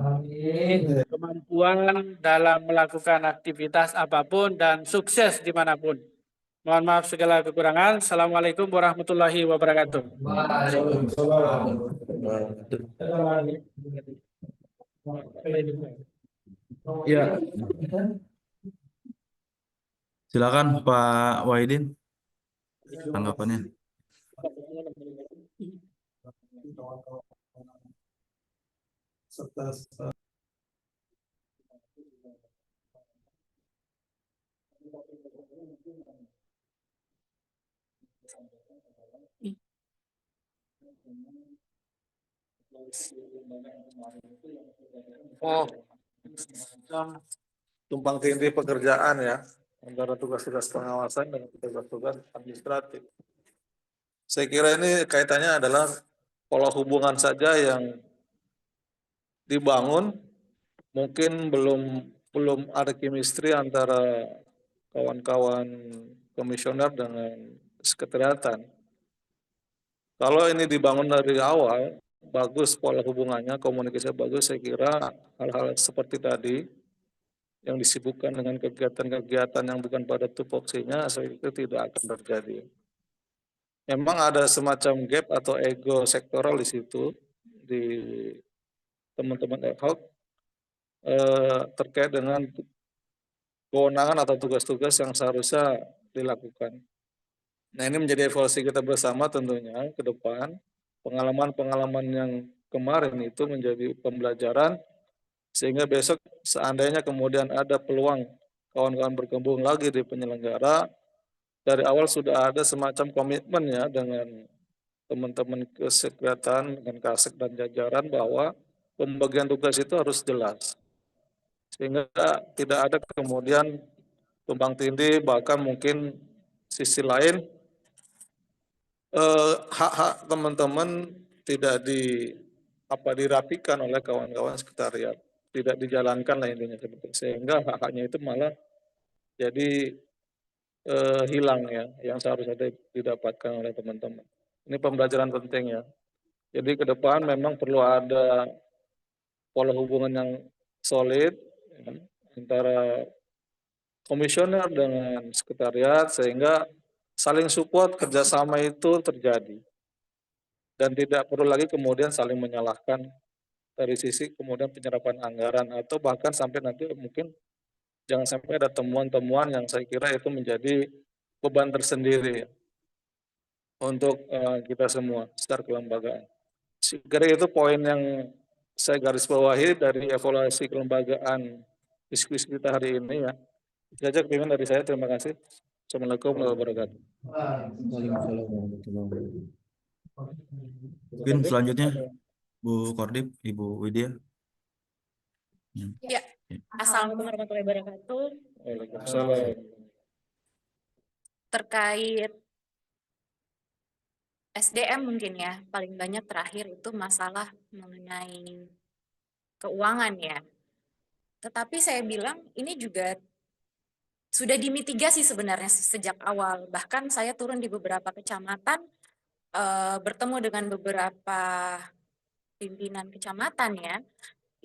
kemampuan dalam melakukan aktivitas apapun, dan sukses dimanapun. Mohon maaf segala kekurangan. Assalamualaikum warahmatullahi wabarakatuh. Ya, silakan Pak Wahidin tanggapannya. Oh, tumpang tindih pekerjaan ya antara tugas-tugas pengawasan dan tugas-tugas administratif. Saya kira ini kaitannya adalah pola hubungan saja yang dibangun, mungkin belum ada chemistry antara kawan-kawan komisioner dengan sekretariatan. Kalau ini dibangun dari awal, bagus pola hubungannya, komunikasi bagus, saya kira hal-hal seperti tadi yang disibukkan dengan kegiatan-kegiatan yang bukan pada tupoksinya, saya kira tidak akan terjadi. Memang ada semacam gap atau ego sektoral di situ, di teman-teman ad hoc, terkait dengan kewenangan atau tugas-tugas yang seharusnya dilakukan. Nah, ini menjadi evaluasi kita bersama tentunya ke depan. Pengalaman-pengalaman yang kemarin itu menjadi pembelajaran, sehingga besok seandainya kemudian ada peluang kawan-kawan berkembang lagi di penyelenggara, dari awal sudah ada semacam komitmen ya dengan teman-teman kesekretariatan, dengan Kasek dan jajaran bahwa pembagian tugas itu harus jelas. Sehingga tidak ada kemudian tumpang tindih, bahkan mungkin sisi lain hak-hak teman-teman tidak dirapikan oleh kawan-kawan sekretariat, tidak dijalankan lah intinya, sehingga hak-haknya itu malah jadi hilang ya, yang seharusnya didapatkan oleh teman-teman. Ini pembelajaran penting ya. Jadi ke depan memang perlu ada pola hubungan yang solid ya, antara komisioner dengan sekretariat, sehingga saling support, kerjasama itu terjadi. Dan tidak perlu lagi kemudian saling menyalahkan dari sisi kemudian penyerapan anggaran, atau bahkan sampai nanti mungkin jangan sampai ada temuan-temuan yang saya kira itu menjadi beban tersendiri untuk kita semua secara kelembagaan. Saya kira itu poin yang saya garis bawahi dari evaluasi kelembagaan diskusi kita hari ini ya. Itu saja kepingan dari saya. Terima kasih. Assalamualaikum warahmatullahi wabarakatuh. Mungkin selanjutnya Bu Kordib, Ibu Widya. Ya, assalamualaikum warahmatullahi wabarakatuh. Waalaikumsalam. Terkait SDM mungkin ya, paling banyak terakhir itu masalah mengenai keuangan ya. Tetapi saya bilang ini juga sudah dimitigasi sebenarnya sejak awal. Bahkan saya turun di beberapa kecamatan, bertemu dengan beberapa pimpinan kecamatan ya,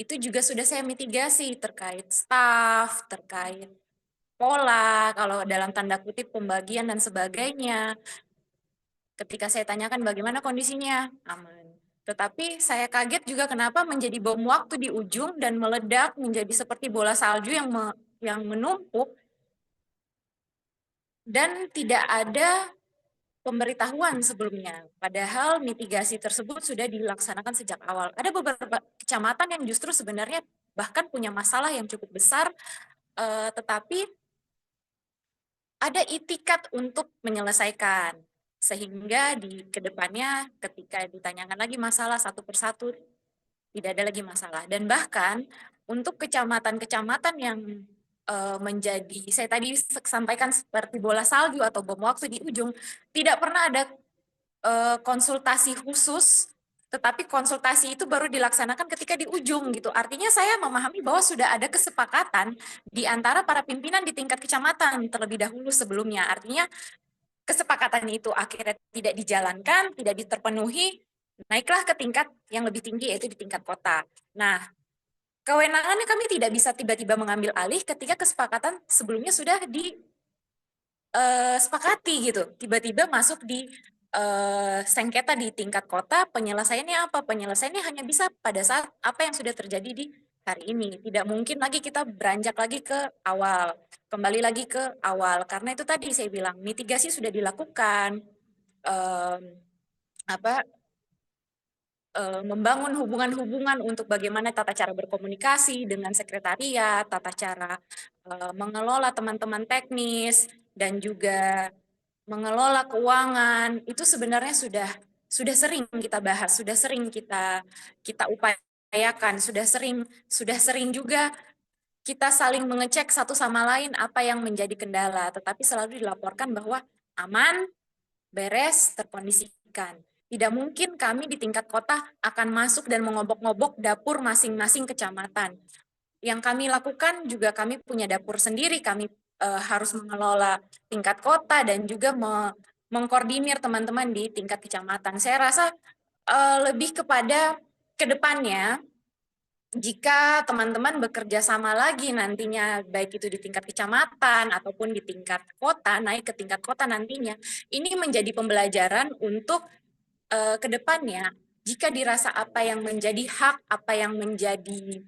itu juga sudah saya mitigasi terkait staf, terkait pola, kalau dalam tanda kutip pembagian dan sebagainya. Ketika saya tanyakan bagaimana kondisinya, aman. Tetapi saya kaget juga kenapa menjadi bom waktu di ujung dan meledak menjadi seperti bola salju yang menumpuk, dan tidak ada pemberitahuan sebelumnya. Padahal mitigasi tersebut sudah dilaksanakan sejak awal. Ada beberapa kecamatan yang justru sebenarnya bahkan punya masalah yang cukup besar, tetapi ada itikat untuk menyelesaikan. Sehingga di kedepannya ketika ditanyakan lagi masalah satu persatu, tidak ada lagi masalah. Dan bahkan untuk kecamatan-kecamatan yang menjadi, saya tadi sampaikan seperti bola salju atau bom waktu di ujung, tidak pernah ada konsultasi khusus tetapi konsultasi itu baru dilaksanakan ketika di ujung gitu. Artinya saya memahami bahwa sudah ada kesepakatan di antara para pimpinan di tingkat kecamatan terlebih dahulu sebelumnya. Artinya kesepakatan itu akhirnya tidak dijalankan, tidak terpenuhi, naiklah ke tingkat yang lebih tinggi yaitu di tingkat kota. Nah, kewenangannya kami tidak bisa tiba-tiba mengambil alih ketika kesepakatan sebelumnya sudah disepakati gitu. Tiba-tiba masuk di sengketa di tingkat kota, penyelesaiannya apa? Penyelesaiannya hanya bisa pada saat apa yang sudah terjadi di hari ini. Tidak mungkin lagi kita beranjak lagi ke awal, kembali lagi ke awal. Karena itu tadi saya bilang, mitigasi sudah dilakukan, membangun hubungan-hubungan untuk bagaimana tata cara berkomunikasi dengan sekretariat, tata cara mengelola teman-teman teknis, dan juga mengelola keuangan. Itu sebenarnya sudah sering kita bahas, sudah sering kita upayakan, sudah sering juga kita saling mengecek satu sama lain apa yang menjadi kendala, tetapi selalu dilaporkan bahwa aman, beres, terkondisikan. Tidak mungkin kami di tingkat kota akan masuk dan mengobok-ngobok dapur masing-masing kecamatan. Yang kami lakukan juga kami punya dapur sendiri, kami harus mengelola tingkat kota dan juga mengkoordinir teman-teman di tingkat kecamatan. Saya rasa lebih kepada ke depannya, jika teman-teman bekerja sama lagi nantinya, baik itu di tingkat kecamatan ataupun di tingkat kota, naik ke tingkat kota nantinya, ini menjadi pembelajaran untuk ke depannya, jika dirasa apa yang menjadi hak, apa yang menjadi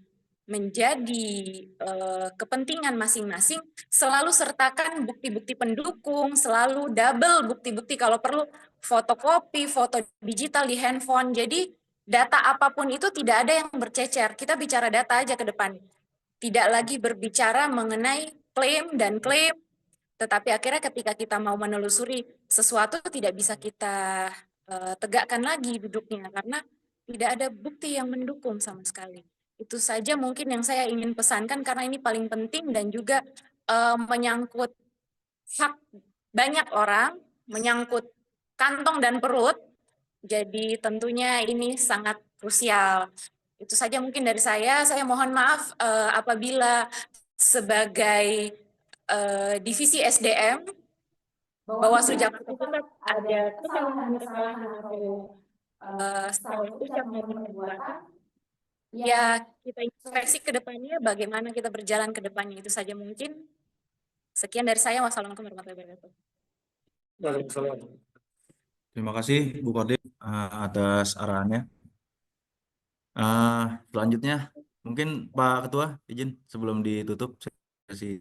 kepentingan masing-masing, selalu sertakan bukti-bukti pendukung, selalu double bukti-bukti kalau perlu fotokopi, foto digital di handphone. Jadi data apapun itu tidak ada yang bercecer. Kita bicara data aja ke depan. Tidak lagi berbicara mengenai klaim dan klaim, tetapi akhirnya ketika kita mau menelusuri sesuatu tidak bisa kita tegakkan lagi duduknya karena tidak ada bukti yang mendukung sama sekali. Itu saja mungkin yang saya ingin pesankan karena ini paling penting dan juga menyangkut hak banyak orang, menyangkut kantong dan perut. Jadi tentunya ini sangat krusial. Itu saja mungkin dari saya. Saya mohon maaf apabila sebagai divisi SDM Bawaslu Jakarta Pusat ada kesalahan-kesalahan atau salah ucap maupun perbuatan, ya kita inspeksi ke depannya bagaimana kita berjalan ke depannya. Itu saja mungkin. Sekian dari saya. Wassalamualaikum warahmatullahi wabarakatuh. Terima kasih Bu Kodim atas arahannya. Selanjutnya mungkin Pak Ketua izin sebelum ditutup sesi.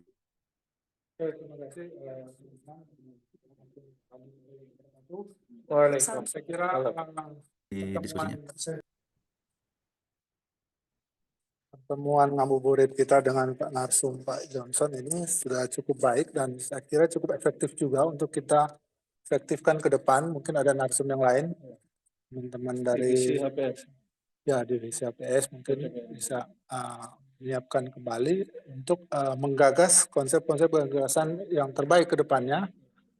Terima kasih. Waalaikumsalam. Saya kira Di diskusinya. pertemuan ngabuburit kita dengan Pak Narsum, Pak Johnson ini sudah cukup baik dan saya kira cukup efektif juga untuk kita efektifkan ke depan. Mungkin ada narsum yang lain, teman-teman dari divisi HPS mungkin bisa menyiapkan kembali untuk menggagas konsep-konsep gagasan yang terbaik ke depannya,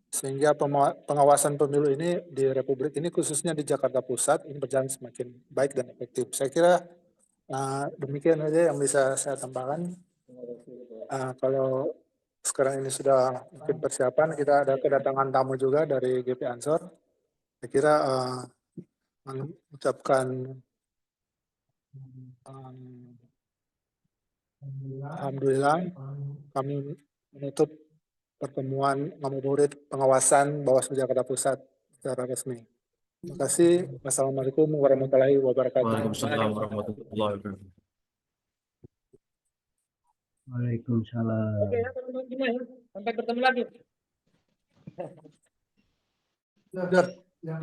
sehingga pengawasan pemilu ini di Republik ini khususnya di Jakarta Pusat ini berjalan semakin baik dan efektif. Saya kira demikian saja yang bisa saya tambahkan. Kalau sekarang ini sudah mungkin persiapan, kita ada kedatangan tamu juga dari GP Ansor. Saya kira mengucapkan alhamdulillah kami menutup pertemuan ngabuburit pengawasan Bawaslu Jakarta Pusat secara resmi. Terima kasih. Wassalamualaikum warahmatullahi wabarakatuh. Waalaikumsalam warahmatullahi wabarakatuh. Waalaikumsalam. Oke ya teman-teman semua ya. Sampai bertemu lagi.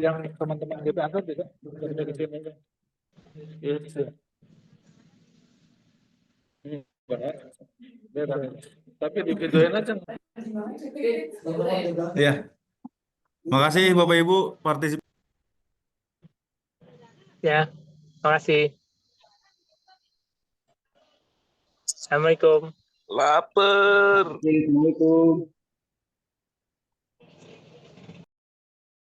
Yang teman-teman GP Ansor juga sudah di sini. Tapi di videoin aja. Iya. Makasih Bapak Ibu partisipasi. Ya, terima kasih. Assalamualaikum. Lapar. Assalamualaikum.